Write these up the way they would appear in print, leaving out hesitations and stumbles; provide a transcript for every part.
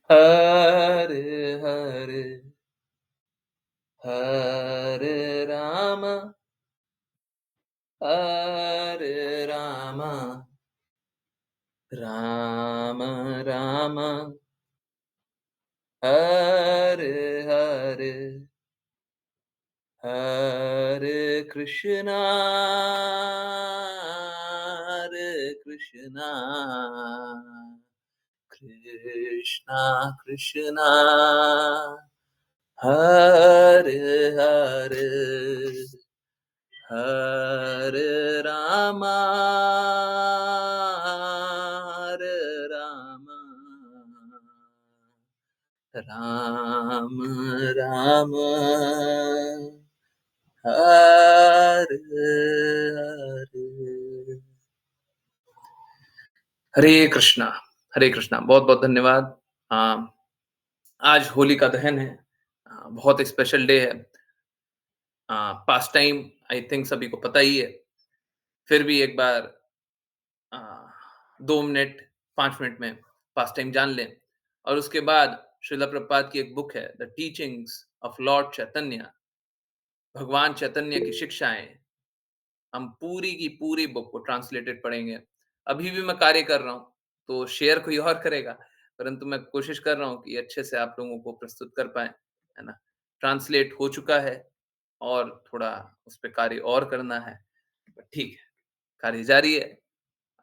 हरे हरे हरे हरे राम राम राम हरे हरे हरे कृष्णा कृष्णा कृष्णा हरे हरे हरे राम राम राम हरे हरे हरे कृष्णा हरे कृष्णा बहुत बहुत धन्यवाद। आ, आज होली का दहन है। बहुत स्पेशल डे है। पास टाइम आई थिंक सभी को पता ही है। फिर भी एक बार आ, 2 मिनट 5 मिनट में पास टाइम जान लें। और उसके बाद श्रीला प्रभुपाद की एक बुक है द टीचिंग्स ऑफ लॉर्ड चैतन्य, भगवान चैतन्य की शिक्षाएं। हम पूरी की पूरी बुक को ट्रांसलेटेड पढ़ेंगे। अभी भी मैं कार्य कर रहा हूँ, तो शेयर कोई और करेगा, परंतु मैं कोशिश कर रहा हूँ कि अच्छे से आप लोगों को प्रस्तुत कर पाएँ, है ना? ट्रांसलेट हो चुका है और थोड़ा उस पे कार्य और करना है। ठीक है, कार्य जारी है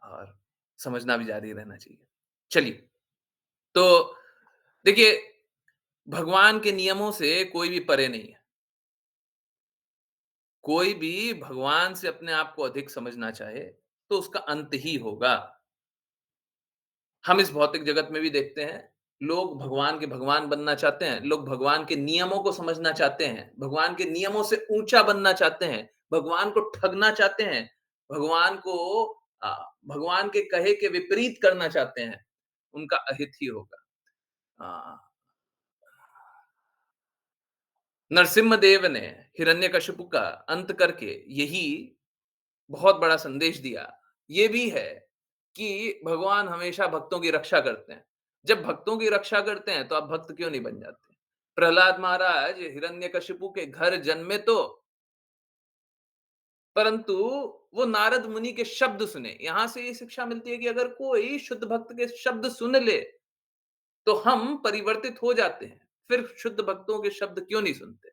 और समझना भी जारी रहना चाहिए। चलिए, तो देखिए, भगवान के नियमों से कोई भी परे नहीं है। कोई भी भगवान से अपने आप को अधिक समझना चाहे, तो उसका अंत ही होगा। हम इस भौतिक जगत में भी देखते हैं, लोग भगवान के भगवान बनना चाहते हैं, लोग भगवान के नियमों को समझना चाहते हैं, भगवान के नियमों से ऊँचा बनना चाहते हैं, भगवान को ठगना चाहते हैं, भगवान को अ, भगवान के कहे के विपरीत करना चाहते हैं, उनका अहित ही होगा। अ, नरसिम्हा ने हिरण्यकशिपु का अंत करके यही बहुत बड़ा संदेश दिया। ये भी है कि भगवान हमेशा भक्तों की रक्षा करते हैं। जब भक्तों की रक्षा करते हैं, तो आप भक्त क्यों नहीं बन जाते? प्रहलाद महाराज हिरण्यकशिपु के घर जन्मे तो, परंतु वो नारद मुनि के शब्द सुने। यहां से ये शिक्षा मिलती है कि अगर कोई शुद्ध भक्त के शब्द सुन ले, तो हम परिवर्तित हो जाते हैं। फिर शुद्ध भक्तों के शब्द क्यों नहीं सुनते?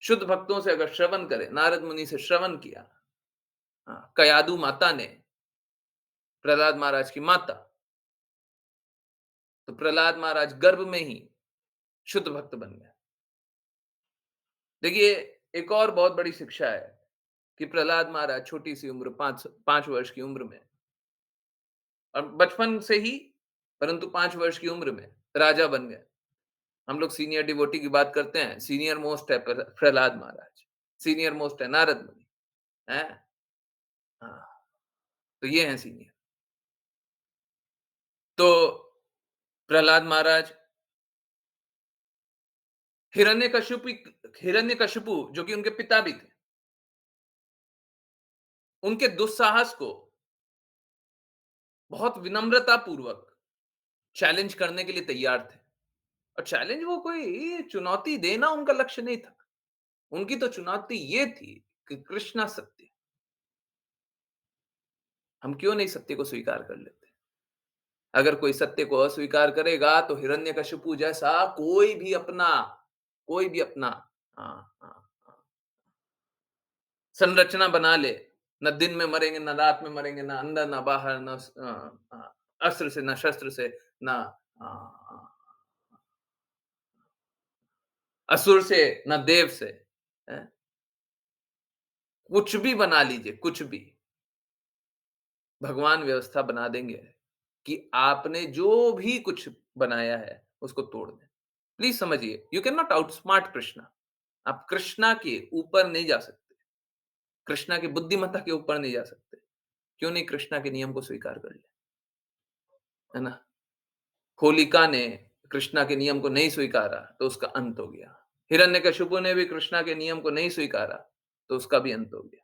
शुद्ध भक्तों से अगर श्रवण करें, नारद मुनि से श्रवण किया, हाँ, कयादु माता ने, प्रहलाद महाराज की माता, तो प्रहलाद महाराज गर्भ में ही शुद्ध भक्त बन गए। देखिए, एक और बहुत बड़ी शिक्षा है कि प्रहलाद महाराज छोटी सी उम्र, 5 वर्ष की उम्र में, और बचपन से ही, परंतु 5 वर्ष की उम्र में राजा बन गए। हम लोग सीनियर डिवोटी की बात करते हैं, सीनियर मोस्ट है प्रहलाद महाराज, सीनियर मोस्ट है नारद मुनि, है। हाँ, तो ये है सीनियर। तो प्रहलाद महाराज हिरण्यकशिपु हिरण्यकशिपु जो कि उनके पिता भी थे, उनके दुस्साहस को बहुत विनम्रता पूर्वक चैलेंज करने के लिए तैयार थे। और चैलेंज वो कोई चुनौती देना उनका लक्ष्य नहीं था। उनकी तो चुनौती ये थी कि कृष्णा सत्य। हम क्यों नहीं सत्य को स्वीकार कर लेते? अगर कोई सत्य को अस्वीकार करेगा, तो हिरण्यकशिपु जैसा कोई भी अपना हाँ, हाँ, हाँ, संरचना बना ले, न दिन में मरेंगे, न रात में मरेंगे, न अंदर, न बाहर, अस्त्र से, न शस्त्र से, न असुर से, न देव से, हैं? कुछ भी बना लीजिए, कुछ भी। भगवान व्यवस्था बना देंगे कि आपने जो भी कुछ बनाया है, उसको तोड़ दें। प्लीज़ समझिए, you can not outsmart Krishna. आप कृष्णा के ऊपर नहीं जा सकते। कृष्णा की बुद्धिमत्ता के ऊपर नहीं जा सकते। क्यों नहीं कृष्णा के नियम को स्वीकार कर लिया, है ना? होलिका ने कृष्णा के नियम को नहीं स्वीकारा, तो उसका अंत हो गया। हिरण्यकशिपु ने भी कृष्णा के नियम को नहीं स्वीकारा, तो उसका भी अंत हो गया।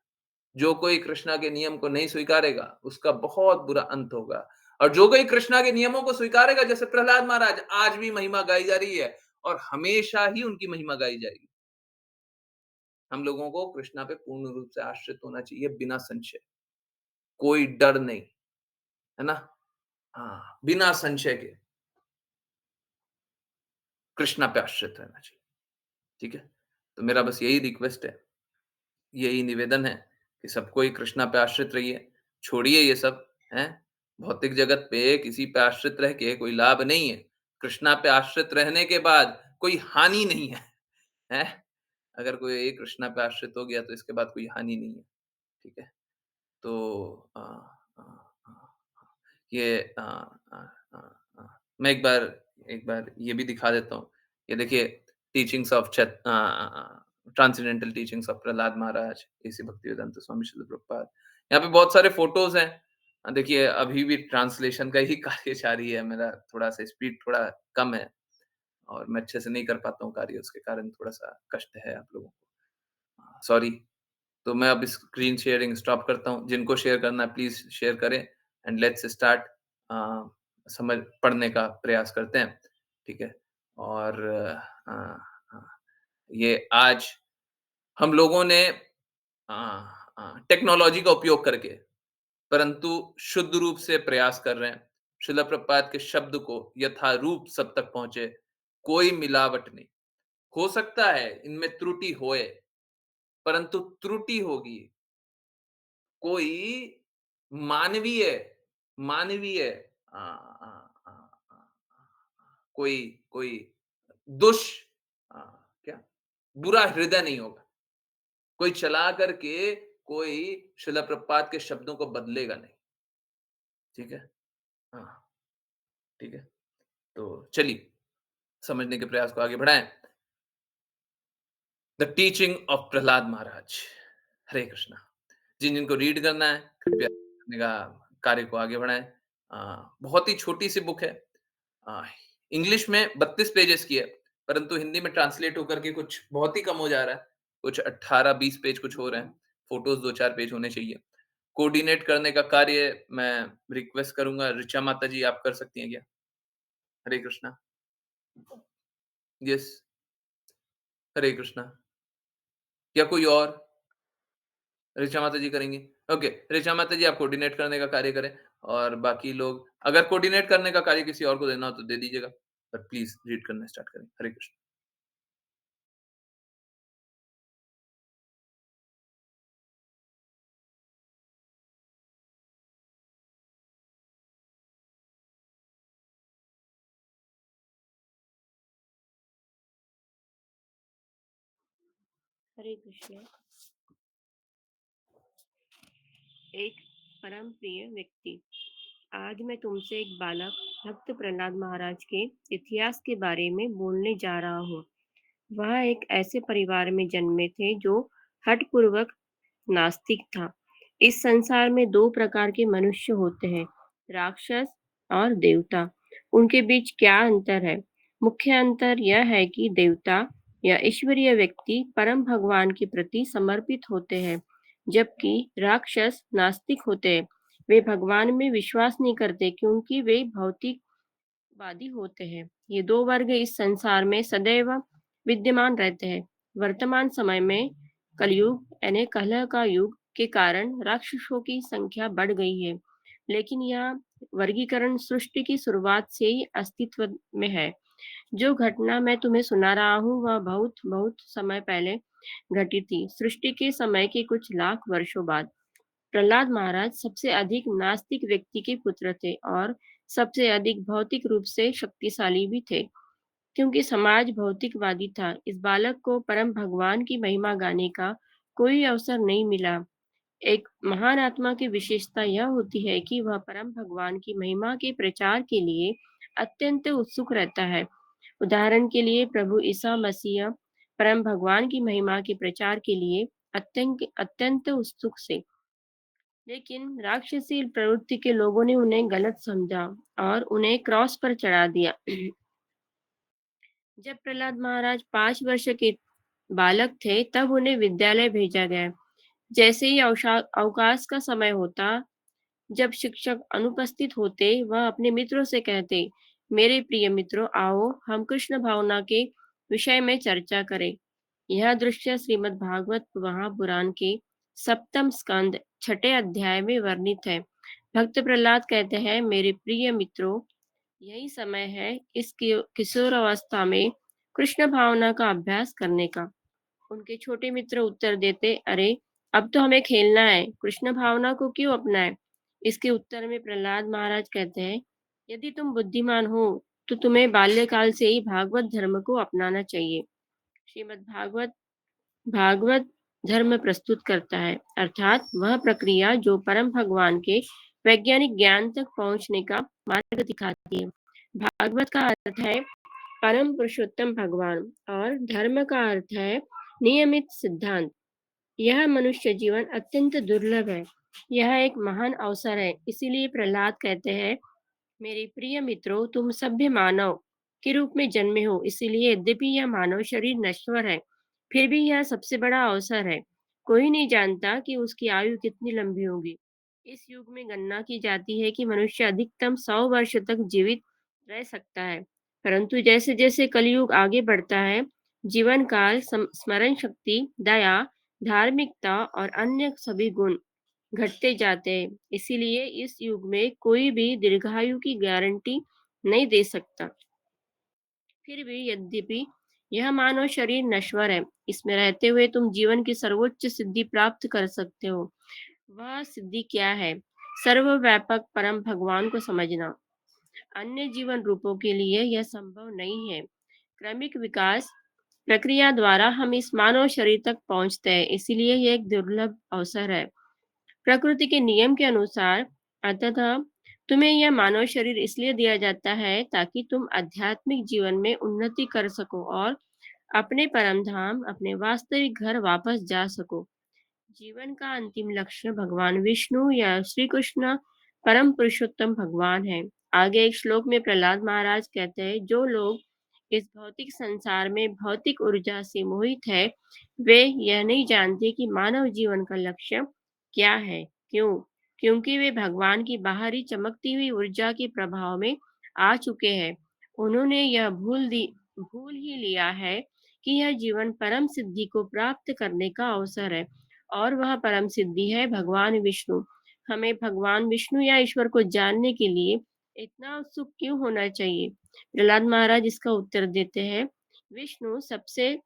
जो कोई कृष्णा के नियम को नहीं स्वीकारेगा, उसका बहुत बुरा अंत होगा। और जो कोई कृष्णा के नियमों को स्वीकारेगा जैसे प्रहलाद महाराज, आज भी महिमा गाई जा रही है और हमेशा ही उनकी महिमा गाई जाएगी। हम लोगों को कृष्णा पे पूर्ण रूप से आश्रित होना चाहिए बिना संशय, कोई डर नहीं, है ना? हाँ, बिना संशय के कृष्णा पे आश्रित रहना चाहिए, ठीक है? तो मेरा बस यही रिक्वेस्ट है, यही निवेदन है कि सब कोई कृष्णा पे आश्रित रहिए, छोड़िए ये सब, हैं? भौतिक जगत पे किसी पे आश्रित रह के कोई लाभ नहीं है। कृष्णा पे आश्रित रहने के बाद कोई हानि नहीं है, हैं? अगर कोई कृष्णा पे आश्रित हो गया तो इसके बाद कोई हानि नहीं है, ठीक है? तो अ, अ, ये अ, अ, अ, मैं एक बार ये भी दिखा देता हूँ। ये देखिए teachings of transcendental teachings of Prahlad Maharaj, AC Bhaktivedanta Swami Shil Prabhupada. यहाँ पे बहुत सारे फ़ोटोज़ हैं। देखिए अभी भी ट्रांसलेशन का ही कार्य जारी है मेरा, थोड़ा-सा स्पीड थोड़ा कम है और मैं अच्छे से नहीं कर पाता हूँ कार्य, उसके कारण थोड़ा-सा कष्ट है आप लोगों को। सॉरी। तो मैं अब स्क्रीन शेयरिंग स्टॉप करता हूँ। जिनको शेयर करना है प्लीज़ शेयर करें एंड लेट्स स्टार्ट अ, समझ पढ़ने का प्रयास करते हैं, ठीक है? और अ, अ, ये आज हम लोगों ने टेक्नोलॉजी का उपयोग करके परंतु शुद्ध रूप से प्रयास कर रहे हैं। शिला प्रभुपाद के शब्द को यथारूप सब तक पहुँचे, कोई मिलावट नहीं। हो सकता है इनमें त्रुटि होए, परंतु त्रुटि होगी कोई मानवीय मानवीय अ अ अ अ कोई कोई दुष अ, क्या बुरा हृदय नहीं होगा। कोई चला करके कोई शिला प्रभुपाद के शब्दों को बदलेगा नहीं, ठीक है? हाँ, ठीक है? तो चलिए समझने के प्रयास को आगे बढ़ाएँ। The teaching of Prahlad Maharaj. Hare Krishna. जिन-जिनको रीड करना है, कृपया करने का कार्य को आगे बढ़ाएँ। बहुत ही छोटी-सी बुक है। अ, इंग्लिश में 32 पेजेज़ की है, परंतु हिंदी में ट्रांसलेट होकर के कुछ बहुत ही कम हो जा रहा है। कुछ 18-20 पेज कुछ हो रहे हैं। फ़ोटोज़ 2-4 पेज होने चाहिए। कोऑर्डिनेट करने का कार्य मैं रिक्वेस्ट करूँगा, ऋचा माता जी आप कर सकती हैं क्या? हरे कृष्णा। यस, हरे कृष्णा। या कोई और? ऋचा माता जी करेंगी? ओके, ऋचा माता जी आप कोऑर्डिनेट करने का कार्य करें और बाकी लोग अगर कोऑर्डिनेट करने का कार्य किसी और को देना हो तो दे दीजिएगा। पर प्लीज़ रीड करना स्टार्ट करें। हरे कृष्ण। हरे कृष्ण। एक परम प्रिय व्यक्ति। आज मैं तुमसे एक बालक भक्त प्रहलाद महाराज के इतिहास के बारे में बोलने जा रहा हूँ। वह एक ऐसे परिवार में जन्मे थे जो हठपूर्वक नास्तिक था। इस संसार में दो प्रकार के मनुष्य होते हैं, राक्षस और देवता। उनके बीच क्या अंतर है? मुख्य अंतर यह है कि देवता या ईश्वरीय व्यक्ति परम भगवान के प्रति समर्पित होते हैं, जबकि राक्षस नास्तिक होते हैं। वे भगवान में विश्वास नहीं करते क्योंकि वे भौतिकवादी होते हैं। ये दो वर्ग इस संसार में सदैव विद्यमान रहते हैं। वर्तमान समय में कलयुग यानी कलह का युग के कारण राक्षसों की संख्या बढ़ गई है, लेकिन यह वर्गीकरण सृष्टि की शुरुआत से ही अस्तित्व में है। जो घटना मैं तुम्हें सुना रहा हूँ वह बहुत बहुत समय पहले घटी थी, सृष्टि के समय के कुछ लाख वर्षों बाद। प्रहलाद महाराज सबसे अधिक नास्तिक व्यक्ति के पुत्र थे और सबसे अधिक भौतिक रूप से शक्तिशाली भी थे। क्योंकि समाज भौतिकवादी था, इस बालक को परम भगवान की महिमा गाने का कोई अवसर नहीं मिला। एक महान आत्मा की विशेषता यह होती है कि वह परम भगवान की महिमा के प्रचार के लिए अत्यंत उत्सुक रहता है। उदाहरण के लिए प्रभु ईसा मसीह परम भगवान की महिमा के प्रचार के लिए अत्यंत अत्यंत उत्सुक से, लेकिन राक्षसी प्रवृत्ति के लोगों ने उन्हें गलत समझा और उन्हें क्रॉस पर चढ़ा दिया। जब प्रहलाद महाराज 5 वर्ष के बालक थे तब उन्हें विद्यालय भेजा गया। जैसे ही अवकाश का समय होता जब शिक्षक अनुपस्थित होते, वह अपने मित्रों से कहते, मेरे प्रिय मित्रों, आओ हम कृष्ण भावना के विषय में चर्चा करें। यह दृश्य श्रीमद् भागवत महापुराण के सप्तम स्कंद छठे अध्याय में वर्णित है। भक्त प्रहलाद कहते हैं, मेरे प्रिय मित्रों, यही समय है इस किशोर अवस्था में कृष्ण भावना का अभ्यास करने का। उनके छोटे मित्र उत्तर देते, अरे अब तो हमें खेलना है, कृष्ण भावना को क्यों अपनाएं? इसके उत्तर में प्रहलाद महाराज कहते हैं, यदि तुम बुद्धिमान हो तो तुम्हें बाल्यकाल से ही भागवत धर्म को अपनाना चाहिए। श्रीमद् भागवत भागवत धर्म प्रस्तुत करता है, अर्थात वह प्रक्रिया जो परम भगवान के वैज्ञानिक ज्ञान तक पहुंचने का मार्ग दिखाती है। भागवत का अर्थ है परम पुरुषोत्तम भगवान और धर्म का अर्थ है नियमित सिद्धांत। यह मनुष्य जीवन अत्यंत दुर्लभ है। यह एक महान अवसर है। इसीलिए प्रहलाद कहते हैं, मेरे प्रिय मित्रों, तुम सभ्य मानव के रूप में जन्मे हो। इसीलिए यद्यपि यह मानव शरीर नश्वर है, फिर भी यह सबसे बड़ा अवसर है। कोई नहीं जानता कि उसकी आयु कितनी लंबी होगी। इस युग में गणना की जाती है कि मनुष्य अधिकतम 100 वर्ष तक जीवित रह सकता है। परंतु जैसे जैसे कलयुग आगे बढ़ता है, जीवन काल, स्मरण शक्ति, दया, धार्मिकता और अन्य सभी गुण घटते जाते हैं। इसीलिए इस युग में कोई भी दीर्घायु की गारंटी नहीं दे सकता। फिर भी यद्यपि यह मानव शरीर नश्वर है, इसमें रहते हुए तुम जीवन की सर्वोच्च सिद्धि प्राप्त कर सकते हो। वह सिद्धि क्या है? सर्वव्यापक परम भगवान को समझना। अन्य जीवन रूपों के लिए यह संभव नहीं है। क्रमिक विकास प्रक्रिया द्वारा हम इस मानव शरीर तक पहुंचते हैं, इसीलिए यह एक दुर्लभ अवसर है। प्रकृति के नियम के अनुसार अंततः तुम्हें यह मानव शरीर इसलिए दिया जाता है ताकि तुम आध्यात्मिक जीवन में उन्नति कर सको और अपने परम धाम, अपने वास्तविक घर वापस जा सको। जीवन का अंतिम लक्ष्य भगवान विष्णु या श्री कृष्ण परम पुरुषोत्तम भगवान है। आगे एक श्लोक में प्रहलाद महाराज कहते हैं, जो लोग इस भौतिक संसार में भौतिक ऊर्जा से मोहित है, वे यह नहीं जानते कि मानव जीवन का लक्ष्य क्या है। क्यों? क्योंकि वे भगवान की बाहरी चमकती हुई ऊर्जा के प्रभाव में आ चुके हैं। उन्होंने यह भूल ही लिया है कि यह जीवन परम सिद्धि को प्राप्त करने का अवसर है और वह परम सिद्धि है भगवान विष्णु। हमें भगवान विष्णु या ईश्वर को जानने के लिए इतना उत्सुक क्यों होना चाहिए? प्रहलाद महाराज इसका उत्तर देते हैं, विष्णु सबसे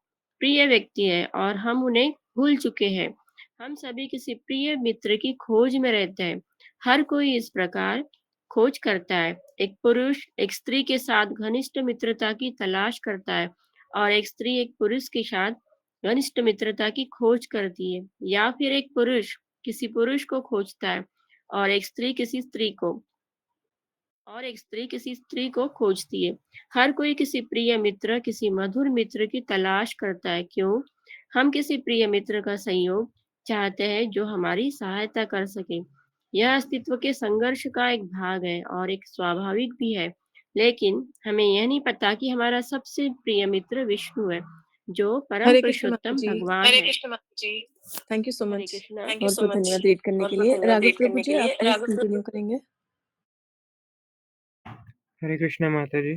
प्रिय व्यक्ति है और हम उन्हें भूल चुके हैं। हम सभी किसी प्रिय मित्र की खोज में रहते हैं। हर कोई इस प्रकार खोज करता है। एक पुरुष एक स्त्री के साथ घनिष्ठ मित्रता की तलाश करता है और एक स्त्री एक पुरुष के साथ घनिष्ठ मित्रता की खोज करती है, या फिर एक पुरुष किसी पुरुष को खोजता है और एक स्त्री किसी स्त्री को खोजती है। हर कोई किसी प्रिय मित्र, किसी मधुर मित्र की तलाश करता है। क्यों? हम किसी प्रिय मित्र का संयोग चाहते हैं जो हमारी सहायता कर सके। यह अस्तित्व के संघर्ष का एक भाग है और एक स्वाभाविक भी है। लेकिन हमें यह नहीं पता कि हमारा सबसे प्रिय मित्र विष्णु है, जो परम हरे कृष्ण माता पुरुषोत्तम जी। भगवान हरे है। कृष्ण माता जी। Thank you so Hare much. Krishna. बहुत बहुत धन्यवाद रीड करने के लिए। राघव प्रभु जी, आप प्लीज कंटिन्यू करेंगे। हरे कृष्ण माता जी।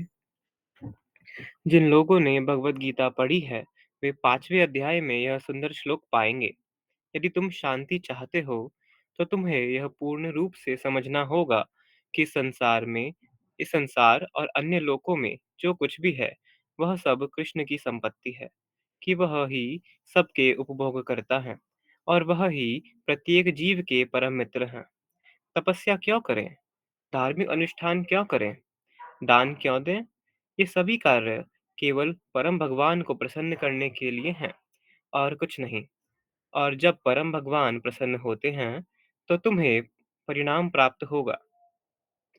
जिन लोगों ने भगवत गीता पढ़ी है, वे 5वें अध्याय में यह सुंदर श्लोक पाएंगे। यदि तुम शांति चाहते हो, तो तुम्हें यह पूर्ण रूप से समझना होगा कि इस संसार और अन्य लोकों में जो कुछ भी है, वह सब कृष्ण की संपत्ति है, कि वह ही सबके उपभोग करता है और वह ही प्रत्येक जीव के परम मित्र हैं। तपस्या क्यों करें? धार्मिक अनुष्ठान क्यों करें? दान क्यों दें? ये सभी कार्य केवल परम भगवान को प्रसन्न करने के लिए हैं और कुछ नहीं। और जब परम भगवान प्रसन्न होते हैं, तो तुम्हें परिणाम प्राप्त होगा।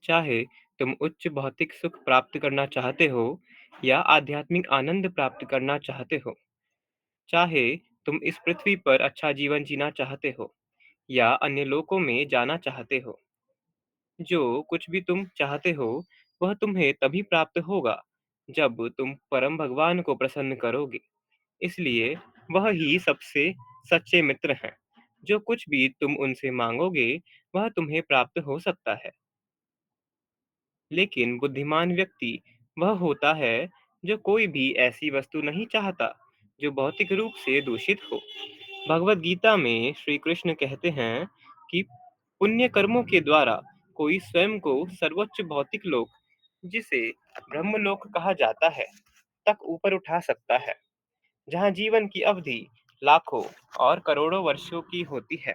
चाहे तुम उच्च भौतिक सुख प्राप्त करना चाहते हो या आध्यात्मिक आनंद प्राप्त करना चाहते हो, चाहे तुम इस पृथ्वी पर अच्छा जीवन जीना चाहते हो या अन्य लोकों में जाना चाहते हो, जो कुछ भी तुम चाहते हो, वह तुम्हें तभी प्राप्त होगा जब तुम परम भगवान को प्रसन्न करोगे। इसलिए वह ही सबसे सच्चे मित्र हैं। जो कुछ भी तुम उनसे मांगोगे, वह तुम्हें प्राप्त हो सकता है। लेकिन बुद्धिमान व्यक्ति वह होता है जो कोई भी ऐसी वस्तु नहीं चाहता जो भौतिक रूप से दूषित हो। भगवत गीता में श्री कृष्ण कहते हैं कि पुण्य कर्मों के द्वारा कोई स्वयं को सर्वोच्च भौतिक लोक, जिसे ब्रह्मलोक कहा जाता है, तक ऊपर उठा सकता है, जहाँ जीवन की अवधि लाखों और करोड़ों वर्षों की होती है।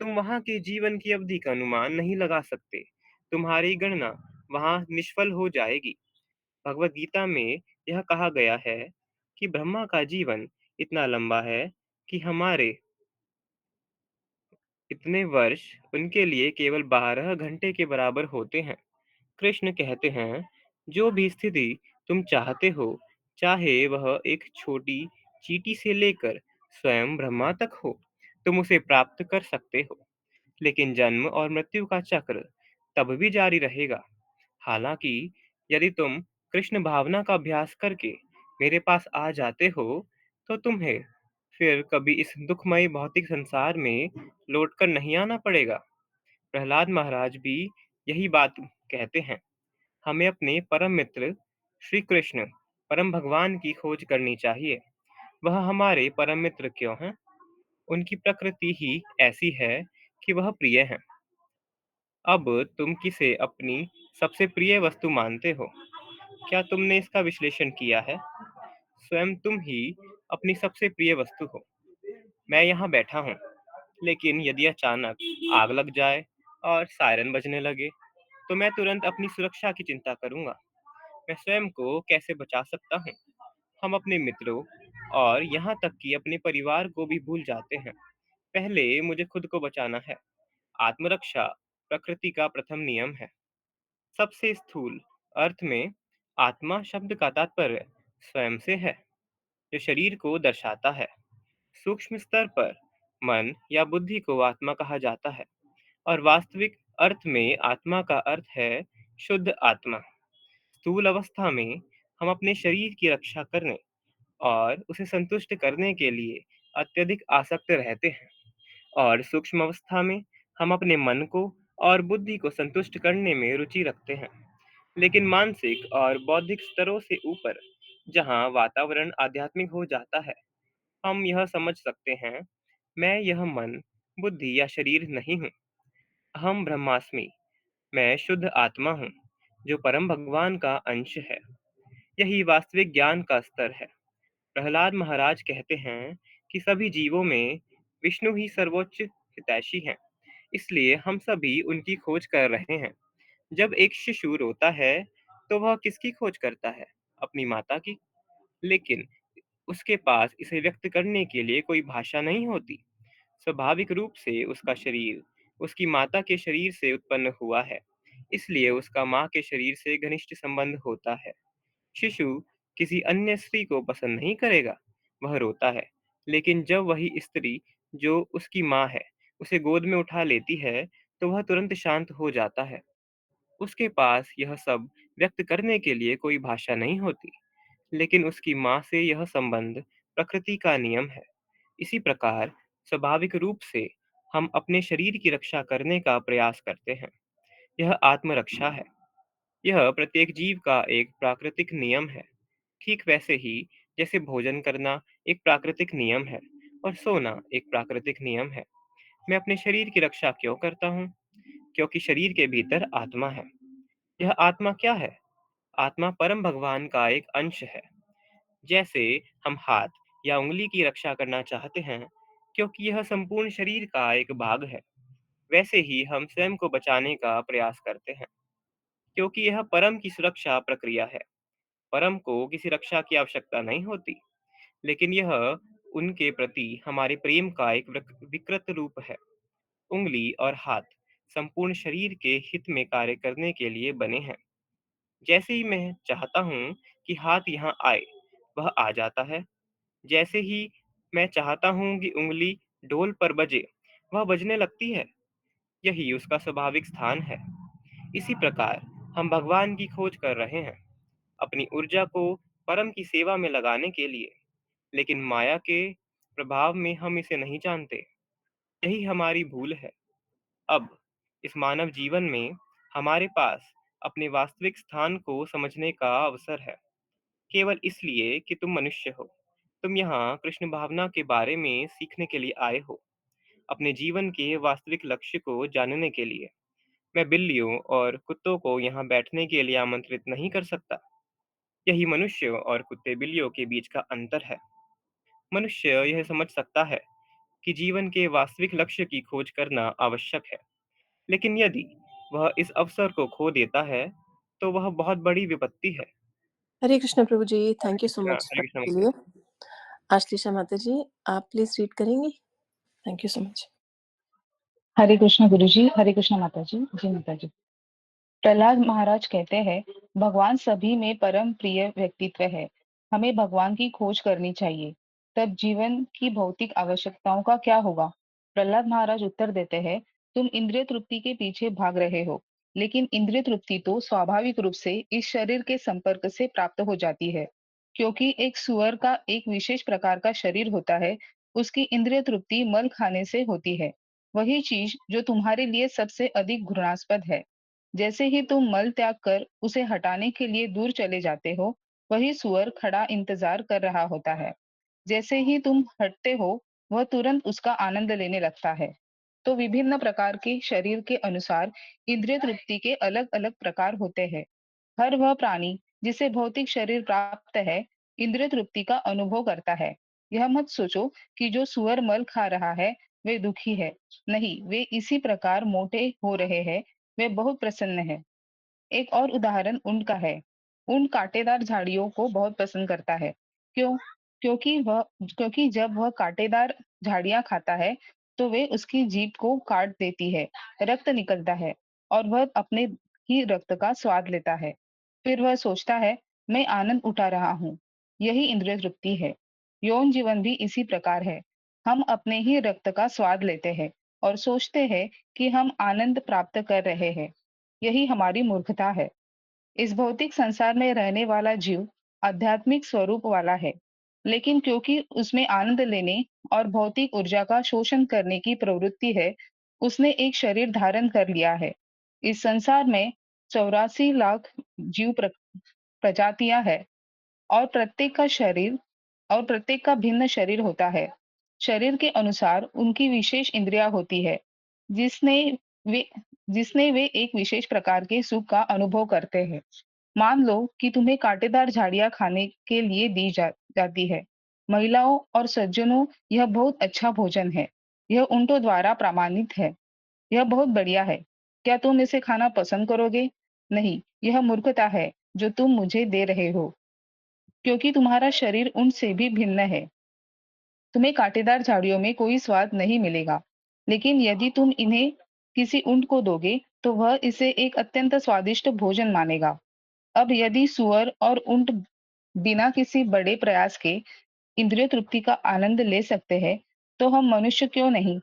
तुम वहाँ के जीवन की अवधि का अनुमान नहीं लगा सकते। तुम्हारी गणना वहाँ निष्फल हो जाएगी। भगवत गीता में यह कहा गया है कि ब्रह्मा का जीवन इतना लंबा है कि हमारे इतने वर्ष उनके लिए केवल 12 घंटे के बराबर होते हैं। कृष्ण कहते हैं, जो भी स्थिति तुम चाहते हो, चाहे वह एक छोटी चींटी से लेकर स्वयं ब्रह्मा तक हो, तुम उसे प्राप्त कर सकते हो। लेकिन जन्म और मृत्यु का चक्र तब भी जारी रहेगा। हालांकि यदि तुम कृष्ण भावना का अभ्यास करके मेरे पास आ जाते हो, तो तुम्हें फिर कभी इस दुखमय भौतिक संसार में लौटकर नहीं आना पड़ेगा। प्रहलाद महाराज भी यही बात कहते हैं। हमें अपने परम मित्र श्री कृष्ण, परम भगवान की खोज करनी चाहिए। वह हमारे परम मित्र क्यों हैं? उनकी प्रकृति ही ऐसी है कि वह प्रिय हैं। अब तुम किसे अपनी सबसे प्रिय वस्तु मानते हो? क्या तुमने इसका विश्लेषण किया है? स्वयं तुम ही अपनी सबसे प्रिय वस्तु हो। मैं यहाँ बैठा हूँ, लेकिन यदि अचानक आग लग जाए और सायरन बजने लगे, तो मैं तुरंत अपनी सुरक्षा की चिंता करूंगा। मैं स्वयं को कैसे बचा सकता हूँ? हम अपने मित्रों और यहाँ तक कि अपने परिवार को भी भूल जाते हैं। पहले मुझे खुद को बचाना है। आत्मरक्षा प्रकृति का प्रथम नियम है। सबसे स्थूल अर्थ में आत्मा शब्द का तात्पर्य स्वयं से है, जो शरीर को दर्शाता है। सूक्ष्म स्तर पर मन या बुद्धि को आत्मा कहा जाता है, और वास्तविक अर्थ में आत्मा का अर्थ है शुद्ध आत्मा। स्थूल अवस्था में हम अपने शरीर की रक्षा करने और उसे संतुष्ट करने के लिए अत्यधिक आसक्त रहते हैं, और सूक्ष्म अवस्था में हम अपने मन को और बुद्धि को संतुष्ट करने में रुचि रखते हैं। लेकिन मानसिक और बौद्धिक स्तरों से ऊपर, जहाँ वातावरण आध्यात्मिक हो जाता है, हम यह समझ सकते हैं, मैं यह मन, बुद्धि या शरीर नहीं हूँ। हम ब्रह्मास्मि, मैं शुद्ध आत्मा हूँ, जो परम भगवान का अंश है। यही वास्तविक ज्ञान का स्तर है। प्रहलाद महाराज कहते हैं कि सभी जीवों में विष्णु ही सर्वोच्च हितैषी हैं, इसलिए हम सभी उनकी खोज कर रहे हैं। जब एक शिशु रोता है, तो वह किसकी खोज करता है? अपनी माता की। लेकिन उसके पास इसे व्यक्त करने के लिए कोई भाषा नहीं होती। स्वाभाविक रूप से उसका शरीर उसकी माता के शरीर से उत्पन्न हुआ है, इसलिए उसका माँ के शरीर से घनिष्ठ संबंध होता है। शिशु किसी अन्य स्त्री को पसंद नहीं करेगा, वह रोता है। लेकिन जब वही स्त्री, जो उसकी माँ है, उसे गोद में उठा लेती है, तो वह तुरंत शांत हो जाता है। उसके पास यह सब व्यक्त करने के लिए कोई भाषा नहीं होती, लेकिन उसकी माँ से यह संबंध प्रकृति का नियम है। इसी प्रकार स्वाभाविक रूप से हम अपने शरीर की रक्षा करने का प्रयास करते हैं। यह आत्मरक्षा है। यह प्रत्येक जीव का एक प्राकृतिक नियम है। ठीक वैसे ही जैसे भोजन करना एक प्राकृतिक नियम है और सोना एक प्राकृतिक नियम है। मैं अपने शरीर की रक्षा क्यों करता हूँ? क्योंकि शरीर के भीतर आत्मा है। यह आत्मा क्या है? आत्मा परम भगवान का एक अंश है। जैसे हम हाथ या उंगली की रक्षा करना चाहते हैं, क्योंकि यह संपूर्ण शरीर का एक भाग है, वैसे ही हम स्वयं को बचाने का प्रयास करते हैं, क्योंकि यह परम की सुरक्षा प्रक्रिया है। परम को किसी रक्षा की आवश्यकता नहीं होती, लेकिन यह उनके प्रति हमारे प्रेम का एक विकृत रूप है। उंगली और हाथ संपूर्ण शरीर के हित में कार्य करने के लिए बने हैं। जैसे ही मैं चाहता हूँ कि हाथ यहाँ आए, वह आ जाता है। जैसे ही मैं चाहता हूँ कि उंगली ढोल पर बजे, वह बजने लगती है। यही उसका स्वाभाविक स्थान है। इसी प्रकार हम भगवान की खोज कर रहे हैं, अपनी ऊर्जा को परम की सेवा में लगाने के लिए, लेकिन माया के प्रभाव में हम इसे नहीं जानते। यही हमारी भूल है। अब इस मानव जीवन में हमारे पास अपने वास्तविक स्थान को समझने का अवसर है, केवल इसलिए कि तुम मनुष्य हो। तुम यहाँ कृष्ण भावना के बारे में सीखने के लिए आए हो, अपने जीवन के वास्तविक लक्ष्य को जानने के लिए। मैं बिल्लियों और कुत्तों को यहाँ बैठने के लिए आमंत्रित नहीं कर सकता। यही मनुष्य और कुत्ते बिल्लियों के बीच का अंतर है। मनुष्य यह समझ सकता है कि जीवन के वास्तविक लक्ष्य की खोज करना आवश्यक है, लेकिन यदि वह इस अवसर को खो देता है, तो वह बहुत बड़ी विपत्ति है। हरे कृष्ण प्रभु जी, thank you so much Hare Krishna के माता लिए। जी। आश्लेषा माता जी, आप प्लीज रीड करेंगी? Thank you so much. Hare Krishna guru जी, हरे कृष्ण माता जी। जी माता जी। प्रहलाद महाराज कहते हैं, भगवान सभी में परम प्रिय व्यक्तित्व है। हमें भगवान की खोज करनी चाहिए, तब जीवन की भौतिक आवश्यकताओं का क्या होगा? प्रहलाद महाराज उत्तर देते हैं, तुम इंद्रिय तृप्ति के पीछे भाग रहे हो, लेकिन इंद्रिय तृप्ति तो स्वाभाविक रूप से इस शरीर के संपर्क से प्राप्त हो जाती है। क्योंकि एक सुअर का एक विशेष प्रकार का शरीर होता है, उसकी इंद्रिय तृप्ति मल खाने से होती है। वही चीज जो तुम्हारे लिए सबसे अधिक घृणास्पद है। जैसे ही तुम मल त्याग कर उसे हटाने के लिए दूर चले जाते हो, वही सुअर खड़ा इंतजार कर रहा होता है। जैसे ही तुम हटते हो, वह तुरंत उसका आनंद लेने लगता है। तो विभिन्न प्रकार के शरीर के अनुसार इंद्रिय तृप्ति के अलग अलग प्रकार होते हैं। हर वह प्राणी जिसे भौतिक शरीर प्राप्त है, इंद्रिय तृप्ति का अनुभव करता है। यह मत सोचो कि जो सुअर मल खा रहा है वे दुखी है। नहीं, वे इसी प्रकार मोटे हो रहे हैं। वे बहुत प्रसन्न है। एक और उदाहरण ऊंट का है। ऊंट कांटेदार झाड़ियों को बहुत पसंद करता है। क्यों? क्योंकि वह क्योंकि जब वह कांटेदार झाड़ियां खाता है, तो वे उसकी जीभ को काट देती है, रक्त निकलता है और वह अपने ही रक्त का स्वाद लेता है। फिर वह सोचता है, मैं आनंद उठा रहा हूँ। यही इंद्रिय तृप्ति है। यौन जीवन भी इसी प्रकार है। हम अपने ही रक्त का स्वाद लेते हैं और सोचते हैं कि हम आनंद प्राप्त कर रहे हैं। यही हमारी मूर्खता है। इस भौतिक संसार में रहने वाला जीव आध्यात्मिक स्वरूप वाला है, लेकिन क्योंकि उसमें आनंद लेने और भौतिक ऊर्जा का शोषण करने की प्रवृत्ति है, उसने एक शरीर धारण कर लिया है। इस संसार में 84 लाख जीव प्रजातियां हैं और प्रत्येक का भिन्न शरीर होता है। शरीर के अनुसार उनकी विशेष इंद्रियां होती है, जिसने वे जिसने वे एक विशेष प्रकार के सुख का अनुभव करते हैं। मान लो कि तुम्हें कांटेदार झाड़ियां खाने के लिए जाती है। महिलाओं और सज्जनों, यह बहुत अच्छा भोजन है। यह ऊंटों द्वारा प्रमाणित है। यह बहुत बढ़िया है। क्या तुम इसे खाना पसंद करोगे? नहीं, यह मूर्खता है जो तुम मुझे दे रहे हो, क्योंकि तुम्हारा शरीर उनसे भी भिन्न है। तुम्हें कांटेदार झाड़ियों में कोई स्वाद नहीं मिलेगा, लेकिन यदि तुम इन्हें किसी ऊंट को दोगे, तो वह इसे एक अत्यंत स्वादिष्ट भोजन मानेगा। अब यदि सुअर और ऊंट बिना किसी बड़े प्रयास के इंद्रिय तृप्ति का आनंद ले सकते हैं, तो हम मनुष्य क्यों नहीं?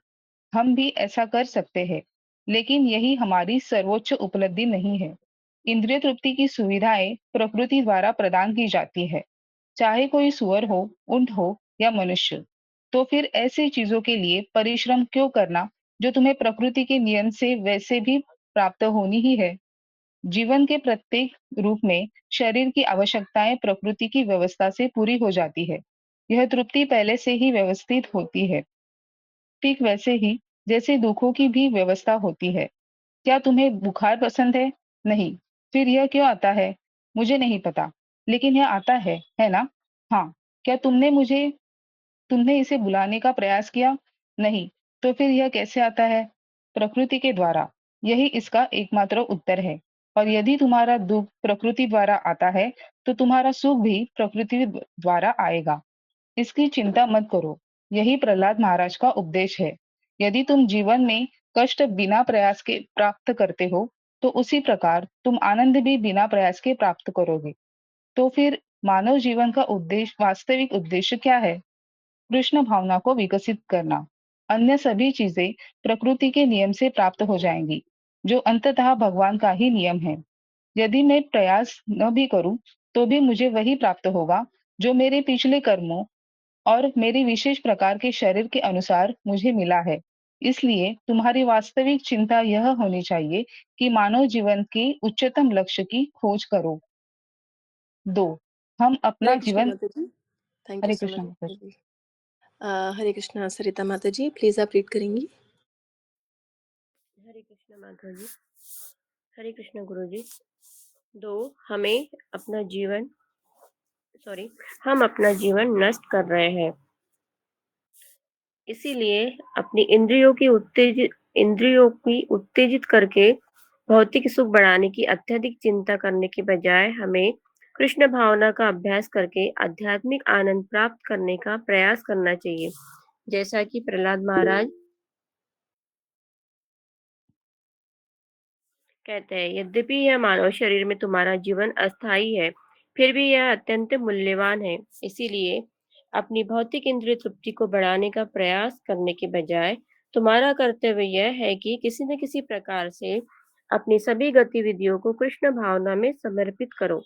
हम भी ऐसा कर सकते हैं, लेकिन यही हमारी सर्वोच्च उपलब्धि नहीं है। इंद्रिय तृप्ति की सुविधाएं प्रकृति द्वारा प्रदान की जाती है, चाहे कोई सुअर हो, ऊंट हो या मनुष्य। तो फिर ऐसी चीजों के लिए परिश्रम क्यों करना, जो तुम्हें प्रकृति के नियम से वैसे भी प्राप्त होनी ही है? जीवन के प्रत्येक रूप में शरीर की आवश्यकताएं प्रकृति की व्यवस्था से पूरी हो जाती है। यह तृप्ति पहले से ही व्यवस्थित होती है, ठीक वैसे ही जैसे दुखों की भी व्यवस्था होती है। क्या तुम्हें बुखार पसंद है? नहीं। फिर यह क्यों आता है? मुझे नहीं पता, लेकिन यह आता है ना? हाँ। क्या तुमने इसे बुलाने का प्रयास किया? नहीं। तो फिर यह कैसे आता है? प्रकृति के द्वारा। यही इसका एकमात्र उत्तर है। और यदि तुम्हारा दुख प्रकृति द्वारा आता है, तो तुम्हारा सुख भी प्रकृति द्वारा आएगा। इसकी चिंता मत करो। यही प्रहलाद महाराज का उपदेश है। यदि तुम जीवन में कष्ट बिना प्रयास के प्राप्त करते हो, तो उसी प्रकार तुम आनंद भी बिना प्रयास के प्राप्त करोगे। तो फिर मानव जीवन का वास्तविक उद्देश्य क्या है? कृष्ण भावना को विकसित करना। अन्य सभी चीजें प्रकृति के नियम से प्राप्त हो जाएंगी, जो अंततः भगवान का ही नियम है। यदि मैं प्रयास न भी करूं, तो भी मुझे वही प्राप्त होगा जो मेरे पिछले कर्मों और मेरे विशेष प्रकार के शरीर के अनुसार मुझे मिला है। इसलिए तुम्हारी वास्तविक चिंता यह होनी चाहिए कि मानव जीवन के उच्चतम लक्ष्य की खोज करो। 2 हम अपना हरे कृष्णा जीवन माता जी। Thank you Hare so Krishna much माता माता जी। जी। हरे कृष्णा सरिता माता जी, प्लीज आप रीड करेंगी? हरे कृष्ण माता जी। हरे कृष्ण गुरु जी। 2 हमें अपना जीवन हम अपना जीवन नष्ट कर रहे हैं, इसीलिए अपनी इंद्रियों की उत्तेजित करके भौतिक सुख बढ़ाने की अत्यधिक चिंता करने के बजाय हमें कृष्ण भावना का अभ्यास करके आध्यात्मिक आनंद प्राप्त करने का प्रयास करना चाहिए। जैसा कि प्रहलाद महाराज कहते हैं, यद्यपि यह मानव शरीर में तुम्हारा जीवन अस्थायी है, फिर भी यह अत्यंत मूल्यवान है। इसीलिए अपनी भौतिक इंद्रिय तृप्ति को बढ़ाने का प्रयास करने के बजाय तुम्हारा कर्तव्य यह है कि किसी न किसी प्रकार से अपनी सभी गतिविधियों को कृष्ण भावना में समर्पित करो।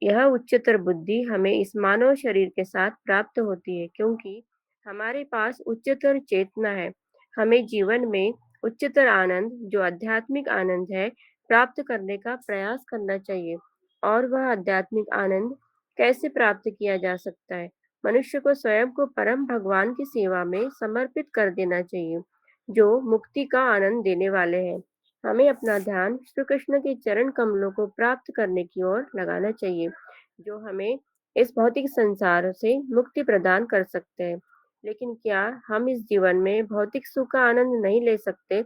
यह उच्चतर बुद्धि हमें इस मानव शरीर के साथ प्राप्त होती है, क्योंकि हमारे पास उच्चतर चेतना है। हमें जीवन में उच्चतर आनंद, जो आध्यात्मिक आनंद है, प्राप्त करने का प्रयास करना चाहिए। और वह आध्यात्मिक आनंद कैसे प्राप्त किया जा सकता है? मनुष्य को स्वयं को परम भगवान की सेवा में समर्पित कर देना चाहिए, जो मुक्ति का आनंद देने वाले हैं। हमें अपना ध्यान श्री कृष्ण के चरण कमलों को प्राप्त करने की ओर लगाना चाहिए, जो हमें इस भौतिक संसार से मुक्ति प्रदान कर सकते हैं। लेकिन क्या हम इस जीवन में भौतिक सुख का आनंद नहीं ले सकते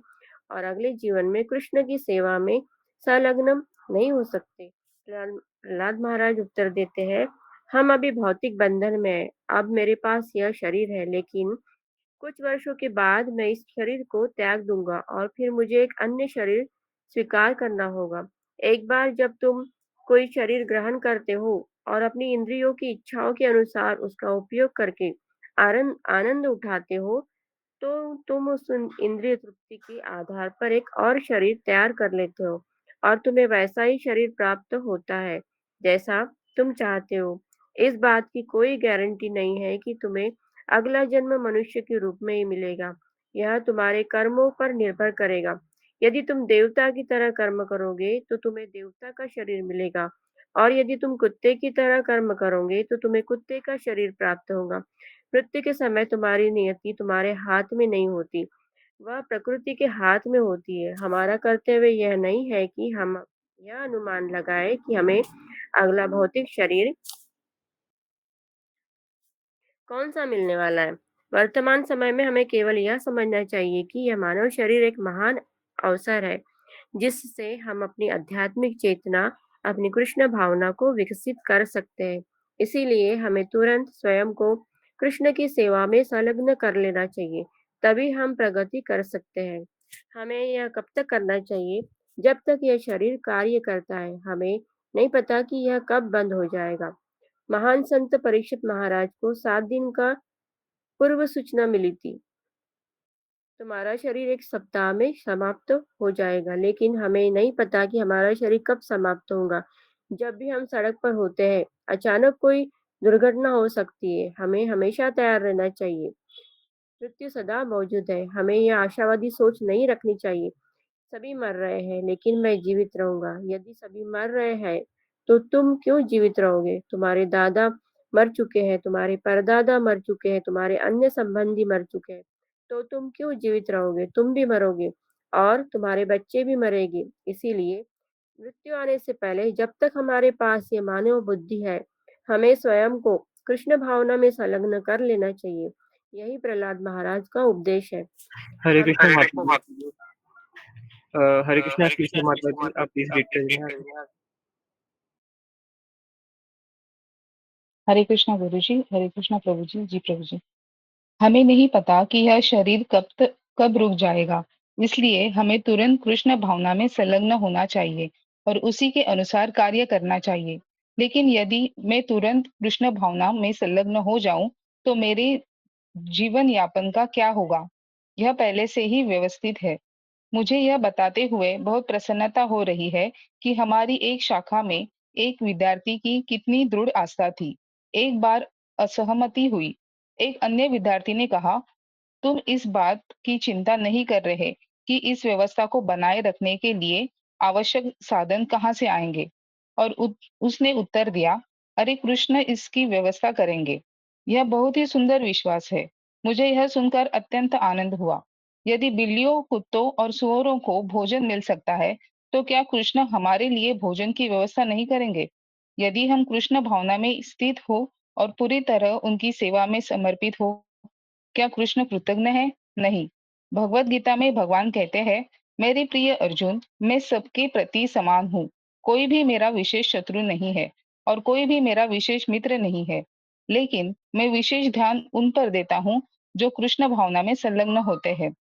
और अगले जीवन में कृष्ण की सेवा में संलग्न नहीं हो सकते? प्रहलाद महाराज उत्तर देते हैं, हम अभी भौतिक बंधन में हैं। अब मेरे पास यह शरीर है, लेकिन कुछ वर्षों के बाद मैं इस शरीर को त्याग दूंगा और फिर मुझे एक अन्य शरीर स्वीकार करना होगा। एक बार जब तुम कोई शरीर ग्रहण करते हो और अपनी इंद्रियों की इच्छाओं के अनुसार उसका उपयोग करके आनंद आनंद उठाते हो, तो तुम उस इंद्रिय तृप्ति के आधार पर एक और शरीर तैयार कर लेते हो और तुम्हें वैसा ही शरीर प्राप्त होता है जैसा तुम चाहते हो। इस बात की कोई गारंटी नहीं है कि तुम्हें अगला जन्म मनुष्य के रूप में ही मिलेगा। यह तुम्हारे कर्मों पर निर्भर करेगा। यदि तुम देवता की तरह कर्म करोगे तो तुम्हें देवता का शरीर मिलेगा, और यदि तुम कुत्ते की तरह कर्म करोगे तो तुम्हें कुत्ते का शरीर प्राप्त होगा। मृत्यु के समय तुम्हारी नियति तुम्हारे हाथ में नहीं होती, वह प्रकृति के हाथ में होती है। हमारा कर्तव्य यह नहीं है कि हम यह अनुमान लगाए कि हमें अगला भौतिक शरीर कौन सा मिलने वाला है। वर्तमान समय में हमें केवल यह समझना चाहिए कि यह मानव शरीर एक महान अवसर है, जिससे हम अपनी आध्यात्मिक चेतना, अपनी कृष्ण भावना को विकसित कर सकते हैं। इसीलिए हमें तुरंत स्वयं को कृष्ण की सेवा में संलग्न कर लेना चाहिए, तभी हम प्रगति कर सकते हैं। हमें यह कब तक करना चाहिए? जब तक यह शरीर कार्य करता है। हमें नहीं पता कि यह कब बंद हो जाएगा। महान संत परीक्षित महाराज को 7 दिन का पूर्व सूचना मिली थी, तुम्हारा शरीर एक सप्ताह में समाप्त हो जाएगा, लेकिन हमें नहीं पता कि हमारा शरीर कब समाप्त होगा। जब भी हम सड़क पर होते हैं, अचानक कोई दुर्घटना हो सकती है। हमें हमेशा तैयार रहना चाहिए। मृत्यु सदा मौजूद है। हमें यह आशावादी सोच नहीं रखनी चाहिए, सभी मर रहे हैं लेकिन मैं जीवित रहूंगा। यदि सभी मर रहे हैं तो तुम क्यों जीवित रहोगे? तुम्हारे दादा मर चुके हैं, तुम्हारे परदादा मर चुके हैं, तुम्हारे अन्य संबंधी मर चुके हैं, तो तुम क्यों जीवित रहोगे? तुम भी मरोगे और तुम्हारे बच्चे भी मरेंगे। इसीलिए मृत्यु आने से पहले, जब तक हमारे पास ये मानव बुद्धि है, हमें स्वयं को कृष्ण भावना में संलग्न कर लेना चाहिए। यही प्रहलाद महाराज का उपदेश है। हरे हम कृष्ण माता जी। हरे कृष्णा कृष्ण माता जी, आप प्लीज रीड करिए आगे। हरे कृष्णा गुरु जी, हरे कृष्णा प्रभु जी, जी प्रभु जी। हमें नहीं पता कि यह शरीर कब रुक जाएगा, इसलिए हमें तुरंत कृष्ण भावना में संलग्न होना चाहिए और उसी के अनुसार कार्य करना चाहिए। लेकिन यदि मैं तुरंत कृष्ण भावना में संलग्न हो जाऊं, तो मेरे जीवन यापन का क्या होगा? यह पहले से ही व्यवस्थित है। मुझे यह बताते हुए बहुत प्रसन्नता हो रही है कि हमारी एक शाखा में एक विद्यार्थी की कितनी दृढ़ आस्था थी। एक बार असहमति हुई। एक अन्य विद्यार्थी ने कहा, तुम इस बात की चिंता नहीं कर रहे कि इस व्यवस्था को बनाए रखने के लिए आवश्यक साधन कहाँ से आएंगे। और उसने उत्तर दिया, अरे कृष्ण इसकी व्यवस्था करेंगे। यह बहुत ही सुंदर विश्वास है। मुझे यह सुनकर अत्यंत आनंद हुआ। यदि बिल्लियों, कुत्तों और सुअरों को भोजन मिल सकता है, तो क्या कृष्ण हमारे लिए भोजन की व्यवस्था नहीं करेंगे? यदि हम कृष्ण भावना में स्थित हो और पूरी तरह उनकी सेवा में समर्पित हो, क्या कृष्ण कृतज्ञ है? नहीं। भगवत गीता में भगवान कहते हैं, मेरे प्रिय अर्जुन, मैं सबके प्रति समान हूँ। कोई भी मेरा विशेष शत्रु नहीं है और कोई भी मेरा विशेष मित्र नहीं है। लेकिन मैं विशेष ध्यान उन पर देता हूँ जो कृष्ण भावना में संलग्न होते हैं।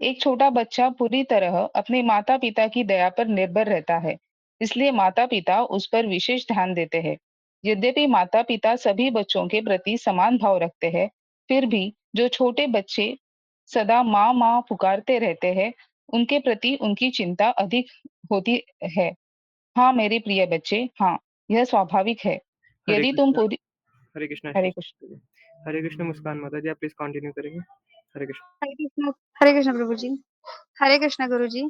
एक छोटा बच्चा पूरी तरह अपने माता-पिता की दया पर निर्भर रहता है, इसलिए माता-पिता उस पर विशेष ध्यान देते हैं। यद्यपि माता-पिता सभी बच्चों के प्रति समान भाव रखते हैं, फिर भी जो छोटे बच्चे सदा माँ माँ पुकारते रहते हैं, उनके प्रति उनकी चिंता अधिक होती है। हाँ, मेरे प्रिय बच्चे, हाँ, यह स्वाभाविक है। हरे यदि तुम कृष्णा। पूरी हरे कृष्णा हरे आशीष कृष्ण। माता जी। हरे कृष्ण मुस्कान माता जी, आप प्लीज कंटिन्यू करेंगे। हरे कृष्ण। हरे कृष्ण। हरे कृष्ण प्रभु जी। हरे कृष्ण गुरु जी।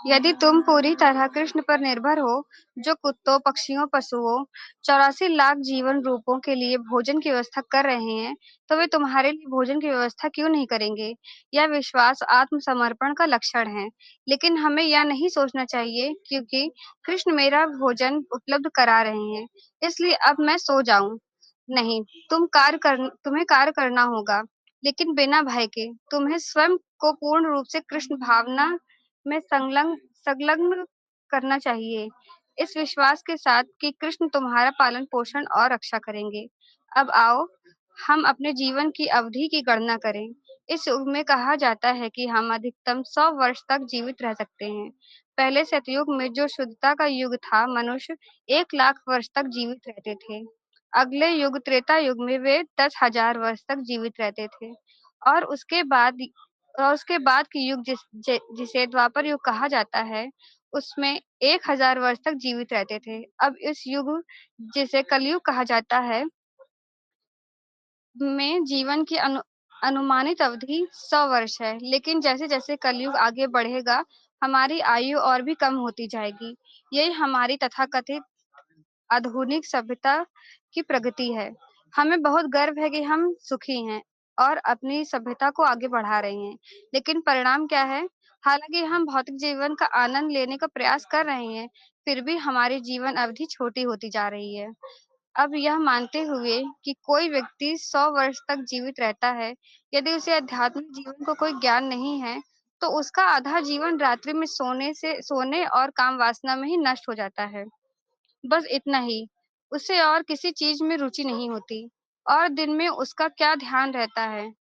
यदि तुम पूरी तरह कृष्ण पर निर्भर हो, जो कुत्तों, पक्षियों, पशुओं, 84 लाख जीवन रूपों के लिए भोजन की व्यवस्था कर रहे हैं, तो वे तुम्हारे लिए भोजन की व्यवस्था क्यों नहीं करेंगे? यह विश्वास आत्मसमर्पण का लक्षण है। लेकिन हमें यह नहीं सोचना चाहिए क्योंकि कृष्ण मेरा भोजन उपलब्ध करा रहे हैं, इसलिए अब मैं सो जाऊं। नहीं, तुम्हें कार्य करना होगा, लेकिन बिना भय के। तुम्हें स्वयं को पूर्ण रूप से कृष्ण भावना में संलग्न करना चाहिए, इस विश्वास के साथ कि कृष्ण तुम्हारा पालन-पोषण और रक्षा करेंगे। अब आओ, हम अपने जीवन की अवधि की गणना करें। इस युग में कहा जाता है कि हम अधिकतम 100 वर्ष तक जीवित रह सकते हैं। पहले सतयुग में जो शुद्धता का युग था, मनुष्य 1 लाख वर्ष तक जीवित रहते थे। अगले युग त्रेता युग में वे 10,000 वर्ष तक जीवित रहते थे और उसके बाद के युग जिसे द्वापर युग कहा जाता है, उसमें 1,000 वर्ष तक जीवित रहते थे। अब इस युग जिसे कलयुग कहा जाता है, में जीवन की अनुमानित अवधि 100 वर्ष है, लेकिन जैसे-जैसे कलयुग आगे बढ़ेगा, हमारी आयु और भी कम होती जाएगी। यही हमारी तथाकथित आधुनिक सभ्यता की प्रगति है। हमें बहुत गर्व है कि हम सुखी हैं और अपनी सभ्यता को आगे बढ़ा रहे हैं। लेकिन परिणाम क्या है? हालाँकि हम भौतिक जीवन का आनंद लेने का प्रयास कर रहे हैं, फिर भी हमारी जीवन अवधि छोटी होती जा रही है। अब यह मानते हुए कि कोई व्यक्ति 100 वर्ष तक जीवित रहता है, यदि उसे आध्यात्मिक जीवन को कोई ज्ञान नहीं है, तो उसका आधा जीवन रात्रि में सोने और काम वासना में ही नष्ट हो जाता है। बस इतना ही, उसे और किसी चीज़ में रुचि नहीं होती और दिन में उसका क्या ध्यान रहता है,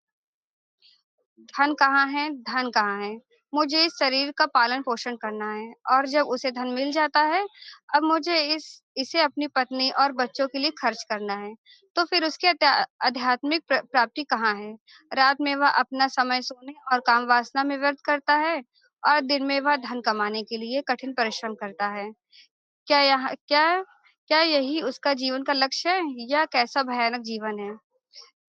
धन कहाँ है, धन कहाँ है? मुझे इस शरीर का पालन-पोषण करना है और जब उसे धन मिल जाता है, अब मुझे इसे अपनी पत्नी और बच्चों के लिए खर्च करना है। तो फिर उसकी आध्यात्मिक प्राप्ति कहाँ है? रात में वह अपना समय सोने और काम वासना में व्यर्थ करता है और दिन में वह धन कमाने के लिए कठिन परिश्रम करता है। क्या यहाँ क्या क्या यही उसका जीवन का लक्ष्य है या कैसा भयानक जीवन है?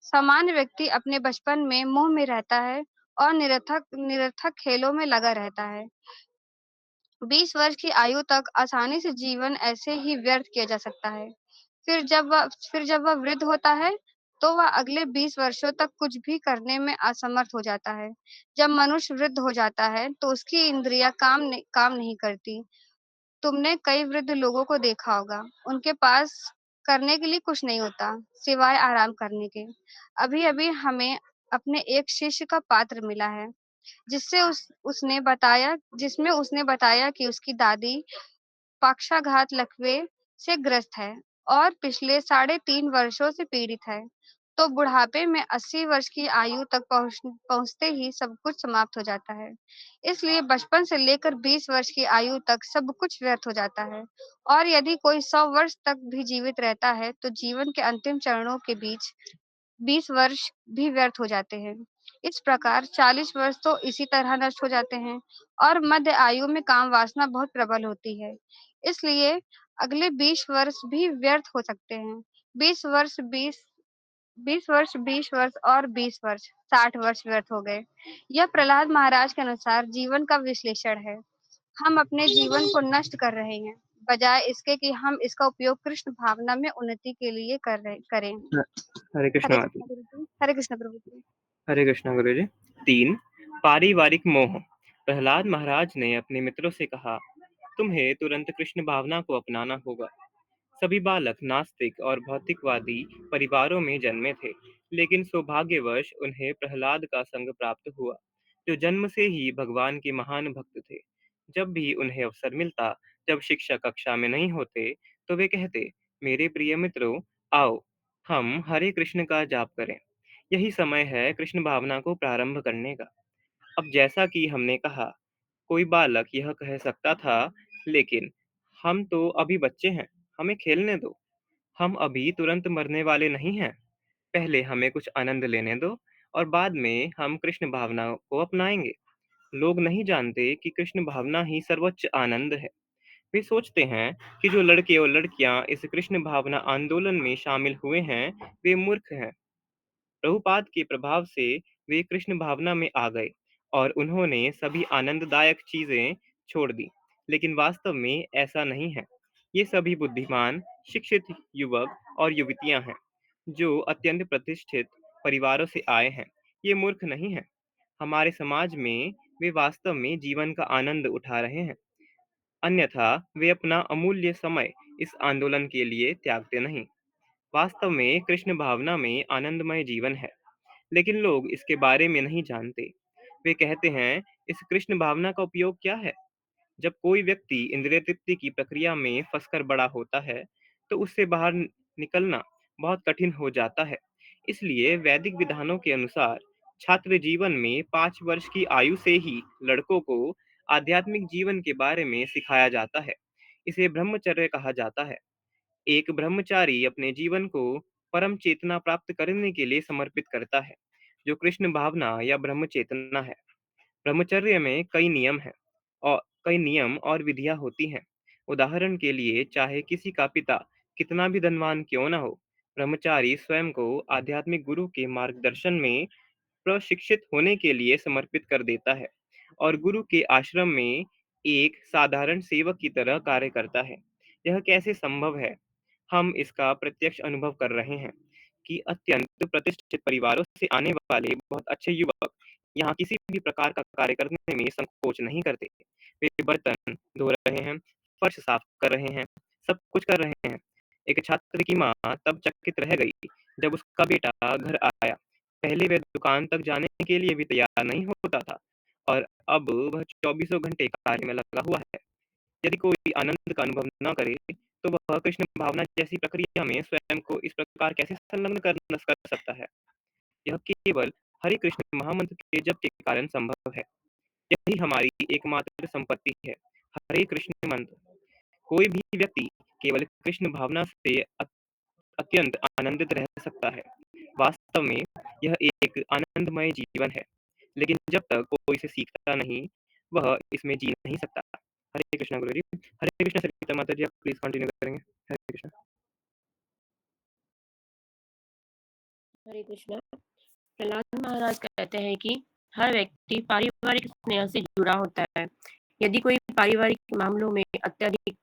सामान्य व्यक्ति अपने बचपन में मोह में रहता है और निरर्थक निरर्थक खेलों में लगा रहता है। 20 वर्ष की आयु तक आसानी से जीवन ऐसे ही व्यर्थ किया जा सकता है। फिर जब वह वृद्ध होता है, तो वह अगले 20 वर्षों तक कुछ भी करने में असमर्थ हो जाता है। जब मनुष्य वृद्ध हो जाता है, तो उसकी इंद्रियाँ काम नहीं करती। तुमने कई वृद्ध लोगों को देखा होगा, उनके पास करने के लिए कुछ नहीं होता, सिवाय आराम करने के। अभी-अभी हमें अपने एक शिष्य का पात्र मिला है, जिसमें उसने बताया कि उसकी दादी पक्षाघात लकवे से ग्रस्त है और पिछले 3.5 वर्षों से पीड़ित है। तो बुढ़ापे में 80 वर्ष की आयु तक पहुँचते ही सब कुछ समाप्त हो जाता है। इसलिए बचपन से लेकर 20 वर्ष की आयु तक सब कुछ व्यर्थ हो जाता है और यदि कोई 100 वर्ष तक भी जीवित रहता है, तो जीवन के अंतिम चरणों के बीच 20 वर्ष भी व्यर्थ हो जाते हैं। इस प्रकार 40 वर्ष तो इसी तरह नष्ट हो जाते हैं और मध्य आयु में काम वासना बहुत प्रबल होती है। इसलिए अगले 20 वर्ष भी व्यर्थ हो सकते हैं। 20 वर्ष 20 20 वर्ष, 20 वर्ष और 20 वर्ष, 60 वर्ष व्यर्थ हो गए। यह प्रहलाद महाराज के अनुसार जीवन का विश्लेषण है। हम अपने जीवन को नष्ट कर रहे हैं, बजाय इसके कि हम इसका उपयोग कृष्ण भावना में उन्नति के लिए करें। ह- हरे कृष्ण हरे माता जी। कृष्ण गुरु जी, हरे कृष्ण प्रभु जी। हरे कृष्ण गुरु जी। 3 पारिवारिक मोह। प्रहलाद महाराज ने अपने मित्रों से कहा, तुम्हें तुरंत कृष्ण भावना को अपनाना होगा। सभी बालक नास्तिक और भौतिकवादी परिवारों में जन्मे थे, लेकिन सौभाग्यवश उन्हें प्रहलाद का संग प्राप्त हुआ, जो जन्म से ही भगवान के महान भक्त थे। जब भी उन्हें अवसर मिलता, जब शिक्षक कक्षा में नहीं होते, तो वे कहते, मेरे प्रिय मित्रों, आओ हम हरे कृष्ण का जाप करें। यही समय है कृष्ण भावना को प्रारंभ करने का। अब जैसा कि हमने कहा, कोई बालक यह कह सकता था, लेकिन हम तो अभी बच्चे हैं, हमें खेलने दो। हम अभी तुरंत मरने वाले नहीं हैं। पहले हमें कुछ आनंद लेने दो और बाद में हम कृष्ण भावना को अपनाएंगे। लोग नहीं जानते कि कृष्ण भावना ही सर्वोच्च आनंद है। वे सोचते हैं कि जो लड़के और लड़कियां इस कृष्ण भावना आंदोलन में शामिल हुए हैं, वे मूर्ख हैं। प्रभुपाद के प्रभाव से वे कृष्ण भावना में आ गए और उन्होंने सभी आनंददायक चीजें छोड़ दी। लेकिन वास्तव में ऐसा नहीं है। ये सभी बुद्धिमान, शिक्षित युवक और युवतियां हैं, जो अत्यंत प्रतिष्ठित परिवारों से आए हैं। ये मूर्ख नहीं हैं। हमारे समाज में वे वास्तव में जीवन का आनंद उठा रहे हैं। अन्यथा वे अपना अमूल्य समय इस आंदोलन के लिए त्यागते नहीं। वास्तव में कृष्ण भावना में आनंदमय जीवन है, लेकिन लोग इसके बारे में नहीं जानते। वे कहते हैं, इस कृष्ण भावना का उपयोग क्या है? जब कोई व्यक्ति इंद्रिय तृप्ति की प्रक्रिया में फंसकर बड़ा होता है, तो उससे बाहर निकलना बहुत कठिन हो जाता है। इसलिए वैदिक विधानों के अनुसार छात्र जीवन में 5 वर्ष की आयु से ही लड़कों को आध्यात्मिक जीवन के बारे में सिखाया जाता है। इसे ब्रह्मचर्य कहा जाता है। एक ब्रह्मचारी अपने जीवन को परम चेतना प्राप्त करने के लिए समर्पित करता है, जो कृष्ण भावना या ब्रह्म चेतना है। ब्रह्मचर्य में कई नियम और विधियां होती हैं। उदाहरण के लिए, चाहे किसी का पिता कितना भी धनवान क्यों न हो, ब्रह्मचारी स्वयं को आध्यात्मिक गुरु के मार्गदर्शन में प्रशिक्षित होने के लिए समर्पित कर देता है और गुरु के आश्रम में एक साधारण सेवक की तरह कार्य करता है। यह कैसे संभव है? हम इसका प्रत्यक्ष अनुभव कर रहे हैं कि अत्यंत प्रतिष्ठित परिवारों से आने वाले बहुत अच्छे युवक यहाँ किसी भी प्रकार का कार्य करने में संकोच नहीं करते। वे बर्तन धो रहे हैं, फर्श साफ कर रहे हैं, सब कुछ कर रहे हैं। एक छात्र की माँ तब चकित रह गई जब उसका बेटा घर आया। पहले वह दुकान तक जाने के लिए भी तैयार नहीं होता था और अब वह चौबीसों घंटे कार्य में लगा हुआ है। यदि कोई आनंद का अनुभव न करे, तो वह कृष्ण भावना जैसी प्रक्रिया में स्वयं को इस प्रकार कैसे संलग्न कर सकता है? यह केवल हरे कृष्ण महामंत्र के जप के कारण संभव है। यही हमारी एकमात्र संपत्ति है, हरे कृष्ण मंत्र। कोई भी व्यक्ति केवल कृष्ण भावना से अत्यंत आनंदित रह सकता है। वास्तव में यह एक आनंदमय जीवन है, लेकिन जब तक कोई इसे सीखता नहीं, वह इसमें जी नहीं सकता। हरे कृष्ण गुरु जी। हरे कृष्ण सरिता माता जी, आप प्लीज कंटिन्यू करेंगे। हरे कृष्ण। हरे कृष्णा। प्रहलाद महाराज कहते हैं कि हर व्यक्ति पारिवारिक स्नेह से जुड़ा होता है। यदि कोई पारिवारिक मामलों में अत्यधिक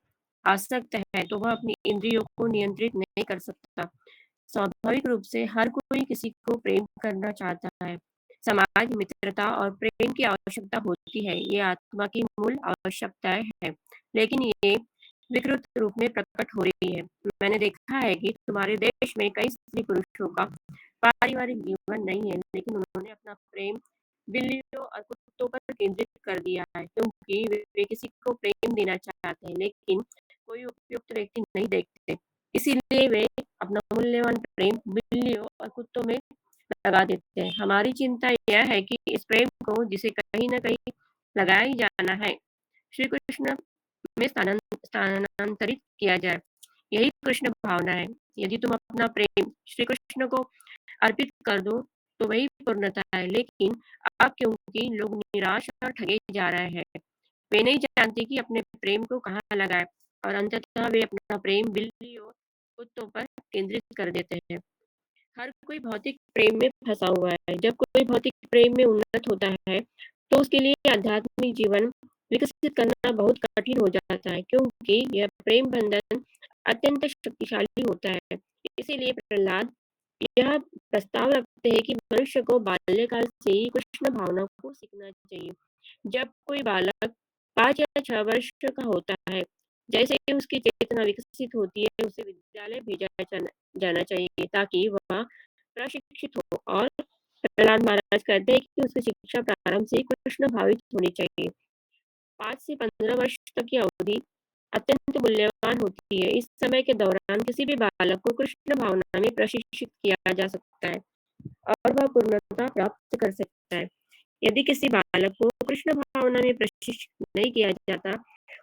आसक्त है, तो वह अपनी इंद्रियों को नियंत्रित नहीं कर सकता। स्वाभाविक रूप से हर कोई किसी को प्रेम करना चाहता है। समाज, मित्रता और प्रेम की आवश्यकता होती है। ये आत्मा की मूल आवश्यकताएं हैं, लेकिन ये विकृत रूप में प्रकट हो रही है। मैंने देखा है कि तुम्हारे देश में कई स्त्री पुरुषों का पारिवारिक जीवन नहीं है, लेकिन उन्होंने अपना प्रेम बिल्लियों और कुत्तों पर केंद्रित कर दिया है, क्योंकि वे किसी को प्रेम देना चाहते हैं, लेकिन कोई उपयुक्त व्यक्ति नहीं देखते। इसीलिए वे अपना मूल्यवान प्रेम बिल्लियों और कुत्तों में लगा देते हैं। हमारी चिंता यह है कि इस प्रेम को, जिसे कहीं न कहीं लगाया ही जाना है, श्री कृष्ण में स्थानांतरित किया जाए। यही कृष्ण भावना है। यदि तुम अपना प्रेम श्री कृष्ण को अर्पित कर दो, तो वही पूर्णता है। लेकिन अब क्योंकि लोग निराश और ठगे जा रहे हैं, वे नहीं जानते कि अपने प्रेम को कहाँ लगाए, और अंततः वे अपना प्रेम बिल्लियों कुत्तों पर केंद्रित कर देते हैं। हर कोई भौतिक प्रेम में फँसा हुआ है। जब कोई भौतिक प्रेम में उन्नत होता है, तो उसके लिए आध्यात्मिक जीवन विकसित करना बहुत कठिन हो जाता है, क्योंकि यह प्रेम बंधन अत्यंत शक्तिशाली होता है। इसीलिए प्रहलाद यह प्रस्ताव रखते हैं कि मनुष्य को बाल्यकाल से ही कृष्ण भावना को सीखना चाहिए। जब कोई बालक 5 या 6 वर्ष का होता है, जैसे ही उसकी चेतना विकसित होती है, उसे विद्यालय भेजा जाना चाहिए ताकि वह प्रशिक्षित हो। और प्रहलाद महाराज कहते हैं कि उसकी शिक्षा प्रारंभ से ही कृष्ण भावित होनी चाहिए। 5 से 15 वर्ष तक की अवधि अत्यंत मूल्यवान होती है। इस समय के दौरान किसी भी बालक को कृष्ण भावना में प्रशिक्षित किया जा सकता है और वह पूर्णता प्राप्त कर सकता है। यदि किसी बालक को कृष्ण भावना में प्रशिक्षित नहीं किया जाता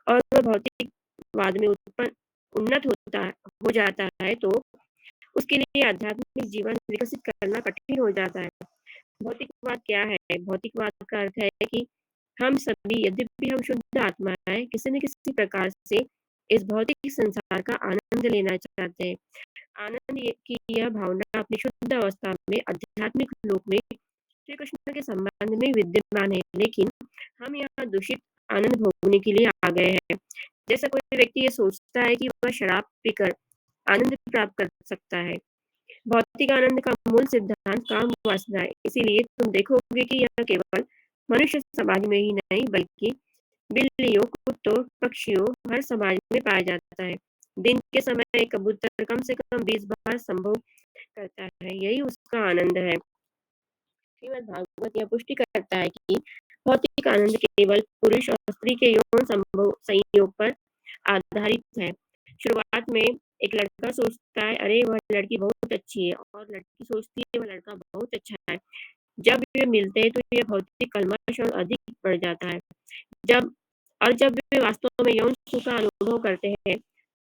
और वह भौतिकवाद में उन्नत हो जाता है, तो उसके लिए आध्यात्मिक जीवन विकसित करना कठिन हो जाता है। भौतिकवाद क्या है? भौतिकवाद का अर्थ है कि हम सभी, यद्यपि हम शुद्ध आत्मा है, किसी न किसी प्रकार से इस भौतिक संसार का आनंद लेना चाहते हैं। आनंद की यह भावना अपनी शुद्ध अवस्था में आध्यात्मिक लोक में श्री कृष्ण के संबंध में विद्यमान है, लेकिन हम यहाँ दूषित आनंद भोगने के लिए आ गए हैं। जैसा कोई व्यक्ति ये सोचता है कि वह शराब पीकर आनंद प्राप्त कर सकता है। भौतिक आनंद का मूल सिद्धांत काम वासना है। इसीलिए तुम देखोगे कि यह केवल मनुष्य समाज में ही नहीं, बल्कि बिल्लियों, कुत्तों, पक्षियों, हर समाज में पाया जाता है। दिन के समय एक कबूतर कम से कम 20 बार संभोग करता है, यही उसका आनंद है। श्रीमद् भागवत यह पुष्टि करता है कि भौतिक आनंद केवल पुरुष और स्त्री के यौन संयोग पर आधारित है। शुरुआत में एक लड़का सोचता है, अरे वह लड़की बहुत अच्छी है, और लड़की सोचती है वह लड़का बहुत अच्छा है। जब वे मिलते हैं तो यह भौतिक कल्मश और अधिक बढ़ जाता है। जब वे वास्तव में यौन सुख का अनुभव करते हैं,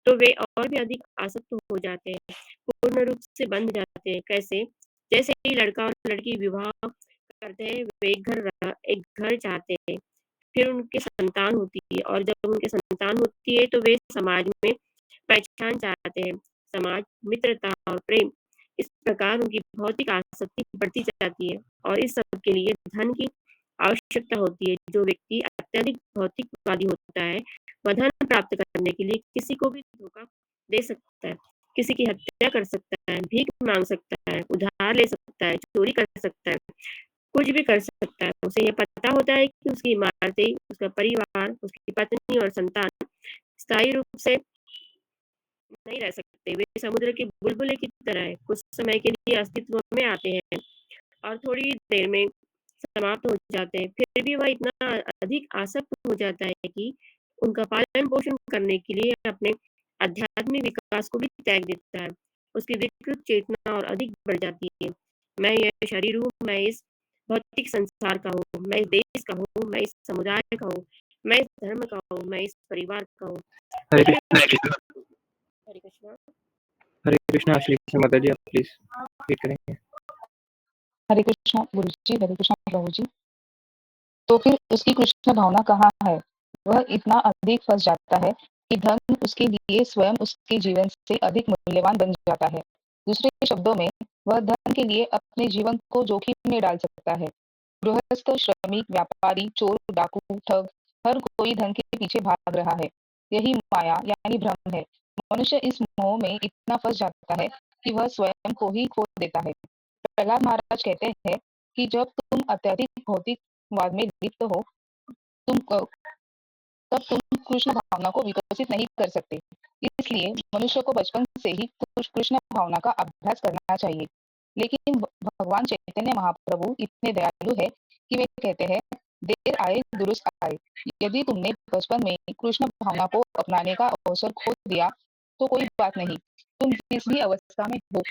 तो वे और भी अधिक आसक्त हो जाते हैं, पूर्ण रूप से बंध जाते हैं। कैसे? जैसे ही लड़का और लड़की विवाह करते हैं, वे एक घर चाहते हैं, फिर उनकी संतान होती है, और जब उनकी संतान होती है, तो वे समाज में पहचान चाहते हैं, समाज, मित्रता और प्रेम। इस प्रकार उनकी भौतिक आसक्ति बढ़ती जाती है, और इस सब के लिए धन की आवश्यकता होती है। जो व्यक्ति अत्यधिक भौतिकवादी होता है, वह धन प्राप्त करने के लिए किसी को भी धोखा दे सकता है, किसी की हत्या कर सकता है, भीख मांग सकता है, उधार ले सकता है, चोरी कर सकता है, कुछ भी कर सकता है। उसे ये पता होता है कि उसकी इमारतें, उसका परिवार, उसकी पत्नी और संतान स्थायी रूप से नहीं रह सकते। वे समुद्र के बुलबुले की तरह है, कुछ समय के लिए अस्तित्व में आते हैं और थोड़ी देर में समाप्त हो जाते हैं। फिर भी वह इतना अधिक आसक्त हो जाता है कि उनका पालन पोषण करने के लिए अपने आध्यात्मिक विकास को भी त्याग देता है। उसकी विकृत चेतना और अधिक बढ़ जाती है। मैं यह शरीर हूँ, मैं इस भौतिक संसार का हूँ, मैं इस देश का हूँ, मैं इस समुदाय का हूँ, मैं इस धर्म का हूँ, मैं इस परिवार का हूँ। हरे फिर वे कृष्णा। हरे कृष्णा। हरे कृष्णा श्री कृष्ण माता जी, आप प्लीज रीड करेंगे। हरे कृष्णा गुरु जी, हरे कृष्णा प्रभु जी। तो फिर उसकी कृष्ण भावना कहाँ है? वह इतना अधिक फंस जाता है कि धन उसके लिए स्वयं उसके जीवन से अधिक मूल्यवान बन जाता है। दूसरे शब्दों में, वह धन के लिए अपने जीवन को जोखिम में डाल सकता है। गृहस्थ, श्रमिक, व्यापारी, चोर, डाकू, ठग, हर कोई धन के पीछे भाग रहा है। यही माया यानी भ्रम है। मनुष्य इस मोह में इतना फंस जाता है कि वह स्वयं को ही खो देता है। प्रहलाद महाराज कहते हैं कि जब तुम अत्यधिक भौतिकवाद में लिप्त हो, तुम तब तुम कृष्ण भावना को विकसित नहीं कर सकते। इसलिए मनुष्य को बचपन से ही कृष्ण भावना का अभ्यास करना चाहिए। लेकिन भगवान चैतन्य महाप्रभु इतने दयालु है कि वे कहते हैं, देर आए दुरुस्त आए। यदि तुमने बचपन में कृष्ण भावना को अपनाने का अवसर खो दिया, तो कोई बात नहीं। तुम जिस भी अवस्था में हो,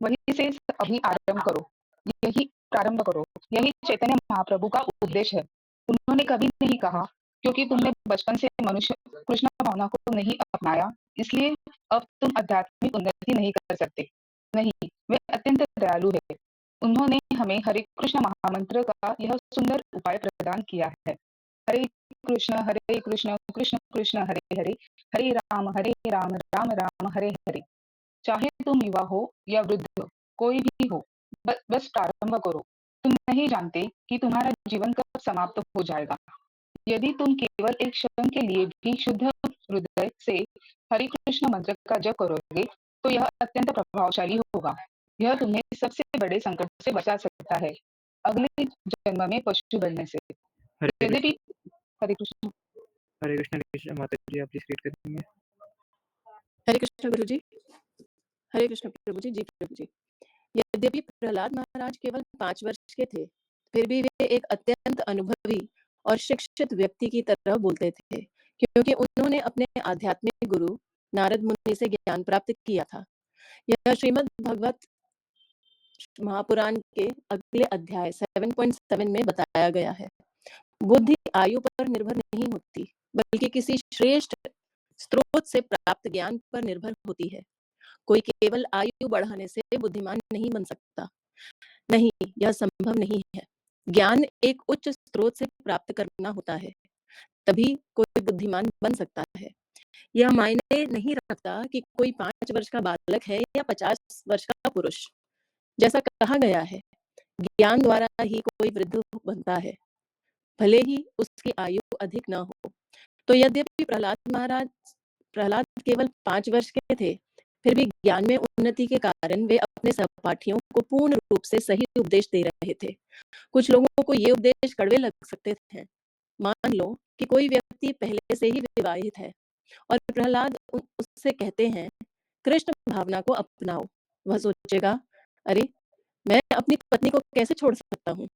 वहीं से अभी प्रारंभ करो। यही चैतन्य महाप्रभु का उपदेश है। उन्होंने कभी नहीं कहा, क्योंकि तुमने बचपन से मनुष्य कृष्ण भावना को नहीं अपनाया, इसलिए अब तुम आध्यात्मिक उन्नति नहीं कर सकते। नहीं, वे अत्यंत दयालु है। उन्होंने हमें हरे कृष्ण महामंत्र का यह सुंदर उपाय प्रदान किया है। हरे कृष्ण कृष्ण कृष्ण हरे हरे, हरे राम राम राम हरे हरे। चाहे तुम युवा हो या वृद्ध, कोई भी हो, बस प्रारंभ करो। तुम नहीं जानते कि तुम्हारा जीवन कब समाप्त हो जाएगा। यदि तुम केवल एक क्षण के लिए भी शुद्ध हृदय से हरे कृष्ण मंत्र का जप करोगे, तो यह अत्यंत प्रभावशाली होगा। यह तुम्हें सबसे बड़े संकट से बचा सकता है, अगले जन्म में पशु बनने से। हरे यद्यपि कृष्ण। हरे कृष्ण हरे कृष्ण माता जी, आप प्लीज रीड करेंगे। हरे कृष्ण गुरु जी। हरे कृष्ण प्रभु जी। जी प्रभु जी। यद्यपि प्रहलाद महाराज केवल 5 वर्ष के थे, फिर भी वे एक अत्यंत अनुभवी और शिक्षित व्यक्ति की तरह बोलते थे, क्योंकि उन्होंने अपने आध्यात्मिक गुरु नारद मुनि से ज्ञान प्राप्त किया था। यह श्रीमद् भगवत महापुराण के अगले अध्याय 7.7 में बताया गया है। बुद्धि आयु पर निर्भर नहीं होती, बल्कि किसी श्रेष्ठ स्रोत से प्राप्त ज्ञान पर निर्भर होती है। कोई केवल आयु बढ़ाने से बुद्धिमान नहीं बन सकता। नहीं, यह संभव नहीं है। ज्ञान एक उच्च स्रोत से प्राप्त करना होता है, तभी कोई बुद्धिमान बन सकता है। यह मायने नहीं रखता कि कोई 5 वर्ष का बालक है या 50 वर्ष का पुरुष। जैसा कहा गया है, ज्ञान द्वारा ही कोई वृद्ध बनता है, भले ही उसकी आयु अधिक न हो। तो यद्यपि प्रहलाद केवल 5 वर्ष के थे, फिर भी ज्ञान में उन्नति के कारण वे अपने सहपाठियों को पूर्ण रूप से सही उपदेश दे रहे थे। कुछ लोगों को ये उपदेश कड़वे लग सकते थे। मान लो कि कोई व्यक्ति पहले से ही विवाहित है और प्रहलाद उससे कहते हैं, कृष्ण भावना को अपनाओ। वह सोचेगा, अरे मैं अपनी पत्नी को कैसे छोड़ सकता हूँ।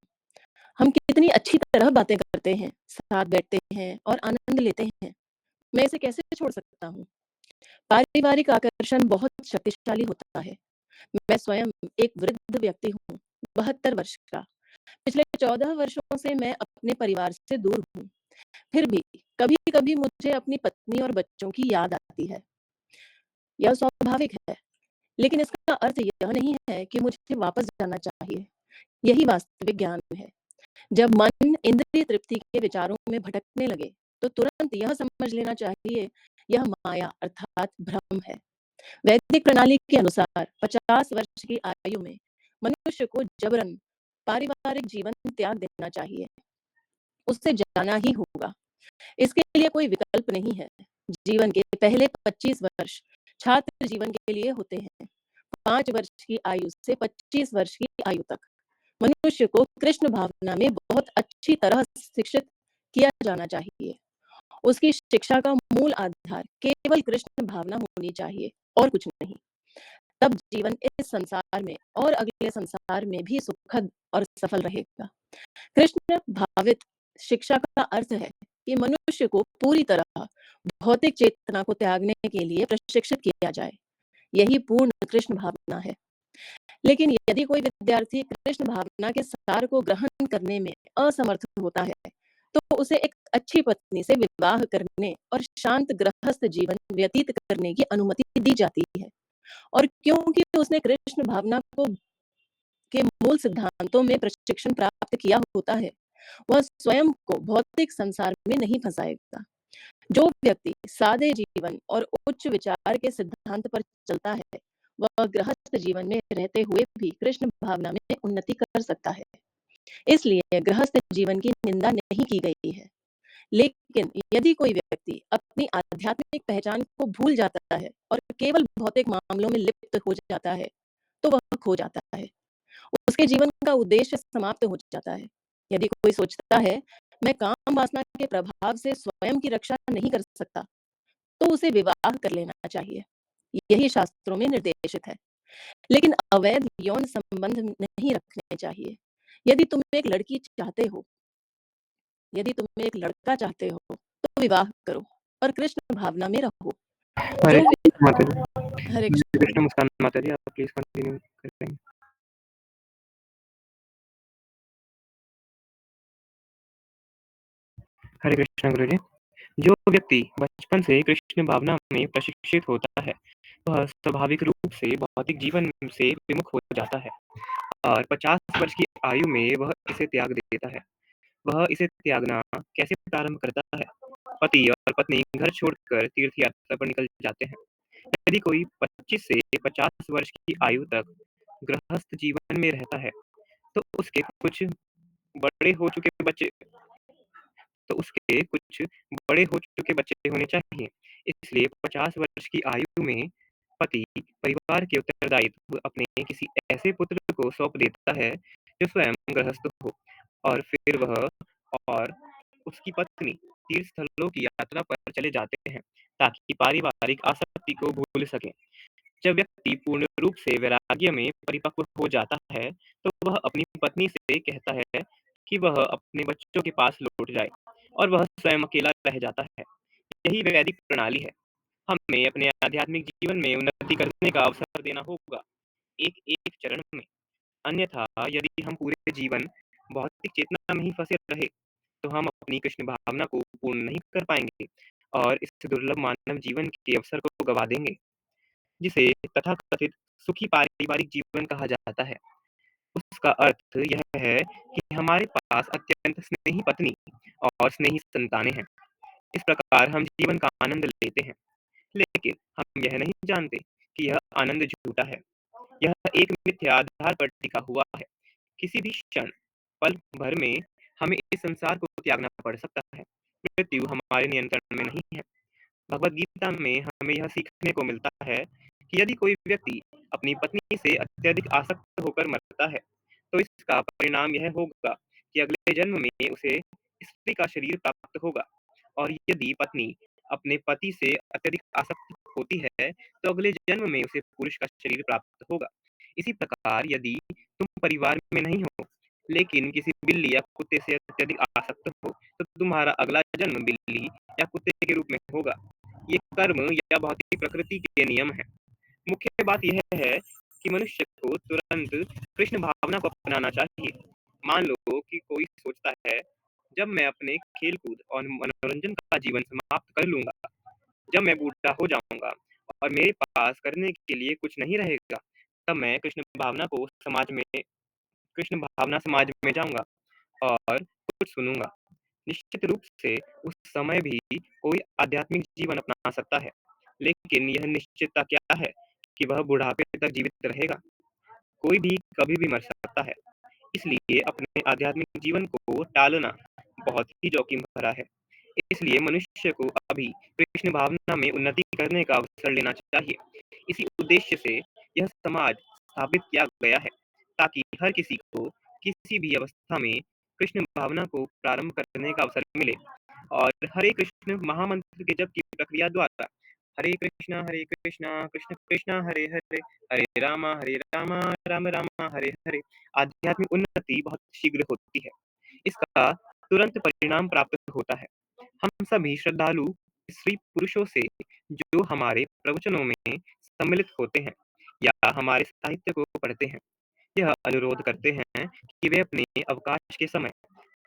हम कितनी अच्छी तरह बातें करते हैं, साथ बैठते हैं और आनंद लेते हैं, मैं इसे कैसे छोड़ सकता हूँ। पारिवारिक आकर्षण बहुत शक्तिशाली होता है। मैं स्वयं एक वृद्ध व्यक्ति हूँ, 72 वर्ष का। पिछले 14 वर्षों से मैं अपने परिवार से दूर हूँ। फिर भी कभी कभी मुझे अपनी पत्नी और बच्चों की याद आती है। यह स्वाभाविक है, लेकिन इसका अर्थ यह नहीं है कि मुझे वापस जाना चाहिए। यही वास्तविक ज्ञान है। जब मन इंद्रिय तृप्ति के विचारों में भटकने लगे, तो तुरंत यह समझ लेना चाहिए, यह माया अर्थात भ्रम है। वैदिक प्रणाली के अनुसार 50 वर्ष की आयु में मनुष्य को जबरन पारिवारिक जीवन त्याग देना चाहिए। उससे जाना ही होगा। इसके लिए कोई विकल्प नहीं है। जीवन के पहले 25 वर्ष छात्र जीवन के लिए होते हैं। 5 वर्ष की आयु से 25 वर्ष की आयु तक मनुष्य को कृष्ण भावना में बहुत अच्छी तरह शिक्षित किया जाना चाहिए। उसकी शिक्षा का मूल आधार केवल कृष्ण भावना होनी चाहिए और कुछ नहीं। तब जीवन इस संसार में और अगले संसार में भी सुखद और सफल रहेगा। कृष्ण भावित शिक्षा का अर्थ है कि मनुष्य को पूरी तरह भौतिक चेतना को त्यागने के लिए प्रशिक्षित किया जाए। यही पूर्ण कृष्ण भावना है। लेकिन यदि कोई विद्यार्थी कृष्ण भावना के सार को ग्रहण करने में असमर्थ होता है, तो उसे एक अच्छी पत्नी से विवाह करने और शांत गृहस्थ जीवन व्यतीत करने की अनुमति दी जाती है। और क्योंकि उसने कृष्ण भावना को के मूल सिद्धांतों में प्रशिक्षण प्राप्त किया होता है, वह स्वयं को भौतिक संसार में नहीं फंसाएगा। जो व्यक्ति सादे जीवन और उच्च विचार के सिद्धांत पर चलता है, वह गृहस्थ जीवन में रहते हुए भी कृष्ण भावना में उन्नति कर सकता है। इसलिए गृहस्थ जीवन की निंदा नहीं की गई है। लेकिन यदि कोई व्यक्ति अपनी आध्यात्मिक पहचान को भूल जाता है और केवल भौतिक मामलों में लिप्त हो जाता है, तो वह खो जाता है। उसके जीवन का उद्देश्य समाप्त हो जाता है। यदि कोई सोचता है, मैं काम वासना के प्रभाव से स्वयं की रक्षा नहीं कर सकता, तो उसे विवाह कर लेना चाहिए। यही शास्त्रों में निर्देशित है। लेकिन अवैध यौन संबंध नहीं रखने चाहिए। यदि तुम एक लड़की चाहते हो, यदि तुम एक लड़का चाहते हो, तो विवाह करो और कृष्ण भावना में रहो। हरे जो कृष्ण माता जी। हरे हरे कृष्ण कृष्ण मुस्कान माता जी, आप प्लीज कंटिन्यू करेंगे। हरे कृष्ण गुरु जी। जो व्यक्ति बचपन से कृष्ण भावना में प्रशिक्षित होता है, वह स्वाभाविक रूप से भौतिक जीवन से विमुख हो जाता है और 50 वर्ष की आयु में वह इसे त्याग देता है। वह इसे त्यागना कैसे प्रारंभ करता है? पति और पत्नी घर छोड़कर तीर्थ यात्रा पर निकल जाते हैं। यदि कोई 25 से 50 वर्ष की आयु तक गृहस्थ जीवन में रहता है तो उसके कुछ बड़े हो चुके बच्चे तो उसके कुछ बड़े हो चुके बच्चे होने चाहिए। इसलिए 50 वर्ष की आयु में पति परिवार के उत्तरदायित्व अपने किसी ऐसे पुत्र को सौंप देता है जो स्वयं गृहस्थ हो, और फिर वह और उसकी पत्नी तीर्थ स्थलों की यात्रा पर चले जाते हैं ताकि पारिवारिक आसक्ति को भूल सकें। जब व्यक्ति पूर्ण रूप से वैराग्य में परिपक्व हो जाता है, तो वह अपनी पत्नी से कहता है कि वह अपने बच्चों के पास लौट जाए और वह स्वयं अकेला रह जाता है। यही वैदिक प्रणाली है। हमें अपने आध्यात्मिक जीवन में उन्नति करने का अवसर देना होगा, एक-एक चरण में। अन्यथा यदि हम पूरे जीवन भौतिक चेतना में ही फंसे रहे, तो हम अपनी कृष्ण भावना को पूर्ण नहीं कर पाएंगे और इस दुर्लभ मानव जीवन के अवसर को गवा देंगे, जिसे तथाकथित सुखी पारिवारिक जीवन कहा जाता है। उसका अर्थ यह है कि हमारे पास अत्यंत स्नेही पत्नी और स्नेही संतानें हैं। इस प्रकार हम जीवन का आनंद लेते हैं, लेकिन हम यह नहीं जानते कि यह आनंद झूठा है। यह एक मिथ्या आधार पर टिका हुआ है। किसी भी क्षण, पल भर में हमें इस संसार को त्यागना पड़ सकता है। मृत्यु हमारे नियंत्रण में नहीं है। भगवद गीता में हमें यह सीखने को मिलता है कि यदि कोई व्यक्ति अपनी पत्नी से अत्यधिक आसक्त होकर मरता है, तो इसका परिणाम यह होगा कि अगले जन्म में उसे स्त्री का शरीर प्राप्त होगा, और यदि पत्नी अपने पति से अत्यधिक आसक्त होती है, तो अगले जन्म में उसे पुरुष का शरीर प्राप्त होगा। इसी प्रकार यदि तुम परिवार में नहीं हो, लेकिन किसी बिल्ली या कुत्ते से अत्यधिक आसक्त हो, तो तुम्हारा अगला जन्म बिल्ली या कुत्ते के रूप में होगा। ये कर्म या भौतिक प्रकृति के नियम हैं। मुख्य बात यह है कि मनुष्य को तुरंत कृष्ण भावना को अपनाना चाहिए। मान लो कि कोई सोचता है, जब मैं अपने खेल-कूद और मनोरंजन का जीवन समाप्त कर लूँगा, जब मैं बूढ़ा हो जाऊँगा और मेरे पास करने के लिए कुछ नहीं रहेगा, तब मैं कृष्ण भावना समाज में जाऊँगा और कुछ सुनूँगा। निश्चित रूप से उस समय भी कोई आध्यात्मिक जीवन अपना सकता है, लेकिन यह निश्चितता क्या है कि वह बुढ़ापे तक जीवित रहेगा? कोई भी कभी भी मर सकता है। इसलिए अपने आध्यात्मिक जीवन को टालना बहुत ही जोखिम भरा है। इसलिए मनुष्य को अभी कृष्ण भावना में उन्नति करने का अवसर लेना चाहिए। इसी उद्देश्य से यह समाज स्थापित किया गया है, ताकि हर किसी को किसी भी अवस्था में कृष्ण भावना को प्रारंभ करने का अवसर मिले और हरे कृष्ण महामंत्र के जप की प्रक्रिया द्वारा हरे कृष्णा कृष्ण कृष्णा हरे हरे हरे रामा राम राम हरे हरे आध्यात्मिक उन्नति बहुत शीघ्र होती है। इसका तुरंत परिणाम प्राप्त होता है। हम सभी श्रद्धालु स्त्री पुरुषों से जो हमारे प्रवचनों में सम्मिलित होते हैं या हमारे साहित्य को पढ़ते हैं, यह अनुरोध करते हैं कि वे अपने अवकाश के समय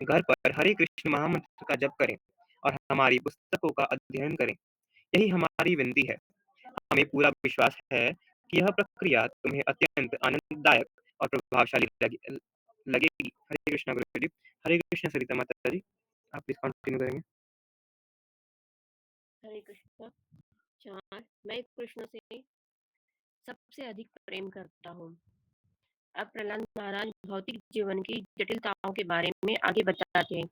घर पर हरे कृष्ण महामंत्र का जप करें और हमारी पुस्तकों का अध्ययन करें। यही हमारी विनती है। हमें पूरा विश्वास है कि यह प्रक्रिया तुम्हें अत्यंत आनंददायक और प्रभावशाली लगेगी। हरे कृष्णा गुरु जी। हरे कृष्णा सरिता माता जी। आप प्लीज कंटिन्यू करेंगे। हरे कृष्ण। 4 मैं कृष्ण से सबसे अधिक प्रेम करता हूँ। अब प्रहलाद महाराज भौतिक जीवन की जटिलताओं के बारे में आगे बताते हैं।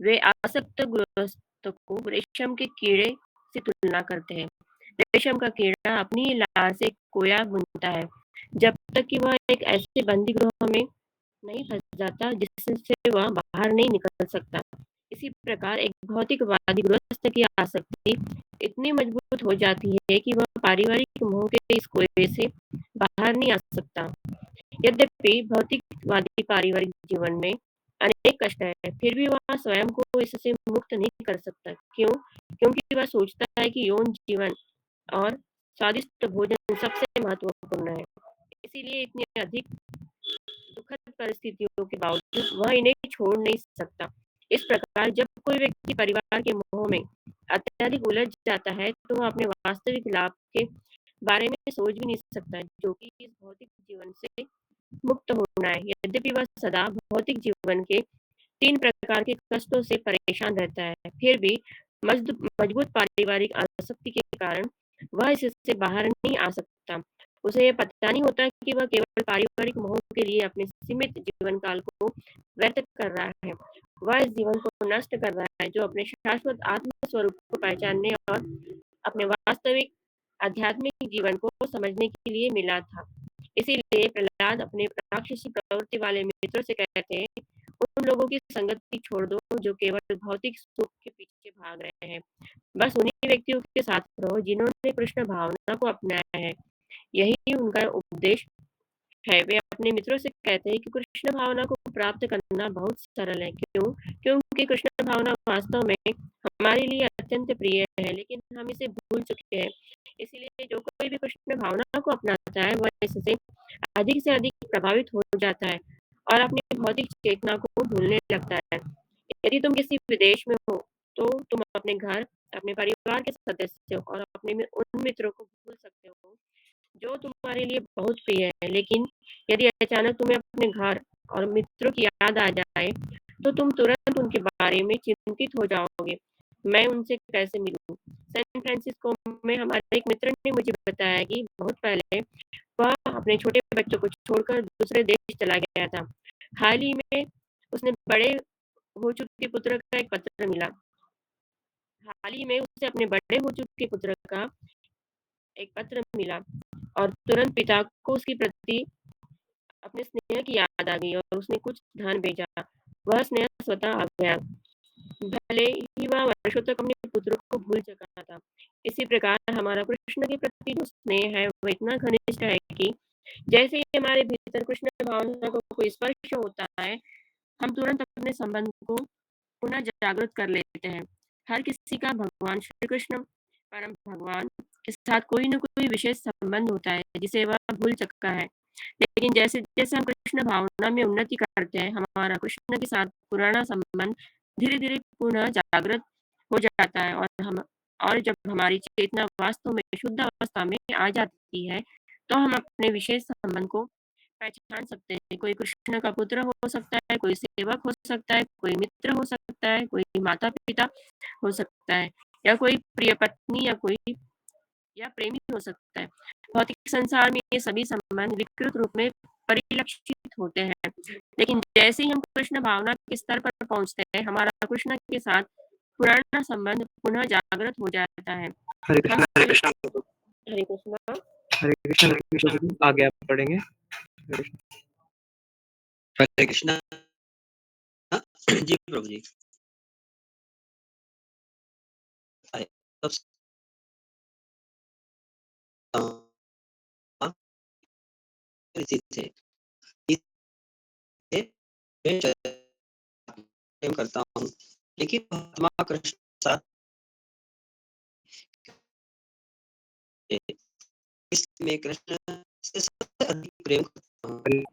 वे आसक्त गृहस्थ को रेशम के कीड़े से तुलना करते हैं। रेशम का कीड़ा अपनी लार से कोया बुनता है, जब तक कि वह एक ऐसे बंदी गृह में नहीं फंस जाता जिससे वह बाहर नहीं निकल सकता। इसी प्रकार एक भौतिकवादी गृहस्थ की आसक्ति इतनी मजबूत हो जाती है कि वह पारिवारिक मोह के इस कुएं से बाहर नहीं आ सकता। यद्यपि भौतिकवादी पारिवारिक जीवन में अनेक कष्ट है, फिर भी वह स्वयं को इससे मुक्त नहीं कर सकता। क्यों? क्योंकि वह सोचता है कि यौन जीवन और स्वादिष्ट भोजन सबसे महत्वपूर्ण है। इसीलिए इतनी अधिक दुखद परिस्थितियों के बावजूद वह इन्हें छोड़ नहीं सकता। इस प्रकार जब कोई व्यक्ति परिवार के मोह में अत्यधिक उलझ जाता है, तो वह अपने वास्तविक लाभ के बारे में सोच भी नहीं सकता, जो कि इस भौतिक जीवन से मुक्त होना है। यद्यपि वह सदा भौतिक जीवन के 3 प्रकार के कष्टों से परेशान रहता है, फिर भी मजबूत पारिवारिक आसक्ति के कारण वह इससे बाहर नहीं आ सकता। उसे ये पता नहीं होता कि वह केवल पारिवारिक मोह के लिए अपने सीमित जीवन काल को व्यर्थ कर रहा है। वह इस जीवन को नष्ट कर रहा है जो अपने शाश्वत आत्म स्वरूप को पहचानने और अपने वास्तविक आध्यात्मिक जीवन को समझने के लिए मिला था। इसीलिए प्रहलाद अपने राक्षसी प्रवृत्ति वाले मित्रों से कहते हैं, उन लोगों की संगति छोड़ दो जो केवल भौतिक सुख के पीछे भाग रहे हैं। बस उन्हीं व्यक्तियों के साथ रहो जिन्होंने कृष्ण भावना को अपनाया है। यही उनका उपदेश है। वे अपने मित्रों से कहते हैं कि कृष्ण भावना को प्राप्त करना बहुत सरल है। क्यों? क्योंकि कृष्ण भावना वास्तव में हमारे लिए अत्यंत प्रिय है, लेकिन हम इसे भूल चुके हैं। इसीलिए जो कोई भी कृष्ण भावना को अपनाता है, वह इससे अधिक से अधिक प्रभावित हो जाता है और अपनी भौतिक चेतना को भूलने लगता है। यदि तुम किसी विदेश में हो, तो तुम अपने घर, अपने परिवार के सदस्यों और अपने उन मित्रों को भूल सकते हो जो तुम्हारे लिए बहुत प्रिय है। लेकिन यदि अचानक तुम्हें अपने घर और मित्रों की याद आ जाए, तो तुम तुरंत उनके बारे में चिंतित हो जाओगे। मैं उनसे कैसे मिलूं? सैन फ्रांसिस्को में हमारे एक मित्र ने मुझे बताया कि बहुत पहले वह अपने छोटे बच्चों को छोड़कर दूसरे देश चला गया था। हाल ही में उसने बड़े हो चुके पुत्र का एक पत्र मिला। हाल ही में उसे अपने बड़े हो चुके पुत्र का एक पत्र मिला और तुरंत पिता को उसके प्रति अपने स्नेह की याद आ गई और उसने कुछ धन भेजा। वह स्नेह स्वतः आ गया, भले ही वह वर्षों तक अपने पुत्र को भूल चुका था। इसी प्रकार हमारा कृष्ण के प्रति जो स्नेह है वह इतना घनिष्ठ है कि जैसे ही हमारे भीतर कृष्ण भावना को कोई स्पर्श होता है, हम तुरंत अपने संबंध को पुनः जागृत कर लेते हैं। हर किसी का भगवान श्री कृष्ण परम भगवान के साथ कोई न कोई विशेष संबंध होता है जिसे वह भूल चुका है। लेकिन जैसे जैसे हम कृष्ण भावना में उन्नति करते हैं, हमारा कृष्ण के साथ पुराना संबंध धीरे धीरे पुनः जागृत हो जाता है और जब हमारी चेतना वास्तव में शुद्ध अवस्था में आ जाती है, तो हम अपने विशेष संबंध को पहचान सकते हैं। कोई कृष्ण का पुत्र हो सकता है, कोई सेवक हो सकता है, कोई मित्र हो सकता है, कोई माता पिता हो सकता है, या कोई प्रिय पत्नी या प्रेमी हो सकता है। भौतिक संसार में ये सभी संबंध विकृत रूप में परिलक्षित होते हैं, लेकिन जैसे ही हम कृष्ण भावना के स्तर पर पहुंचते हैं, हमारा कृष्ण के साथ पुराना संबंध पुनः जागृत हो जाता है। हरे हम कृष्णा, हरे कृष्णा, हरे कृष्णा। हरे कृष्णा, हरे कृष्णा। आगे आप पढ़ेंगे। हरे कृष्णा। हरे कृष्णा। जी प्रभु जी। थे मैं प्रेम करता हूँ, लेकिन महात्मा कृष्ण के साथ इसमें कृष्ण से सबसे अधिक प्रेम करता हूँ।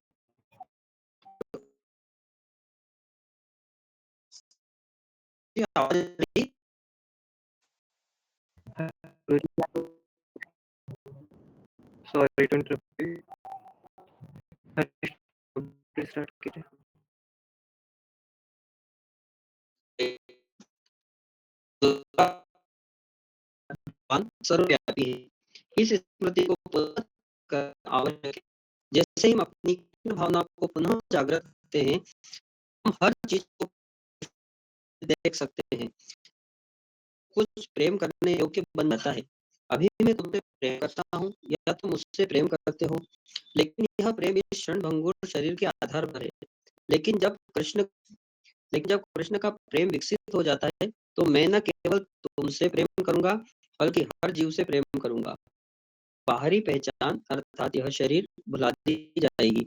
Sorry to interrupt you. Start कीजिए। सर्वव्यापी है। इस स्मृति को पुनः कर आवश्यक है। जैसे ही हम अपनी भावना को पुनः जागृत करते हैं, हम हर चीज को देख सकते हैं। कुछ प्रेम करने योग्य बन जाता है। अभी मैं तुमसे प्रेम करता हूँ या तुम मुझसे प्रेम करते हो, लेकिन यह प्रेम इस क्षणभंगुर शरीर के आधार पर है। लेकिन जब कृष्ण का प्रेम विकसित हो जाता है, तो मैं न केवल तुमसे प्रेम करूंगा, बल्कि हर जीव से प्रेम करूंगा। बाहरी पहचान अर्थात यह शरीर भुला दी जाएगी।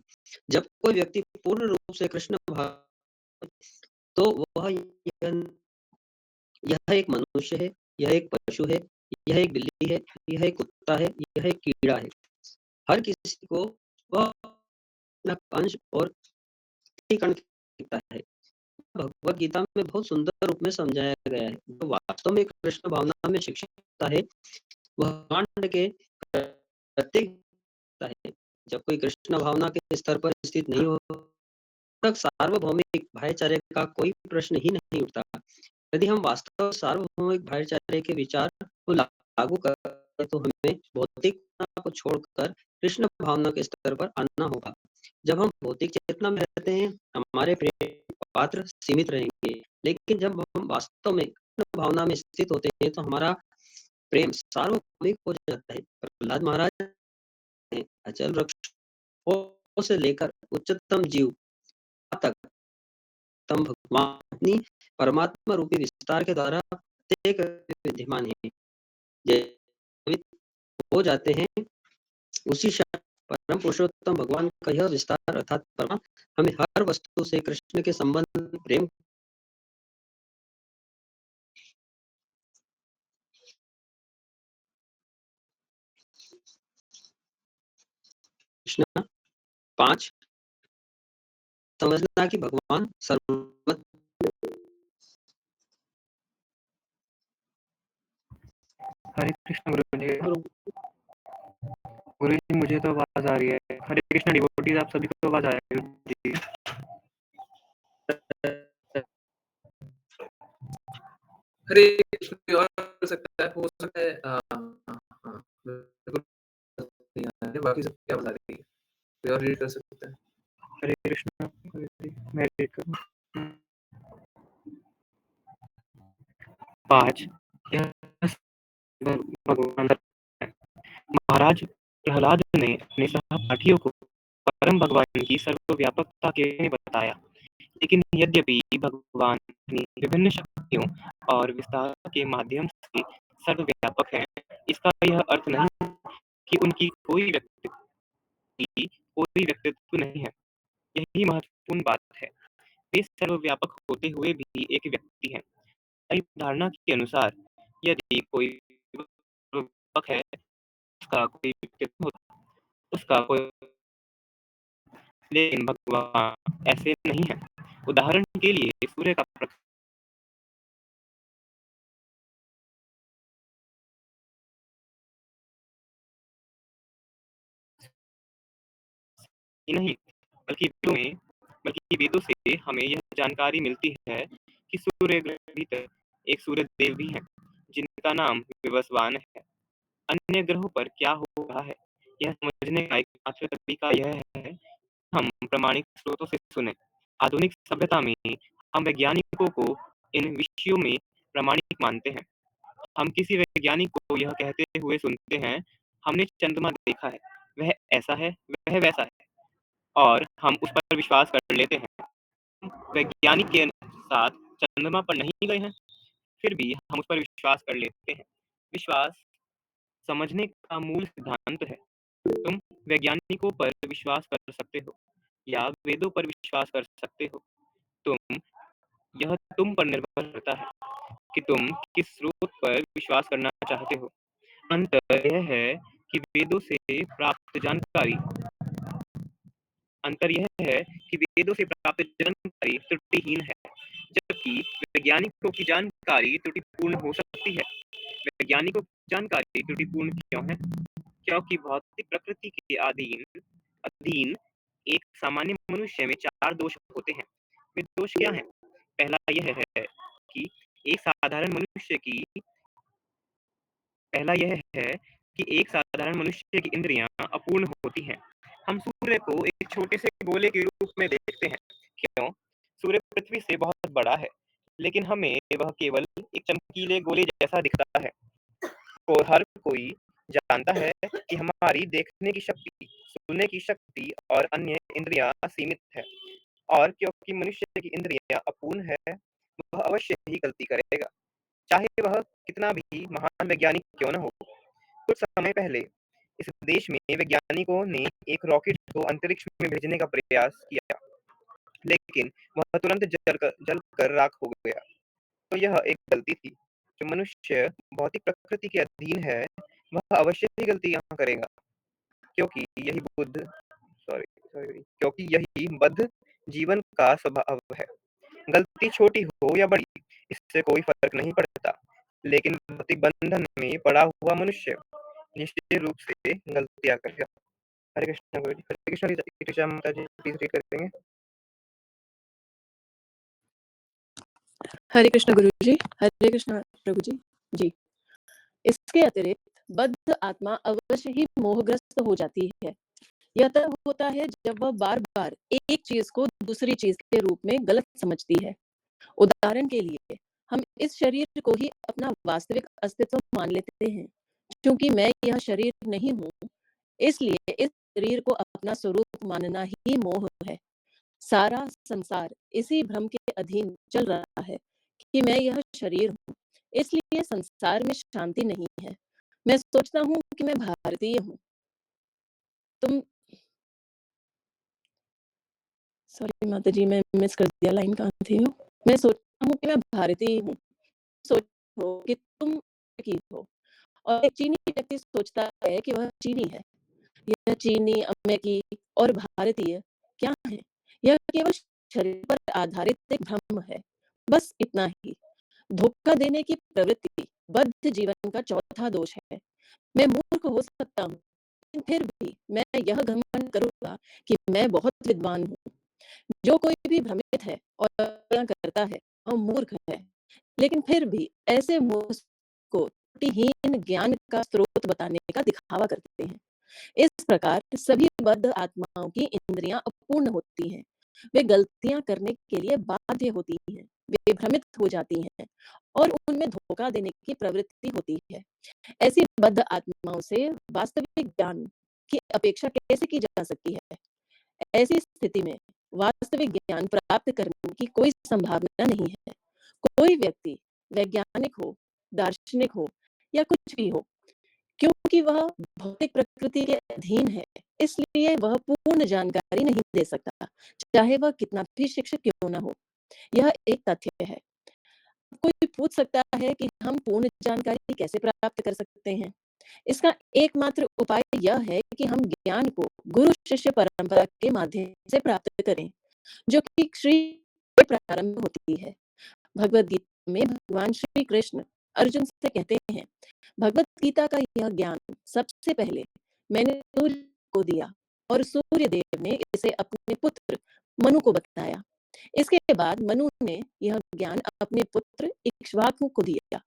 जब कोई व्यक्ति पूर्ण रूप से कृष्ण भाव, तो वह यह एक मनुष्य है, यह एक पशु है, यह एक बिल्ली है, यह एक कुत्ता है, यह एक कीड़ा है। हर किसी को वह अपना अंश और कण दिखता है। भगवत गीता में बहुत सुंदर रूप में समझाया गया है। जो वास्तव में कृष्ण भावना में शिक्षित होता है, वह ब्रह्मांड के प्रत्येक होता है। जब कोई कृष्ण भावना के स्तर पर स्थित नहीं हो, तक सार्वभौमिक भाईचारे का कोई प्रश्न ही नहीं उठता। यदि हम वास्तव सार्वभौमिक भाईचारे के विचार को लागू कर तो हमें भौतिक चेतना को छोड़कर कृष्ण भावना के स्तर पर आना होगा। जब हम भौतिक चेतना में रहते हैं, हमारे प्रेम पात्र सीमित रहेंगे, लेकिन जब हम वास्तव में कृष्ण भावना में स्थित होते हैं, तो हमारा प्रेम सार्वभौमिक हो जाता है। प्रहलाद महाराज ने अचल वृक्षों से लेकर उच्चतम जीव तक तम भगवान अपनी परमात्मा रूपी विस्तार के द्वारा प्रत्येक विद्यमान है। जीवित हो जाते हैं, उसी क्षण परम पुरुषोत्तम भगवान का यह विस्तार अर्थात परमात्मा हमें हर वस्तु से कृष्ण के संबंध में प्रेम कृष्ण 5 समझना कि भगवान सर्वमत हरे कृष्ण गुरु जी मुझे तो आवाज आ रही है। हरे कृष्ण डिवोटीज आप सभी को आवाज आ रही है जी। हरे कृष्ण कोई और कर सकता है, हो सकता है बिल्कुल नहीं आ रही है, बाकी सब क्या बता रही है, कोई और रीड कर सकता है। हरे कृष्ण गुरु जी, मैं रीड करूं। 5 यह भगवान है। महाराज प्रहलाद ने अपने सहपाठियों को परम भगवान की सर्वव्यापकता के बारे में बताया, लेकिन यद्यपि भगवान अपनी विभिन्न शक्तियों और विस्तार के माध्यम से सर्वव्यापक है, इसका यह अर्थ नहीं कि उनकी कोई व्यक्तित्व नहीं है। यही महत्वपूर्ण बात है। वे सर्वव्यापक होते हुए भी एक व्यक्ति हैं। इस धारणा के अनुसार यदि कोई सर्वव्यापक है, उसका कोई व्यक्तित्व होता, उसका कोई, लेकिन भगवान ऐसे नहीं है। उदाहरण के लिए सूर्य का प्रकाश ही नहीं, बल्कि वेदों से हमें यह जानकारी मिलती है कि सूर्य ग्रह के भीतर एक सूर्य देव भी हैं, जिनका नाम विवस्वान है। अन्य ग्रहों पर क्या हो रहा है, यह समझने का एकमात्र तरीका यह है हम प्रामाणिक स्रोतों से सुने। आधुनिक सभ्यता में हम वैज्ञानिकों को इन विषयों में प्रामाणिक मानते हैं। हम किसी वैज्ञानिक को यह कहते हुए सुनते हैं, हमने चंद्रमा देखा है, वह ऐसा है, वह वैसा है, और हम उस पर विश्वास कर लेते हैं। वैज्ञानिक के साथ चंद्रमा पर नहीं गए हैं, फिर भी हम उस पर विश्वास कर लेते हैं। विश्वास समझने का मूल सिद्धांत है। तुम वैज्ञानिकों पर विश्वास कर सकते हो या वेदों पर विश्वास कर सकते हो। यह तुम पर निर्भर करता है कि तुम किस स्रोत पर विश्वास करना चाहते हो। अंतर यह है कि वेदों से प्राप्त जानकारी त्रुटिहीन है, जबकि वैज्ञानिकों की जानकारी त्रुटिपूर्ण हो सकती है। वैज्ञानिकों की जानकारी त्रुटिपूर्ण क्यों है? क्योंकि भौतिक प्रकृति के अधीन एक सामान्य मनुष्य में 4 दोष होते हैं। वे दोष क्या हैं? पहला यह है कि एक साधारण मनुष्य की इंद्रियां अपूर्ण होती हैं। हम सूर्य को एक छोटे से गोले के रूप में देखते हैं। क्यों? सूर्य पृथ्वी से बहुत बड़ा है, लेकिन हमें वह केवल एक चमकीले गोले जैसा दिखता है। हर कोई जानता है कि हमारी देखने की शक्ति, सुनने की शक्ति और अन्य इंद्रियां सीमित है, और क्योंकि मनुष्य की इंद्रियां अपूर्ण है, वह अवश्य ही गलती करेगा, चाहे वह कितना भी महान वैज्ञानिक क्यों न हो। कुछ समय पहले इस देश में वैज्ञानिकों ने एक रॉकेट को अंतरिक्ष में भेजने का प्रयास किया, लेकिन वह तुरंत जलकर राख हो गया। तो यह एक गलती थी। जो मनुष्य भौतिक प्रकृति के अधीन है, वह अवश्य ही गलतियां करेगा, क्योंकि यही बद्ध जीवन का स्वभाव है। गलती छोटी हो या बड़ी, इससे कोई फर्क नहीं पड़ता, लेकिन भौतिक बंधन में पड़ा हुआ मनुष्य निश्चित रूप से गलतियां करेगा। हरे कृष्ण गुरु जी। हरे कृष्ण ऋचा माता जी, प्लीज रीड करेंगे। हरे कृष्ण गुरु जी। हरे कृष्ण प्रभु जी। जी, इसके अतिरिक्त बद्ध आत्मा अवश्य ही मोहग्रस्त हो जाती है। यह तब होता है जब वह बार-बार एक चीज़ को दूसरी चीज़ के रूप में गलत समझती है। उदाहरण के लिए, हम इस शरीर को ही अपना वास्तविक अस्तित्व मान लेते हैं। चूँकि मैं यह शरीर नहीं हूँ, इसलिए इस शरीर को अपना स्वरूप मानना ही मोह है। सारा संसार इसी भ्रम के अधीन चल रहा है कि मैं यह शरीर हूँ, इसलिए संसार में शांति नहीं है। मैं सोचता हूँ कि मैं भारतीय हूँ। तुम सॉरी माताजी, मैं मिस कर दिया, लाइन कहाँ थी वो? मैं सोचता हूँ कि मैं भारतीय हूँ। सोचो कि तुम की हो और एक चीनी व्यक्ति सोचता है कि वह चीनी है। यह चीनी, अमेरिकी और भारतीय क्या है? यह केवल शरीर पर आधारित एक भ्रम है। बस इतना ही। धोखा देने की प्रवृत्ति बद्ध जीवन का चौथा दोष है। मैं मूर्ख हो सकता हूँ, लेकिन फिर भी मैं यह घमंड करूँगा कि मैं बहुत विद्वान हूँ। जो कोई भी भ्रमित है और गलतियाँ करता है, वह मूर्ख है। लेकिन फिर भी ऐसे मूर्ख को त्रुटिहीन ज्ञान का स्रोत बताने का दिखावा करते हैं। इस प्रकार सभी बद्ध आत्माओं की इंद्रियां अपूर्ण होती हैं। वे गलतियां करने के लिए बाध्य होती हैं। वे भ्रमित हो जाती हैं और उनमें धोखा देने की प्रवृत्ति होती है। ऐसी बद्ध आत्माओं से वास्तविक ज्ञान की अपेक्षा कैसे की जा सकती है? ऐसी स्थिति में वास्तविक ज्ञान प्राप्त करने की कोई संभावना नहीं है। कोई व्यक्ति वैज्ञानिक हो, दार्शनिक हो या कुछ भी हो, क्योंकि वह भौतिक प्रकृति के अधीन है, इसलिए वह पूर्ण जानकारी नहीं दे सकता, चाहे वह कितना भी शिक्षित क्यों न हो। यह एक तथ्य है। कोई पूछ सकता है कि हम पूर्ण जानकारी कैसे प्राप्त कर सकते हैं? इसका एकमात्र उपाय यह है कि हम ज्ञान को गुरु शिष्य परंपरा के माध्यम से प्राप्त करें, जो कि श्री प्रारंभ होती है। भगवद गीता में भगवान श्री कृष्ण अर्जुन से कहते हैं, भगवद गीता का यह ज्ञान सबसे पहले मैंने सूर्य को दिया और सूर्य देव ने इसे अपने पुत्र मनु को बताया। इसके बाद मनु ने यह ज्ञान अपने पुत्र इक्ष्वाकु को दिया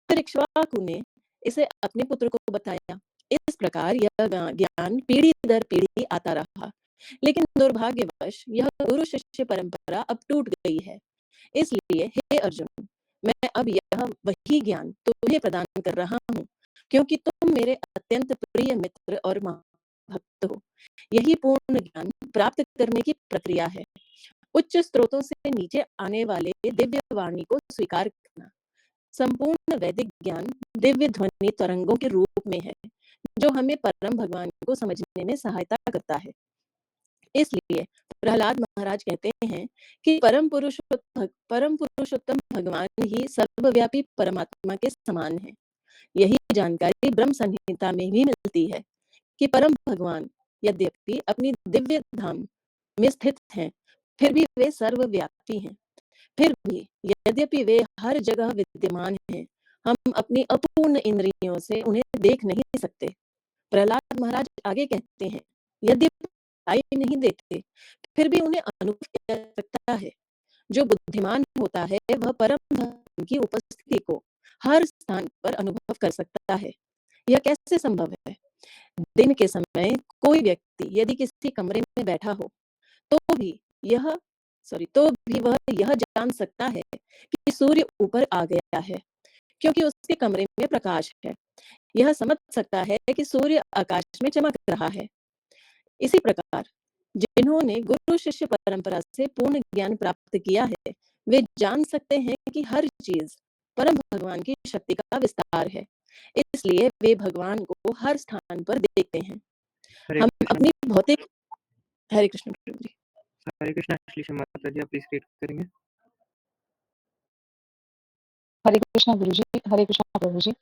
और इक्ष्वाकु ने इसे अपने पुत्र को बताया। इस प्रकार यह ज्ञान पीढ़ी दर पीढ़ी आता रहा, लेकिन दुर्भाग्यवश यह गुरु शिष्य परंपरा अब टूट गई है। इसलिए हे अर्जुन, मैं अब यह वही ज्ञान तुम्हें प्रदान कर रहा हूँ, क्योंकि तुम मेरे अत्यंत प्रिय मित्र और भक्त हो। यही पूर्ण ज्ञान प्राप्त करने की प्रक्रिया है। उच्च स्रोतों से नीचे आने वाले दिव्य वाणी को स्वीकार करना। संपूर्ण वैदिक ज्ञान दिव्य ध्वनि तरंगों के रूप में है, जो हमें परम भगवान को समझने में सहायता करता है। इसलिए प्रहलाद महाराज कहते हैं कि परम पुरुषोत्तम भगवान ही सर्वव्यापी परमात्मा के समान है। यही जानकारी ब्रह्म संहिता में भी मिलती है कि परम भगवान यद्यपि अपनी दिव्य धाम में स्थित हैं, फिर भी वे सर्वव्यापी हैं। फिर भी यद्यपि वे हर जगह विद्यमान हैं, हम अपनी अपूर्ण इंद्रियों से उन्हें देख नहीं सकते। प्रहलाद महाराज आगे कहते हैं, यद्यपि दिखाई नहीं देते, फिर भी उन्हें अनुभव किया जा सकता है। जो बुद्धिमान होता है, वह परम धन की उपस्थिति को हर स्थान पर अनुभव कर सकता है। यह कैसे संभव है? दिन के समय कोई व्यक्ति यदि किसी कमरे में बैठा हो, तो भी यह तो भी वह यह जान सकता है कि सूर्य ऊपर आ गया है, क्योंकि उसके कमरे में प्रकाश है। यह समझ सकता है कि सूर्य आकाश में चमक रहा है। इसी प्रकार जिन्होंने गुरु शिष्य परंपरा से पूर्ण ज्ञान प्राप्त किया है, वे जान सकते हैं कि हर चीज परम भगवान की शक्ति का विस्तार है। इसलिए वे भगवान को हर स्थान पर देखते हैं। हरे हम कृष्ण। अपनी भौतिक हरे कृष्ण प्रभु जी। हरे कृष्ण श्री माता जी, आप प्लीज रीड करेंगे। हरे कृष्णा गुरु जी, हरे कृष्णा प्रभु जी।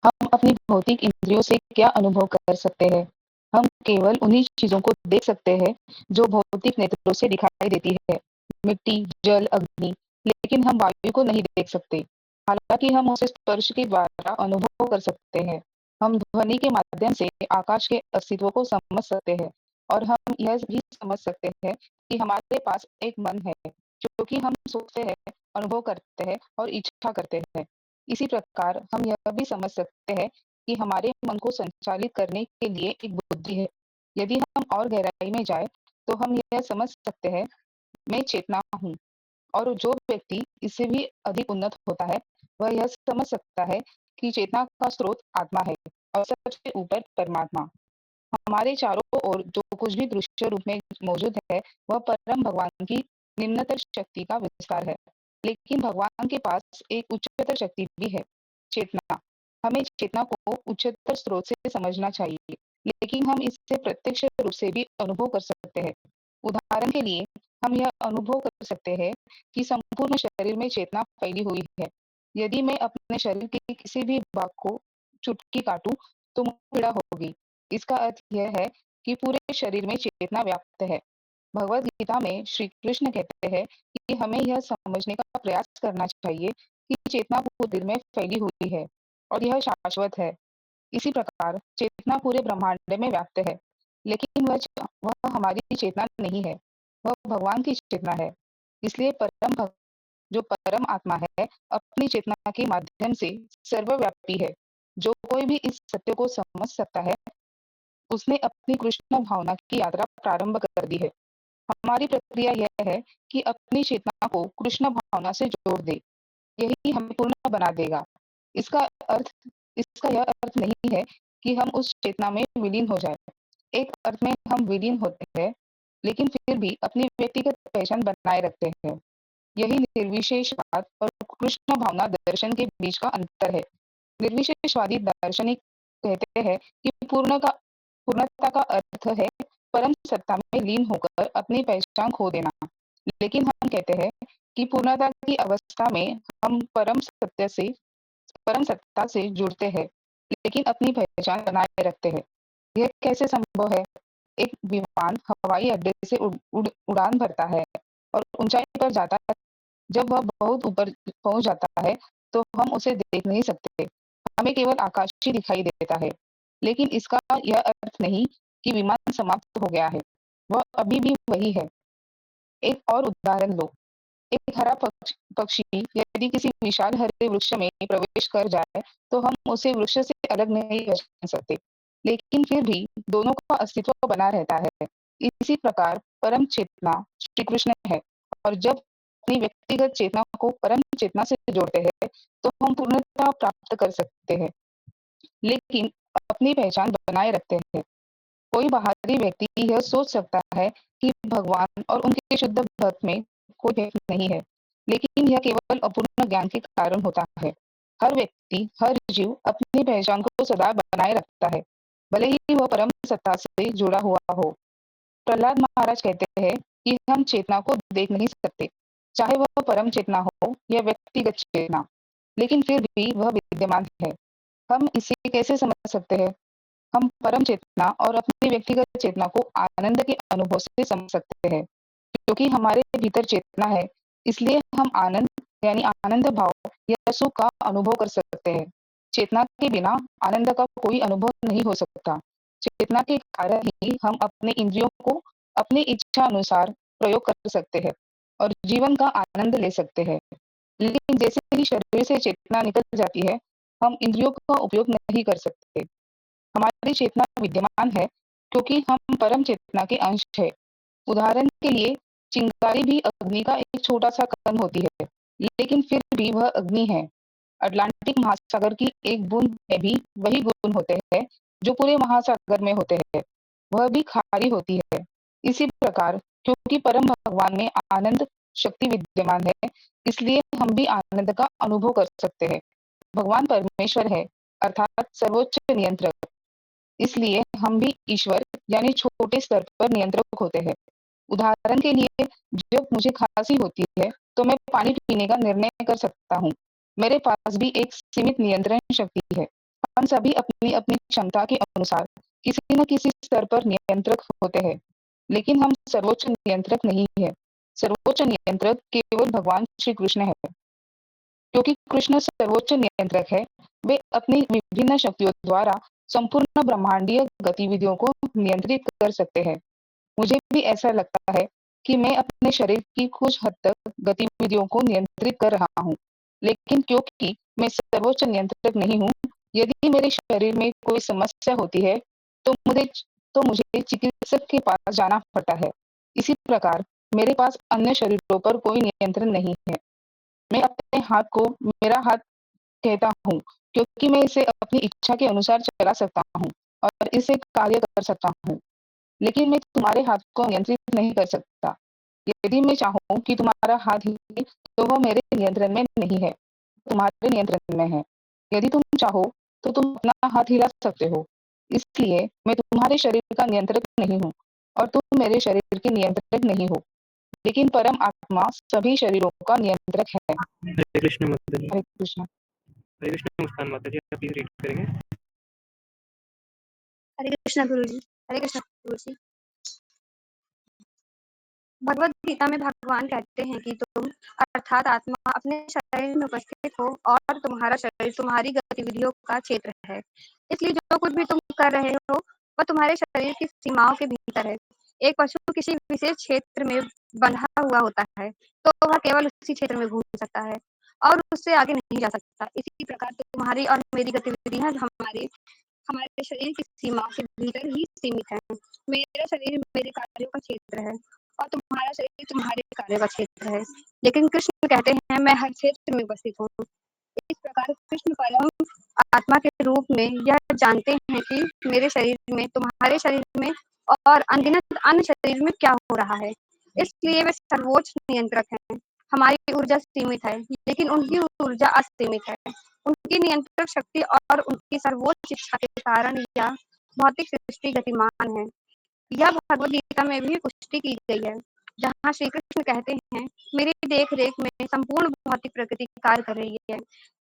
हम अपनी भौतिक इंद्रियों से क्या अनुभव कर सकते हैं? हम केवल उन्हीं चीजों को देख सकते हैं जो भौतिक नेत्रों से दिखाई देती है, मिट्टी, जल, अग्नि। लेकिन हम वायु को नहीं देख सकते, हालांकि हम उसे स्पर्श के द्वारा अनुभव कर सकते हैं। हम ध्वनि के माध्यम से आकाश के अस्तित्व को समझ सकते हैं और हम यह भी समझ सकते हैं कि हमारे पास एक मन है, जो कि हम सोचते हैं, अनुभव करते हैं और इच्छा करते हैं। इसी प्रकार हम यह भी समझ सकते हैं कि हमारे मन को संचालित करने के लिए एक बुद्धि है। यदि हम और गहराई में जाएँ, तो हम यह समझ सकते हैं, मैं चेतना हूँ। और जो व्यक्ति इससे भी अधिक उन्नत होता है, वह यह समझ सकता है कि चेतना का स्रोत आत्मा है और सबसे ऊपर परमात्मा। हमारे चारों ओर जो कुछ भी दृश्य रूप में मौजूद है, वह परम भगवान की निम्नतर शक्ति का विस्तार है। लेकिन भगवान के पास एक उच्चतर शक्ति भी है, चेतना। हमें चेतना को उच्चतर स्रोत से समझना चाहिए, लेकिन हम इससे प्रत्यक्ष रूप से भी अनुभव कर सकते हैं। उदाहरण के लिए, हम यह अनुभव कर सकते हैं कि संपूर्ण शरीर में चेतना फैली हुई है। यदि मैं अपने शरीर के किसी भी भाग को चुटकी काटूं, तो मुझे पीड़ा होगी। इसका अर्थ यह है कि पूरे शरीर में चेतना व्याप्त है। भगवद गीता में श्री कृष्ण कहते हैं कि हमें यह समझने का प्रयास करना चाहिए कि चेतना पूरे दिल में फैली हुई है और यह शाश्वत है। इसी प्रकार चेतना पूरे ब्रह्मांड में व्याप्त है, लेकिन वह हमारी चेतना नहीं है, वह भगवान की चेतना है। इसलिए जो परम आत्मा है, अपनी चेतना के माध्यम से सर्वव्यापी है। जो कोई भी इस सत्य को समझ सकता है, उसने अपनी कृष्ण भावना की यात्रा प्रारंभ कर दी है। हमारी प्रक्रिया यह है कि अपनी चेतना को कृष्ण भावना से जोड़ दे। यही हमें पूर्ण बना देगा। इसका अर्थ इसका यह अर्थ नहीं है कि हम उस चेतना में विलीन हो जाएं। एक अर्थ में हम विलीन होते हैं, लेकिन फिर भी अपनी व्यक्तिगत पहचान बनाए रखते हैं। यही निर्विशेषवाद और कृष्ण भावना दर्शन के बीच का अंतर है। निर्विशेषवादी दार्शनिक कहते हैं कि पूर्णता का अर्थ है परम सत्ता में लीन होकर अपनी पहचान खो देना। लेकिन हम कहते हैं कि पूर्णता की अवस्था में हम परम सत्ता से जुड़ते हैं, लेकिन अपनी पहचान बनाए रखते हैं। यह कैसे संभव है? एक विमान हवाई अड्डे से उड़ान भरता है और ऊंचाई पर जाता है। जब वह बहुत ऊपर पहुंच जाता है, तो हम उसे देख नहीं सकते। हमें केवल आकाश ही दिखाई देता है। लेकिन इसका यह अर्थ नहीं कि विमान समाप्त हो गया है। वह अभी भी वही है। एक और उदाहरण लो। एक हरा पक्षी यदि किसी विशाल हरे वृक्ष में प्रवेश कर जाए, तो हम उसे वृक्ष से अलग नहीं पहचान सकते। लेकिन फिर भी दोनों का अस्तित्व बना रहता है। इसी प्रकार परम चेतना श्री कृष्ण है, और जब अपनी व्यक्तिगत चेतना को परम चेतना से जोड़ते हैं, तो हम पूर्णता प्राप्त कर सकते हैं, लेकिन अपनी पहचान बनाए रखते हैं। कोई बाहरी व्यक्ति यह सोच सकता है कि भगवान और उनके शुद्ध भक्त में कोई भेद नहीं है, लेकिन यह केवल अपूर्ण ज्ञान के कारण होता है। हर व्यक्ति, हर जीव अपनी पहचान को सदा बनाए रखता है, भले ही वह परम सत्ता से जुड़ा हुआ हो। प्रहलाद महाराज कहते हैं कि हम चेतना को देख नहीं सकते, चाहे वह परम चेतना हो या व्यक्तिगत चेतना, लेकिन फिर भी वह विद्यमान है। हम इसे कैसे समझ सकते हैं? हम परम चेतना और अपनी व्यक्तिगत चेतना को आनंद के अनुभव से समझ सकते हैं। क्योंकि हमारे भीतर चेतना है, इसलिए हम आनंद यानी आनंद भाव या सुख का अनुभव कर सकते हैं। चेतना के बिना आनंद का कोई अनुभव नहीं हो सकता। चेतना के कारण ही हम अपने इंद्रियों को अपनी इच्छा अनुसार प्रयोग कर सकते हैं और जीवन का आनंद ले सकते हैं। लेकिन जैसे ही शरीर से चेतना निकल जाती है, हम इंद्रियों का उपयोग नहीं कर सकते। हमारी चेतना विद्यमान है क्योंकि हम परम चेतना के अंश है। उदाहरण के लिए, चिंगारी भी अग्नि का एक छोटा सा कण होती है, लेकिन फिर भी वह अग्नि है। अटलांटिक महासागर की एक बूंद में भी वही गुण होते हैं जो पूरे महासागर में होते हैं। वह भी खारी होती है। इसी प्रकार, क्योंकि परम भगवान में आनंद शक्ति विद्यमान है, इसलिए हम भी आनंद का अनुभव कर सकते हैं। भगवान परमेश्वर है, अर्थात सर्वोच्च नियंत्रक। इसलिए हम भी ईश्वर यानी छोटे स्तर पर नियंत्रक होते हैं। उदाहरण के लिए, जब मुझे खांसी होती है, तो मैं पानी पीने का निर्णय कर सकता हूँ। मेरे पास भी एक सीमित नियंत्रण शक्ति है। हम सभी अपनी अपनी क्षमता के अनुसार किसी न किसी स्तर पर नियंत्रक होते हैं, लेकिन हम सर्वोच्च नियंत्रक नहीं है। सर्वोच्च नियंत्रक केवल भगवान श्री कृष्ण है। क्योंकि कृष्ण सर्वोच्च नियंत्रक है, वे अपनी विभिन्न शक्तियों द्वारा संपूर्ण ब्रह्मांडीय गतिविधियों को नियंत्रित कर सकते हैं। मुझे भी ऐसा लगता है कि मैं अपने शरीर की कुछ हद तक गतिविधियों को नियंत्रित कर रहा हूँ, लेकिन क्योंकि मैं सर्वोच्च नियंत्रक नहीं हूँ, यदि मेरे शरीर में कोई समस्या होती है, तो मुझे चिकित्सक के पास जाना पड़ता है। इसी प्रकार मेरे पास अन्य शरीरों पर कोई नियंत्रण नहीं है। मैं अपने हाथ को मेरा हाथ कहता हूँ, क्योंकि मैं इसे अपनी इच्छा के अनुसार चला सकता हूँ और इससे कार्य कर सकता हूँ। लेकिन मैं तुम्हारे हाथ को नियंत्रित नहीं कर सकता। यदि मैं चाहूँ कि तुम्हारा हाथ हिले, तो वह मेरे नियंत्रण में नहीं है, तुम्हारे नियंत्रण में है। यदि तुम चाहो, तो तुम अपना हाथ हिला सकते हो। इसलिए मैं तुम्हारे शरीर का नियंत्रक नहीं हूँ और तुम मेरे शरीर के नियंत्रक नहीं हो, लेकिन परम आत्मा सभी शरीरों का नियंत्रक है। हरे कृष्ण माता जी। हरे कृष्ण। हरे कृष्ण मुस्कान माता जी, आप प्लीज रीड करेंगे। हरे कृष्ण गुरुजी। हरे कृष्ण गुरुजी। भगवद गीता में भगवान कहते हैं कि तुम अर्थात आत्मा अपने शरीर में उपस्थित हो और तुम्हारा शरीर तुम्हारी गतिविधियों का क्षेत्र है। इसलिए जो कुछ भी तुम कर रहे हो वह तुम्हारे शरीर की सीमाओं के भीतर है। एक पशु किसी विशेष क्षेत्र में बंधा हुआ होता है तो वह केवल उसी क्षेत्र में घूम सकता है और उससे आगे नहीं जा सकता। इसी प्रकार तुम्हारी और मेरी गतिविधियां हमारे हमारे शरीर की सीमाओं के भीतर ही सीमित है। मेरा शरीर मेरे कार्यों का क्षेत्र है और तुम्हारा शरीर तुम्हारे कार्यों का क्षेत्र है। लेकिन कृष्ण कहते हैं मैं हर क्षेत्र में उपस्थित हूँ। इस प्रकार कृष्ण परम आत्मा के रूप में यह जानते हैं कि मेरे शरीर में, तुम्हारे शरीर में और अनगिनत अन्य शरीर में क्या हो रहा है। इसलिए वे सर्वोच्च नियंत्रक हैं। हमारी ऊर्जा सीमित है, लेकिन उनकी ऊर्जा असीमित है। उनकी नियंत्रक शक्ति और उनकी सर्वोच्च इच्छा के कारण यह भौतिक सृष्टि गतिमान है। यह भगवद गीता में भी पुष्टि की गई है, जहाँ श्री कृष्ण कहते हैं मेरी देख रेख में संपूर्ण भौतिक प्रकृति कार्य कर रही है।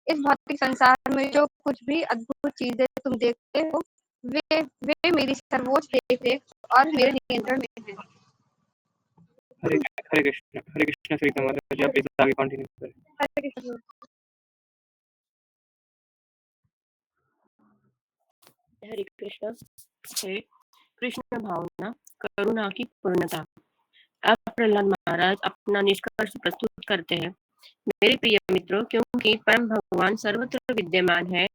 इस भौतिक संसार में जो कुछ भी अद्भुत चीजें तुम देखते हो वे वे मेरी सर्वोच्च देख रेख और मेरे नियंत्रण में है। हरे कृष्ण सरिता माता जी, आप प्लीज आगे कंटिन्यू करें। हरे कृष्ण। हरे कृष्ण। है कृष्ण भावना करुणा की पूर्णता। अब प्रहलाद महाराज अपना निष्कर्ष प्रस्तुत करते हैं। मेरे प्रिय मित्रों, क्योंकि परम भगवान सर्वत्र विद्यमान है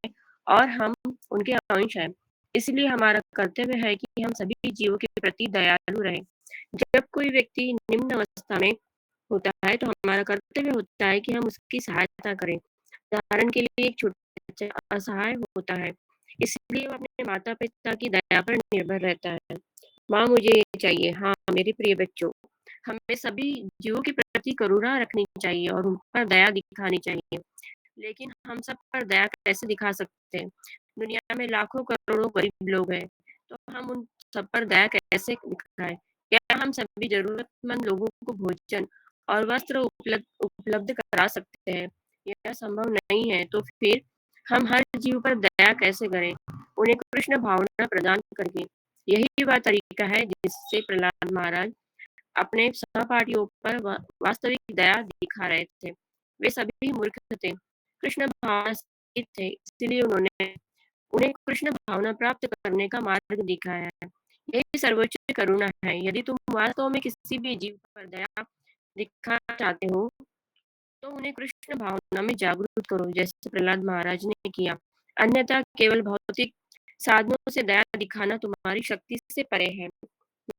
और हम उनके अंश हैं, इसलिए हमारा कर्तव्य है कि हम सभी जीवों के प्रति दयालु रहें। जब कोई व्यक्ति निम्न अवस्था में होता है तो हमारा कर्तव्य होता है कि हम उसकी सहायता करें। उदाहरण के लिए एक छोटा बच्चा असहाय होता है, इसलिए वो अपने माता पिता की दया पर निर्भर रहता है। माँ मुझे ये चाहिए। हाँ मेरे प्रिय बच्चों, हमें सभी जीवों के प्रति करुणा रखनी चाहिए और उन पर दया दिखानी चाहिए। लेकिन हम सब पर दया कैसे दिखा सकते हैं? दुनिया में लाखों करोड़ों गरीब लोग हैं, तो हम उन सब पर दया कैसे दिखाएं? क्या हम सभी जरूरतमंद लोगों को भोजन और वस्त्र उपलब्ध करा सकते हैं? यह संभव नहीं है, तो फिर हम हर जीव पर दया कैसे करें? उन्हें कृष्ण भावना प्रदान करके। यही वह तरीका है जिससे प्रहलाद महाराज अपने सहपाठियों पर वास्तविक दया दिखा रहे थे। वे सभी मूर्ख थे, कृष्ण भावना से थे, इसलिए उन्होंने उन्हें कृष्ण भावना प्राप्त करने का मार्ग दिखाया है। यही सर्वोच्च करुणा है। यदि तुम वास्तव में किसी भी जीव पर दया दिखाना चाहते हो तो उन्हें कृष्ण भावना में जागरूक करो, जैसे प्रहलाद महाराज ने किया। अन्यथा केवल भौतिक साधनों से दया दिखाना तुम्हारी शक्ति से परे है।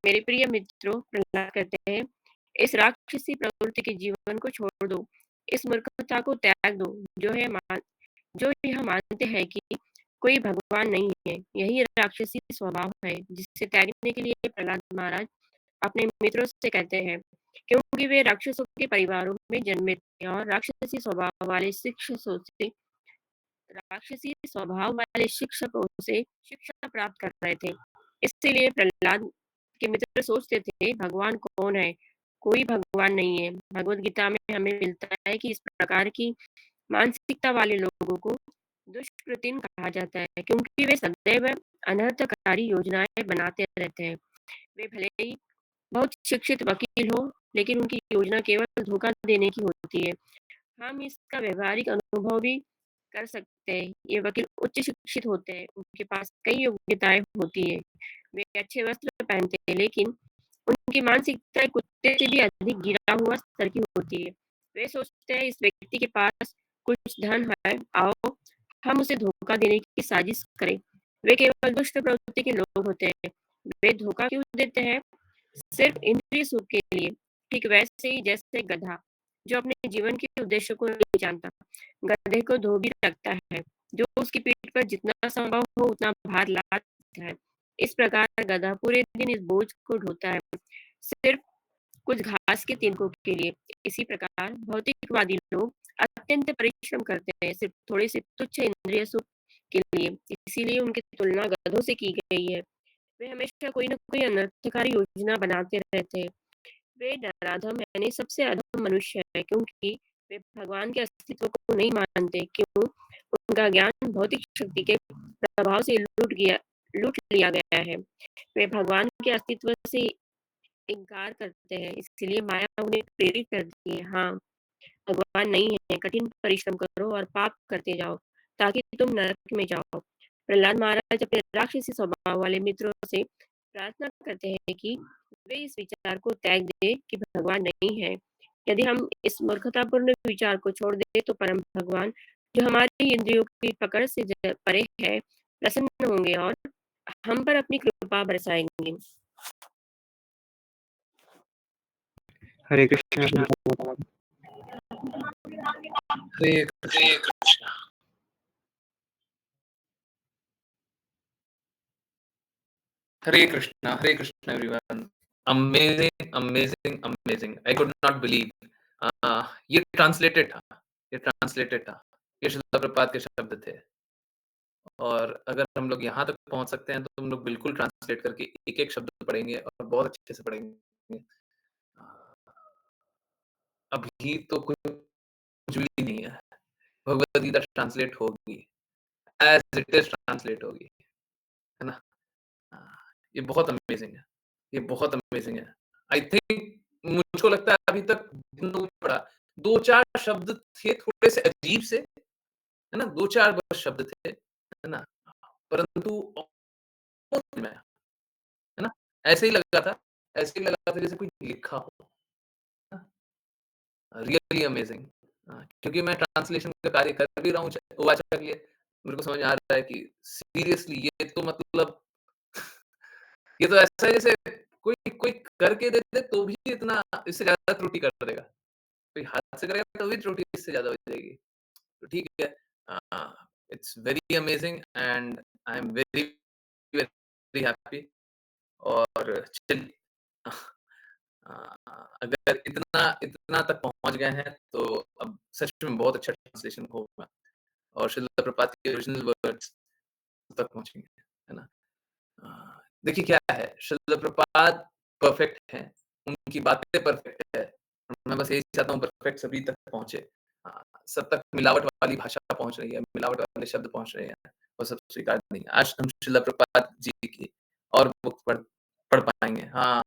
मेरे प्रिय मित्रों, प्रहलाद कहते हैं इस राक्षसी प्रवृत्ति के जीवन को छोड़ दो, इस मूर्खता को त्याग दो जो यह मानते हैं कि कोई भगवान नहीं है। यही राक्षसी स्वभाव है जिसे त्यागने के लिए प्रहलाद महाराज अपने मित्रों से कहते हैं, क्योंकि वे राक्षसों के परिवारों में जन्मे थे और राक्षसी स्वभाव वाले शिक्षकों से शिक्षा प्राप्त कर रहे थे। इसलिए प्रहलाद के मित्र सोचते थे भगवान कौन है? कोई भगवान नहीं है। भगवद गीता में हमें मिलता है कि इस प्रकार की मानसिकता वाले लोगों को दुष्कृतिन कहा जाता है, क्योंकि वे सदैव अनर्थकारी योजनाएं बनाते रहते हैं। वे भले ही बहुत शिक्षित वकील हो, लेकिन उनकी योजना केवल धोखा देने की होती है। हम इसका व्यवहारिक अनुभव भी कर सकते हैं। ये वकील उच्च शिक्षित होते हैं, उनके पास कई योग्यताएं होती है, वे अच्छे वस्त्र पहनते हैं, लेकिन उनकी मानसिकता कुत्ते से भी अधिक गिरा हुआ स्तर की होती है। वे सोचते हैं इस व्यक्ति के पास कुछ धन है, आओ हम उसे धोखा देने की साजिश करें। वे केवल दुष्ट प्रवृत्ति के लोग होते हैं। वे धोखा क्यों देते हैं? सिर्फ इंद्रिय सुख के लिए। ठीक वैसे ही जैसे गधा, जो अपने जीवन के उद्देश्य को नहीं जानता, गधे को धोबी रखता है, जो उसकी पीठ पर जितना संभव हो उतना भार लादता है। इस प्रकार गधा पूरे दिन इस बोझ को ढोता है, सिर्फ कुछ घास के तिनकों के लिए। इसी प्रकार भौतिकवादी लोग अत्यंत परिश्रम करते हैं, सिर्फ थोड़ी सी तुच्छ इंद्रिय सुख के लिए। इसीलिए उनकी तुलना गधों से की गई है। वे हमेशा कोई न कोई अनर्थकारी योजना बनाते रहते हैं। वे नराधम यानी सबसे अधम मनुष्य है, क्योंकि वे भगवान के अस्तित्व को नहीं मानते। क्यों? उनका ज्ञान भौतिक शक्ति के प्रभाव से लूट लिया गया है। वे भगवान के अस्तित्व से इनकार करते हैं, इसलिए माया उन्हें प्रेरित करती है। हाँ, भगवान नहीं है, कठिन परिश्रम करो और पाप करते जाओ, ताकि तुम नरक में जाओ। प्रहलाद महाराज अपने राक्षसी स्वभाव वाले मित्रों से प्रार्थना करते हैं कि वे इस विचार को त्याग दें कि भगवान नहीं है। यदि हम इस मूर्खतापूर्ण विचार को छोड़ दें, तो परम भगवान, जो हमारी इंद्रियों की पकड़ से परे है, प्रसन्न होंगे और हम पर अपनी कृपा बरसाएंगे। Hare Krishna. Hare Krishna. Hare Krishna everyone. Amazing. I could not believe ये ट्रांसलेटेड था। ये श्रील प्रभुपाद के शब्द थे। और अगर हम लोग यहाँ तक पहुँच सकते हैं, तो हम लोग बिल्कुल ट्रांसलेट करके एक-एक शब्द पढ़ेंगे और बहुत अच्छे से पढ़ेंगे। अभी तो कुछ भी नहीं है। भगवद गीता ट्रांसलेट होगी, एज़ इट इज़ ट्रांसलेट होगी, है ना? ये बहुत अमेजिंग है। आई थिंक मुझको लगता है अभी तक जिन लोगों ने पढ़ा, 2-4 शब्द थे थोड़े से अजीब से, है ना? 2-4 बस शब्द थे, है ना? परंतु समझ में आया, है ना? ऐसे ही लगा था जैसे कोई लिखा हो, ना? Really amazing. क्योंकि मैं ट्रांसलेशन का कार्य कर भी रहा हूँ वाचा के लिए, मेरे को समझ में आ रहा है कि सीरियसली ये तो मतलब ये तो ऐसा है जैसे कोई कोई करके दे दे तो भी इतना इससे ज़्यादा त्रुटि कर देगा। कोई हाथ से करेगा तो भी त्रुटि इससे ज़्यादा हो जाएगी। तो ठीक है, it's very amazing and I am very very happy. और चलिए, अगर इतना इतना तक पहुँच गए हैं, तो अब सच में बहुत अच्छा ट्रांसलेशन होगा और श्रील प्रभुपाद के ओरिजिनल वर्ड्स तक पहुँचेंगे, है ना? देखिए क्या है, श्रील प्रभुपाद परफेक्ट हैं, उनकी बातें परफेक्ट है। मैं बस यही चाहता हूँ परफेक्ट सभी तक पहुँचे। सब तक मिलावट वाली भाषा पहुँच रही है, मिलावट वाले शब्द पहुँच रहे हैं, वो सब स्वीकार नहीं है। आज हम श्रील प्रभुपाद जी की और बुक पढ़ पढ़ पाएँगे। हाँ,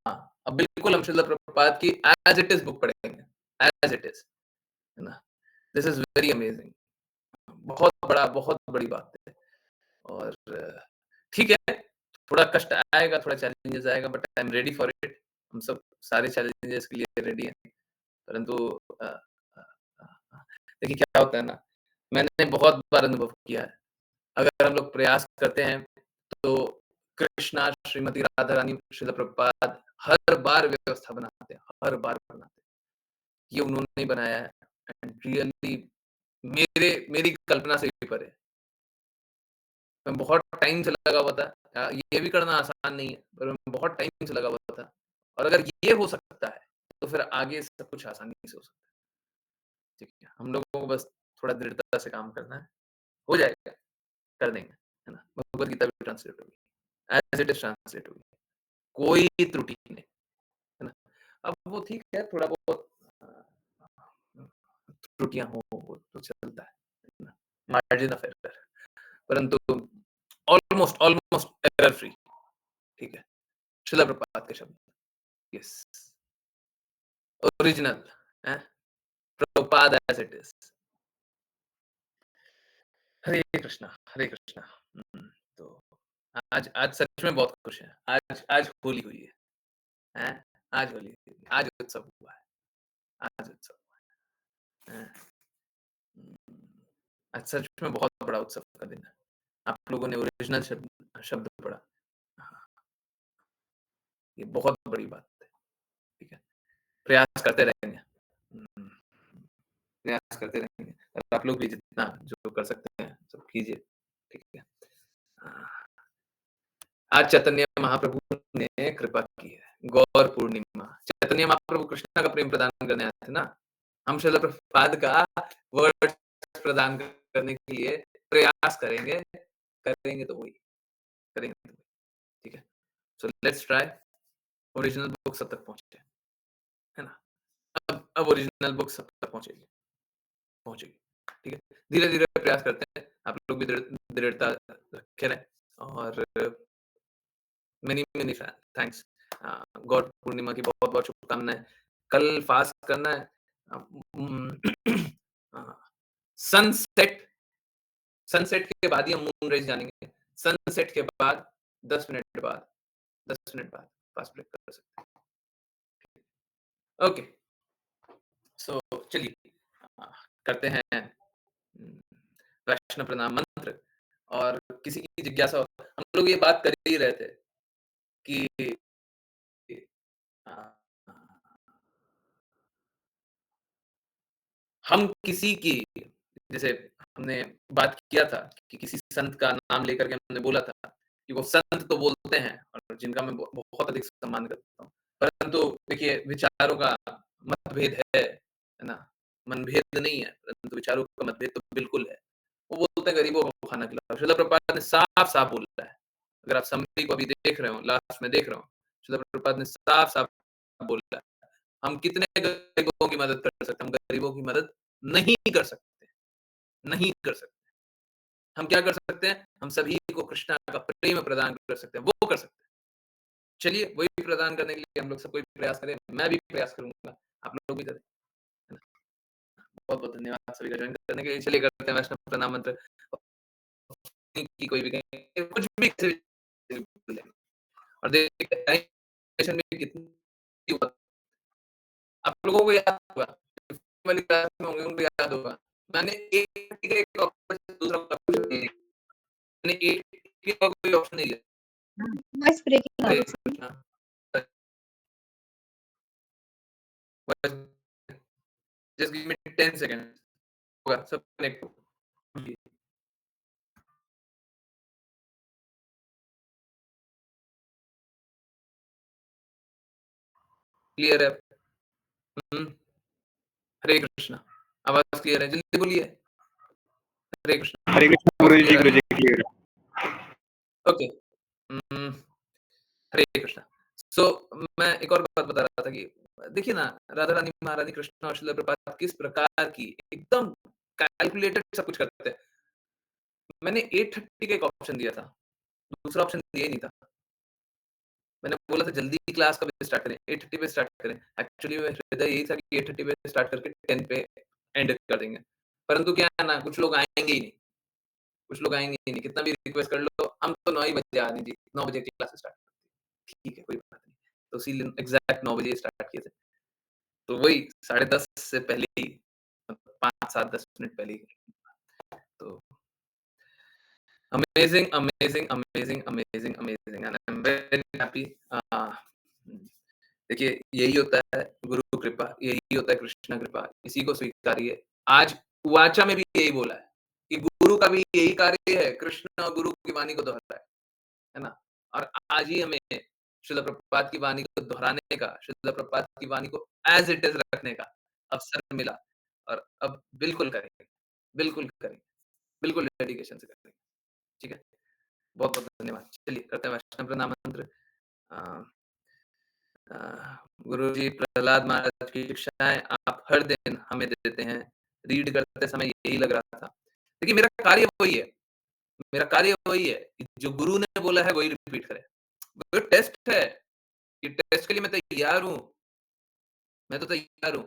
अब बिल्कुल हम श्रील प्रभुपाद की एज़ इट इज़ बुक पढ़ेंगे, एज़ इट इज़, है ना? This is very amazing. बहुत बड़ी बात है। और ठीक है, थोड़ा कष्ट आएगा, थोड़ा चैलेंजेस आएगा, but I am ready for it. हम सब सारे चैलेंजेस के लिए रेडी हैं। परंतु अ अ देखिए क्या होता है ना, मैंने बहुत बार अनुभव किया है। अगर हम लोग प्रयास करते हैं, तो कृष्णा, श्रीमती राधा रानी, श्रील प्रभुपाद हर बार व्यवस्था बनाते हैं, हर बार बनाते हैं। ये उन्होंने ही बनाया है एंड रियली मेरी कल्पना से भी परे। मैं बहुत टाइम से लगा हुआ था। ये भी करना आसान नहीं है, पर मैं बहुत टाइम से लगा हुआ था। और अगर ये हो सकता है, तो फिर आगे सब कुछ आसानी से हो सकता है। ठीक है, हम लोगों को बस थोड़ा दृढ़ता से काम करना है, हो जाएगा, कर देंगे, है ना? भगवद गीता भी ट्रांसलेट होगी, एज़ इट इज़ ट्रांसलेट होगी, कोई त्रुटि नहीं, है ना? अब वो ठीक है, थोड़ा बहुत त्रुटियाँ हो, वो तो चलता है ना? मार्जिन ऑफ एरर, परंतु ऑलमोस्ट एरर फ्री, ठीक है? श्रील प्रभुपाद के शब्द, यस, ओरिजिनल, हैं? Prabhupada as it is. Hare Krishna. तो आज आज सच में बहुत खुश हैं। आज होली हुई है, हैं? आज होली हुई है, आज उत्सव हुआ है, आज उत्सव हुआ है, हैं? आज सच में बहुत बड़ा उत्सव का दिन है। आप लोगों ने ओरिजिनल शब्द शब्द पढ़ा। हाँ, ये बहुत बड़ी बात है, ठीक है? प्रयास करते रहेंगे। हुँ, प्रयास करते रहेंगे और आप लोग भी जितना जो कर सकते हैं, सब कीजिए, ठीक है? हाँ, आज चैतन्य महाप्रभु ने कृपा की है, गौर पूर्णिमा। चैतन्य महाप्रभु कृष्ण का प्रेम प्रदान करने आए थे ना, हम श्रील प्रभुपाद का वर्ड प्रदान करने के लिए प्रयास करेंगे, करेंगे तो वही, करेंगे तो वही, ठीक है? So let's try original book सब तक पहुँचे, है ना? अब ओरिजिनल बुक सब तक पहुँचेगी, पहुँचेगी, ठीक है? धीरे-धीरे प्रयास करते हैं, आप लोग भी दृढ़ता रखे रहें और मेनी थैंक्स। गॉड पूर्णिमा की बहुत-बहुत शुभकामनाएँ। कल फास्ट करना है। उम, अ, सनसेट सनसेट के बाद ही हम मून रेस जानेंगे। सनसेट के बाद 10 मिनट बाद 10 मिनट बाद फास्ट ब्रेक कर सकते हैं। ओके, सो चलिए करते हैं वैष्णव प्रणाम मंत्र और किसी की जिज्ञासा हो हम लोग ये बात कर ही रहे थे कि अ, हम किसी की जैसे हमने बात किया था कि किसी संत का नाम लेकर के हमने बोला था कि वो संत तो बोलते हैं और जिनका मैं बहुत अधिक सम्मान करता हूँ। परंतु देखिए विचारों का मतभेद है ना? मनभेद नहीं है, परंतु विचारों का मतभेद तो बिल्कुल है। वो बोलते हैं गरीबों को खाना खिलाओ। श्रील प्रभुपाद ने साफ-साफ बोला है। अगर आप समरी को अभी देख रहे हो, लास्ट में देख रहे हो, श्रील प्रभुपाद ने साफ-साफ बोला है। हम कितने गरीबों की मदद कर सकते हैं? हम गरीबों की मदद नहीं कर सकते, नहीं कर सकते। हम क्या कर सकते हैं? हम सभी को कृष्णा का प्रेम प्रदान कर सकते हैं, वो कर सकते हैं। चलिए वही प्रदान करने के लिए हम लोग सब कोई प्रयास करें, मैं भी प्रयास करूँगा, आप लोग भी करें, है ना? बहुत-बहुत धन्यवाद सभी का जॉइन करने के लिए। चलिए करते हैं वैष्णव प्रणाम मंत्र की कोई भी कहें कुछ भी किसी भी बोलें और देखिए टाइम में कितनी हुआ आप लोगों को याद होगा, वाली क्लास में होंगे उनको याद होगा। मैंने एक के एक ऑप्शन से दूसरा ऑप्शन नहीं लिया। मैंने एक के और कोई ऑप्शन नहीं लिया। वॉइस ब्रेकिंग आ हरे रही थी। Krishna. Just give me 10 seconds होगा सब कनेक्ट हो। जी, क्लियर है। हुँ, हरे कृष्णा। आवाज़ क्लियर है, जल्दी बोलिए। हरे कृष्णा। हरे कृष्ण आवाज़ गुरु जी, क्लियर आ गुरु रही जी है? क्लियर है। ओके। हुँ, हरे कृष्णा। सो मैं एक और बात बता रहा था कि देखिए ना, राधा रानी, महारानी कृष्ण और श्रील प्रभुपाद किस प्रकार की एकदम कैलकुलेटेड सब कुछ करते हैं। मैंने 8:30 का एक ऑप्शन दिया था, दूसरा ऑप्शन दिया ही नहीं था। मैंने बोला था जल्दी क्लास कब स्टार्ट करें, 8:30 पे स्टार्ट करें। एक्चुअली मेरा हृदय यही था कि 8:30 पे स्टार्ट करके 10 पे एंड कर देंगे। परंतु क्या है ना, कुछ लोग आएँगे ही नहीं, कुछ लोग आएँगे ही नहीं, कितना भी रिक्वेस्ट कर लो, हम तो 9 ही बजे आ रहे हैं जी, 9 बजे क्लास स्टार्ट। ठीक है, कोई बात नहीं। तो इसीलिए एग्ज़ैक्ट 9 बजे स्टार्ट किए थे। तो वही 10:30 से पहले ही 5, 7, 10 मिनट पहले ही तो amazing, amazing, amazing, amazing, amazing and I am very happy देखिए यही होता है गुरु कृपा, यही होता है कृष्ण कृपा, इसी को स्वीकारिए। आज वाचा में भी यही बोला है कि गुरु का भी यही कार्य है, कृष्ण और गुरु की वाणी को दोहराए, है ना? और आज ही हमें श्रील प्रभुपाद की वाणी को दोहराने का, श्रील प्रभुपाद की वाणी को एज़ इट इज़ रखने का अवसर मिला और अब बिल्कुल करेंगे, बिल्कुल करेंगे, बिल्कुल डेडिकेशन से करेंगे, ठीक है? बहुत-बहुत धन्यवाद। चलिए करते हैं वैष्णव प्रणाम मंत्र। अ अ, गुरुजी प्रहलाद महाराज की शिक्षाएँ आप हर दिन हमें देते हैं। रीड करते समय यही लग रहा था। देखिए मेरा कार्य वही है, मेरा कार्य वही है कि जो गुरु ने बोला है वही रिपीट करें। वो टेस्ट है, ये टेस्ट के लिए मैं तैयार हूँ, मैं तो तैयार हूँ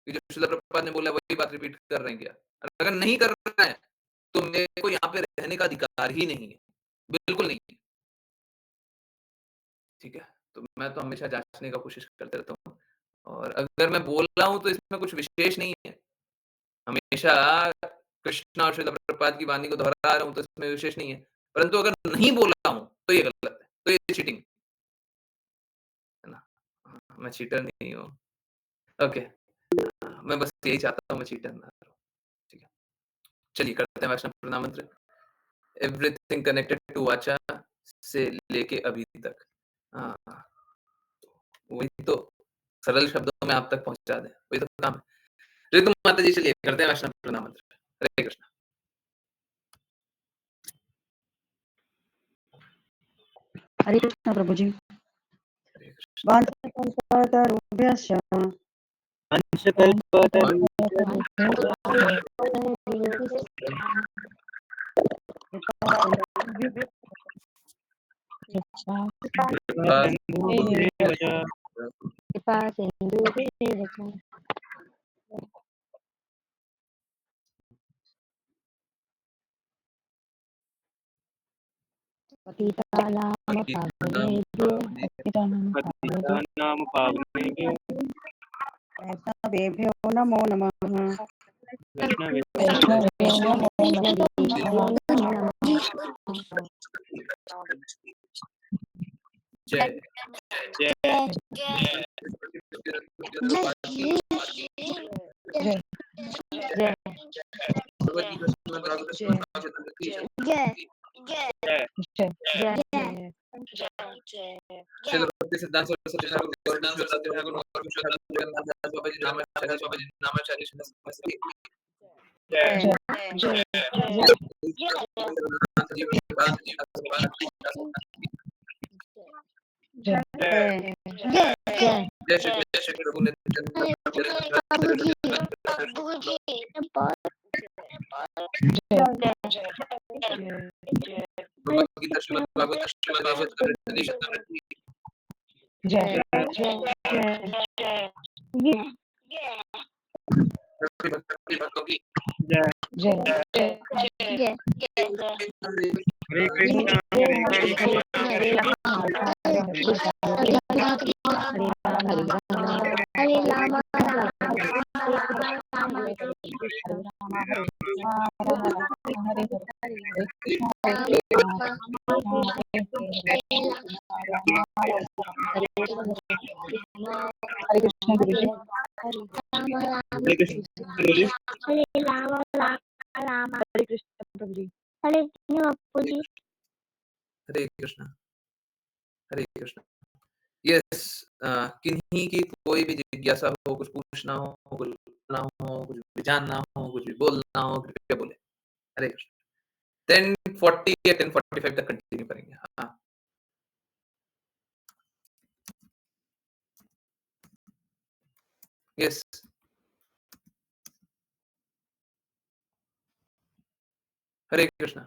कि जो शिला प्रभुपाद ने बोला वही बात रिपीट कर रहे हैं क्या? और अगर नहीं कर रहे हैं, तो मेरे को यहाँ पे रहने का अधिकार ही नहीं है, बिल्कुल नहीं है, ठीक है? तो मैं तो हमेशा जाँचने का कोशिश करते रहता हूँ और अगर मैं बोल रहा हूँ तो इसमें कुछ विशेष नहीं है। हमेशा कृष्णा और श्रील प्रभुपाद की वाणी को दोहरा रहा हूँ तो इसमें विशेष नहीं है। परंतु अगर नहीं बोला हूँ तो ये गलत है, तो ये चीटिंग है ना? हाँ, मैं चीटर नहीं हूँ। ओके, मैं बस यही चाहता हूँ मैं चीटर ना रहूँ। ठीक है, चलिए करते हैं वैष्णव प्रणाम मंत्र। एवरीथिंग कनेक्टेड टू वाचा से लेके अभी तक। हाँ, वही तो सरल शब्दों में आप तक पहुँचा दें, वही तो काम है। ऋतु माता जी चलिए करते हैं वैष्णव प्रणाम मंत्र। हरे कृष्ण। हरे कृष्ण प्रभु जी। हरे कृष्ण। वाञ्छाकल्पतरुभ्यश्च नाम पावनेभ्यो वैष्णवेभ्यो नमो नमः। जय श्रील भक्ति सिद्धांत सरस्वती ठाकुर जगन्नाथ बाबा जी नामाचार्य श्री जय श्री प्रभु भगवद गीता श्रीमद् भागवत श्रीमद् भक्तों की हरे कृष्णा हरे कृष्णा हरे कृष्ण गुरु जी। हरे कृष्ण गुरु जी। हरे कृष्ण प्रभु जी। हरे कृष्ण हरे कृष्ण। यस, किन्हीं की कोई भी जिज्ञासा हो, कुछ पूछना हो, कुछ बोलना हो, कुछ भी जानना हो, कुछ भी बोलना हो, कृपया बोले। हरे कृष्ण। 10:40 या 10:45 तक कंटिन्यू करेंगे। हाँ, यस। हरे कृष्ण।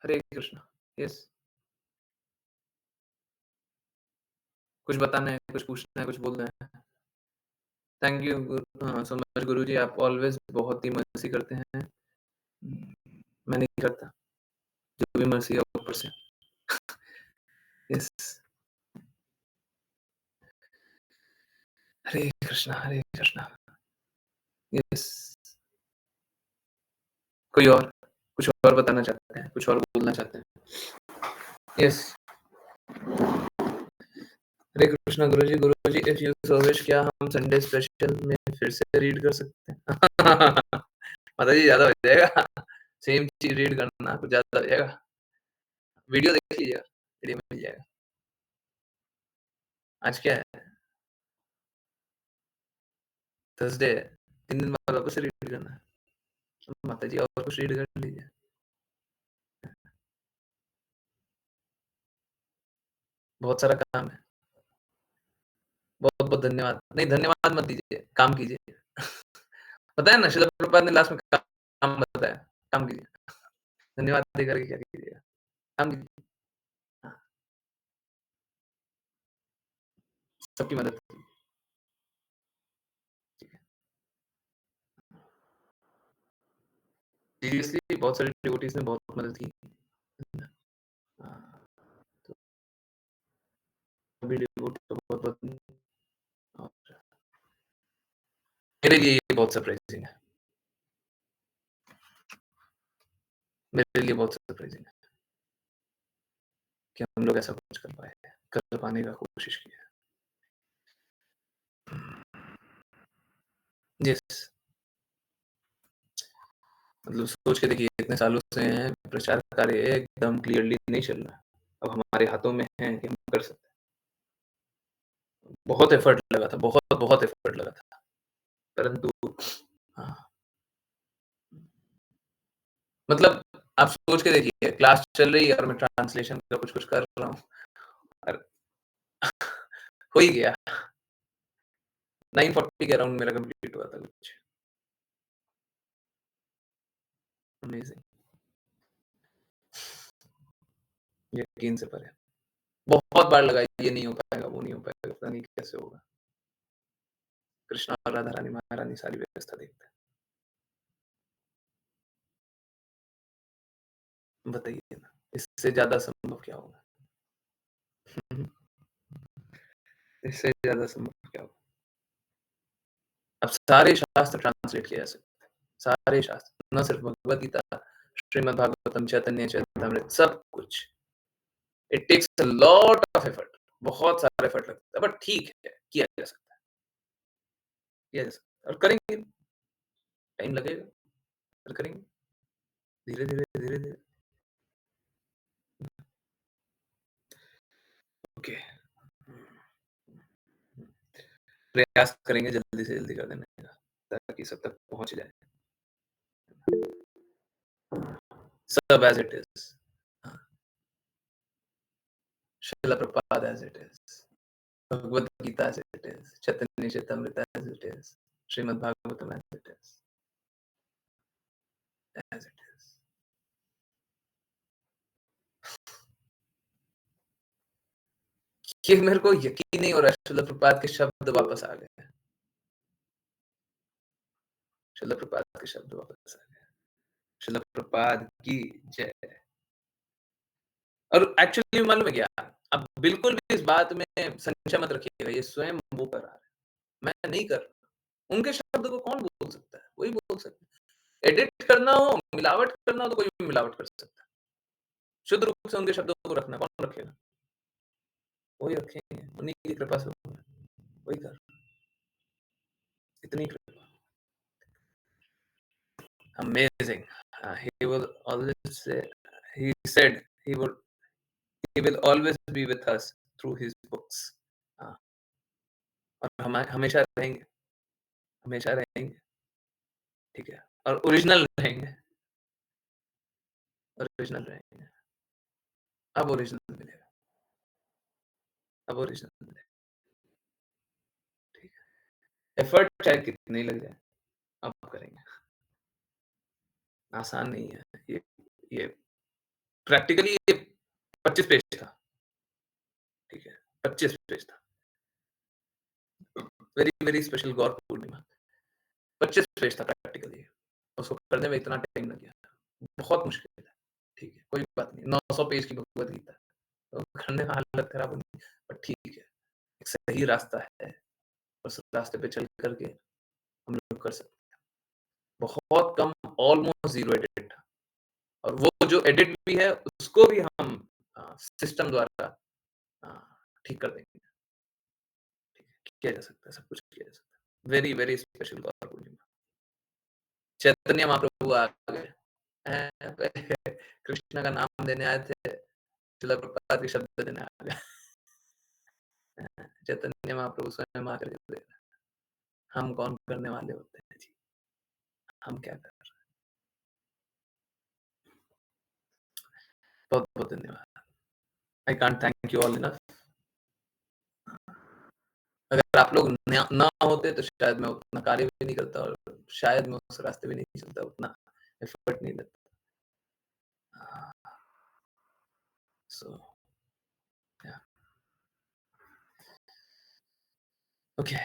हरे कृष्ण। यस, कुछ बताना है, कुछ पूछना है, कुछ बोलना है। थैंक यू सो मच गुरु जी, आप ऑलवेज बहुत ही मर्सी करते हैं। मैं नहीं करता, जो भी मर्सी है ऊपर से। यस, हरे कृष्णा हरे कृष्णा। यस, कोई और कुछ और बताना चाहते हैं, कुछ और बोलना चाहते हैं? Yes, Hare Krishna Guruji. Guruji, if you service, क्या हम संडे स्पेशल में फिर से रीड कर सकते हैं? माता जी ज्यादा हो जाएगा, सेम चीज रीड करना कुछ ज्यादा हो जाएगा। वीडियो देख लीजिएगा, वीडियो में मिल जाएगा। आज क्या है? थर्सडे है, 3 दिन बाद वापस रीड करना है। माता जी और कुछ रीड कर लीजिए। बहुत सारा काम है। बहुत बहुत धन्यवाद। नहीं, धन्यवाद मत दीजिए, काम कीजिए। पता है ना, श्रील प्रभुपाद ने लास्ट में काम बताया, काम कीजिए। धन्यवाद देकर के क्या कीजिएगा, काम कीजिए। हाँ, सबकी मदद कीजिए। ठीक है। सीरियसली बहुत सारे डिवोटीज ने बहुत मदद की। हाँ, तो सभी डिवोटी को बहुत-बहुत और मेरे लिए ये बहुत सरप्राइजिंग है। मेरे लिए बहुत सरप्राइजिंग है कि हम लोग ऐसा कुछ कर पाए, कर पाने का कोशिश की है। यस, मतलब सोच के देखिए इतने सालों से हैं, प्रचार कार्य एकदम क्लियरली नहीं चल रहा। अब हमारे हाथों में है कि हम कर सकते हैं। बहुत एफर्ट लगा था, बहुत एफर्ट लगा था, परंतु हाँ, मतलब आप सोच के देखिए क्लास चल रही है और मैं ट्रांसलेशन का कुछ-कुछ कर रहा हूँ और हो ही गया। 9:40 के अराउंड मेरा कंप्लीट हुआ था कुछ। अमेजिंग, यकीन से परे। बहुत बार लगा ये नहीं हो पाएगा, वो नहीं हो पाएगा, पता नहीं कैसे होगा। कृष्णा और राधा रानी, महारानी सारी व्यवस्था देखते हैं। बताइए ना, इससे ज़्यादा संभव क्या होगा? इससे ज़्यादा संभव क्या होगा? अब सारे शास्त्र ट्रांसलेट किए जा सकते हैं, सारे शास्त्र, ना सिर्फ भगवद गीता, श्रीमद् भागवतम, चैतन्य चरितामृत, सब कुछ। It takes a lot of effort, बहुत सारा एफर्ट लगता है, बट ठीक है, किया जा सकता है, किया जा सकता है और करेंगे, टाइम लगेगा, पर करेंगे, धीरे-धीरे, धीरे-धीरे। ओके, प्रयास करेंगे जल्दी से जल्दी कर देने का, ताकि सब तक पहुँच जाए। सब एज़ इट इज़। हाँ, Srila Prabhupada as it is, Bhagavad Gita as it is, Chaitanya Charitamrita as it is, Srimad Bhagavatam as it is, as it is. ये मेरे को यकीन नहीं हो रहा है श्रील प्रभुपाद के शब्द वापस आ गए। श्रील प्रभुपाद के शब्द वापस आ गए। श्रील प्रभुपाद की जय। और एक्चुअली मालूम है क्या? आप बिल्कुल भी इस बात में संशय मत रखिएगा, ये स्वयं वो कर रहा है, मैं नहीं कर रहा। उनके शब्द को कौन बोल सकता है? वही बोल सकता है। एडिट करना हो, मिलावट करना हो तो कोई भी मिलावट कर सकता है। शुद्ध रूप से उनके शब्दों को रखना कौन रखेगा? वही रखेंगे, उन्हीं की कृपा से हुआ है, वही कर रहा है। इतनी कृपा। Amazing. He will always say, he said he will always be with us through his books. हाँ, और हम हमेशा रहेंगे, हमेशा रहेंगे, ठीक है? और ओरिजिनल रहेंगे, ओरिजिनल रहेंगे। अब ओरिजिनल मिलेगा, अब ओरिजिनल मिलेगा, ठीक है? एफर्ट चाहे कितनी लग जाए, अब करेंगे। आसान नहीं है ये प्रैक्टिकली ये 25 पेज था, ठीक है? 25 पेज था। वेरी, वेरी स्पेशल गौर पूर्णिमा। 25 पेज था प्रैक्टिकली, उसको करने में इतना टाइम लग गया। बहुत मुश्किल है, ठीक है? कोई बात नहीं, 900 पेज की भगवद गीता, तो करने में हालत खराब होनी, बट ठीक है, एक सही रास्ता है, उस रास्ते पे चल कर के हम लोग कर सकते हैं। बहुत कम, ऑलमोस्ट ज़ीरो एडिट था और वो जो एडिट भी है, उसको भी हम सिस्टम द्वारा अ, ठीक कर देंगे। ठीक है, किया जा सकता है, सब कुछ किया जा सकता है। वेरी, वेरी स्पेशल गौर पूर्णिमा। चैतन्य महाप्रभु आ गए हैं, कृष्ण का नाम देने आए थे, शिला प्रभुपाद के शब्द देने आ गए। चैतन्य महाप्रभु स्वयं आकर के दे रहे हैं। हम कौन करने वाले होते हैं जी? हम क्या कर रहे हैं? बहुत-बहुत धन्यवाद। I can't thank you all enough. अगर आप लोग ना होते तो शायद मैं उतना कार्य भी नहीं करता और शायद मैं उस रास्ते पे नहीं चलता, उतना एफर्ट नहीं देता। सो या ओके,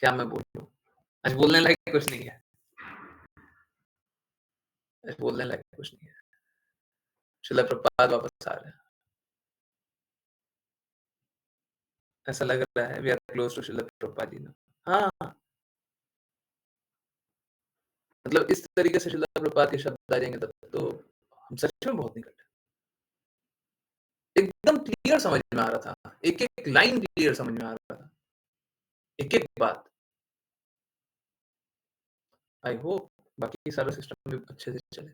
क्या मैं बोलूँ? आज बोलने लायक कुछ नहीं है। ऐसे बोलने लायक कुछ नहीं है। शिला प्रभुपाद वापस आ रहे हैं। ऐसा लग रहा है वी आर क्लोज टू शिला प्रभुपाद जी ना। हाँ, मतलब इस तरीके से शिला प्रभुपाद के शब्द आ जाएंगे तब तो हम सच में बहुत निकट है। एकदम क्लियर समझ में आ रहा था, एक एक लाइन क्लियर समझ में आ रहा था, एक एक बात। आई होप बाकी सारा सिस्टम भी अच्छे से चले।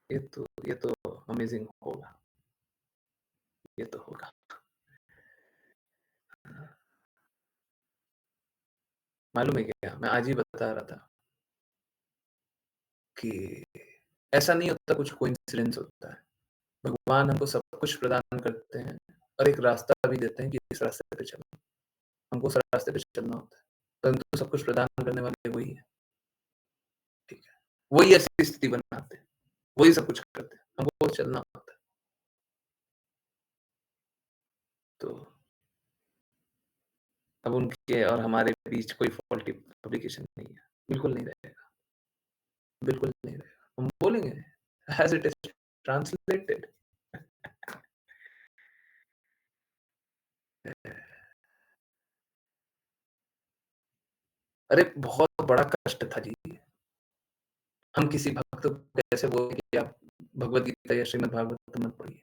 ये तो अमेजिंग होगा, ये तो होगा। मालूम है क्या, मैं आज ही बता रहा था कि ऐसा नहीं होता, कुछ कोइंसिडेंस होता है। भगवान हमको सब कुछ प्रदान करते हैं और एक रास्ता भी देते हैं कि इस रास्ते पे चलो। हमको उस रास्ते पे चलना होता है, परंतु सब कुछ प्रदान करने वाले वही है। ठीक है, वही ऐसी स्थिति बनाते हैं, वही सब कुछ करते हैं, हमको चलना होता है। तो अब उनके और हमारे बीच कोई फॉल्टी पब्लिकेशन नहीं है, बिल्कुल नहीं रहेगा, बिल्कुल नहीं रहेगा। हम बोलेंगे एज इट इज ट्रांसलेटेड। अरे बहुत बड़ा कष्ट था जी। हम किसी भक्त को कैसे बोले कि आप भगवत गीता या श्रीमद् भागवत मत पढ़िए,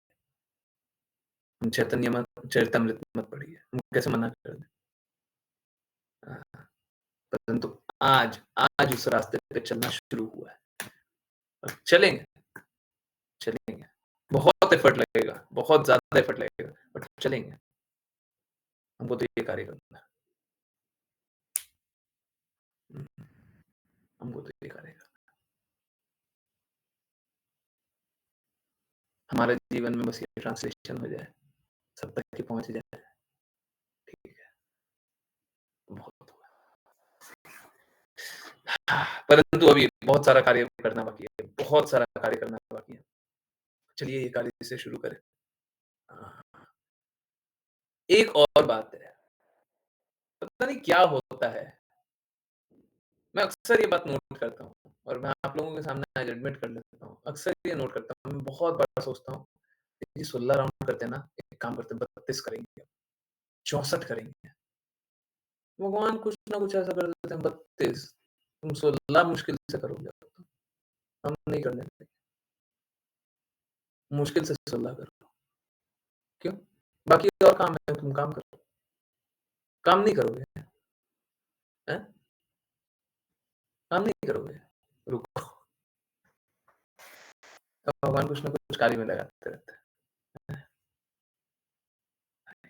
हम चैतन्यमृत मत पढ़िए, हम कैसे मना कर दें। परंतु आज आज उस रास्ते पे चलना शुरू हुआ है और चलेंगे, चलेंगे। बहुत एफर्ट लगेगा, बहुत ज्यादा एफर्ट लगेगा, बट चलेंगे। हमको तो ये कार्य करना है। हमको तो ये कार्य करना है। हमारे जीवन में बस ये ट्रांसलेशन हो जाए, सब तक की पहुंच जाए, ठीक है, बहुत हुआ। परंतु अभी बहुत सारा कार्य करना बाकी है, बहुत सारा कार्य करना बाकी है। चलिए ये कार्य से शुरू करें। एक और बात है, पता नहीं क्या होता है, मैं अक्सर ये बात नोट करता हूँ और मैं आप लोगों के सामने आज एडमिट कर लेता हूँ। अक्सर ये नोट करता हूँ, मैं बहुत बार सोचता हूँ, ये 16 राउंड करते हैं ना, एक काम करते हैं 32 करेंगे, 64 करेंगे। भगवान कुछ ना कुछ ऐसा कर देते हैं 32, तुम 16 मुश्किल से करोगे, हम नहीं करने देंगे। मुश्किल से 16 करो। क्यों? बाकी और काम है, तुम काम करो। काम नहीं करोगे, हैं? काम नहीं करोगे, रुको। तो भगवान कुछ ना कुछ कार्य में लगाते रहते हैं।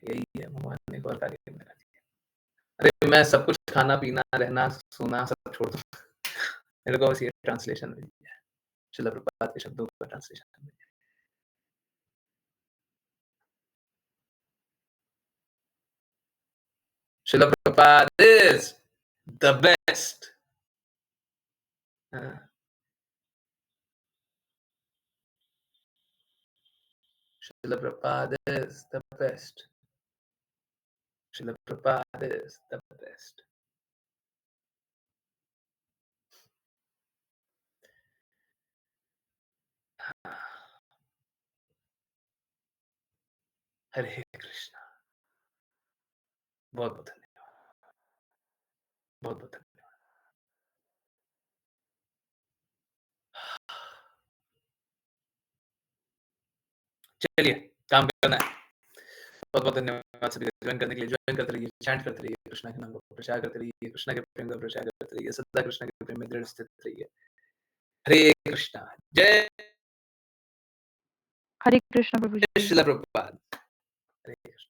यही है, भगवान ने एक और कार्य में लगा दिया। अरे मैं सब कुछ खाना पीना रहना सोना सब छोड़ दूं, मेरे को बस ये ट्रांसलेशन मिल गया, शिला प्रभुपाद के शब्दों का ट्रांसलेशन मिल गया। शिला Prabhupada is the best. Shila Prabhupada is the best. Shila Prabhupada is the best. हरे कृष्णा। बहुत बहुत धन्यवाद, बहुत बहुत धन्यवाद। चलिए काम करना है। बहुत बहुत धन्यवाद सभी ज्वाइन करने के लिए। ज्वाइन करते रहिए, चैंट करते रहिए, कृष्णा के नाम को प्रचार करते रहिए, कृष्णा के प्रेम का प्रचार करते रहिए, सदा कृष्णा के प्रेम में दृढ़ स्थित रहिए। हरे कृष्णा। जय हरे कृष्ण प्रभु जी। श्रील प्रभुपाद।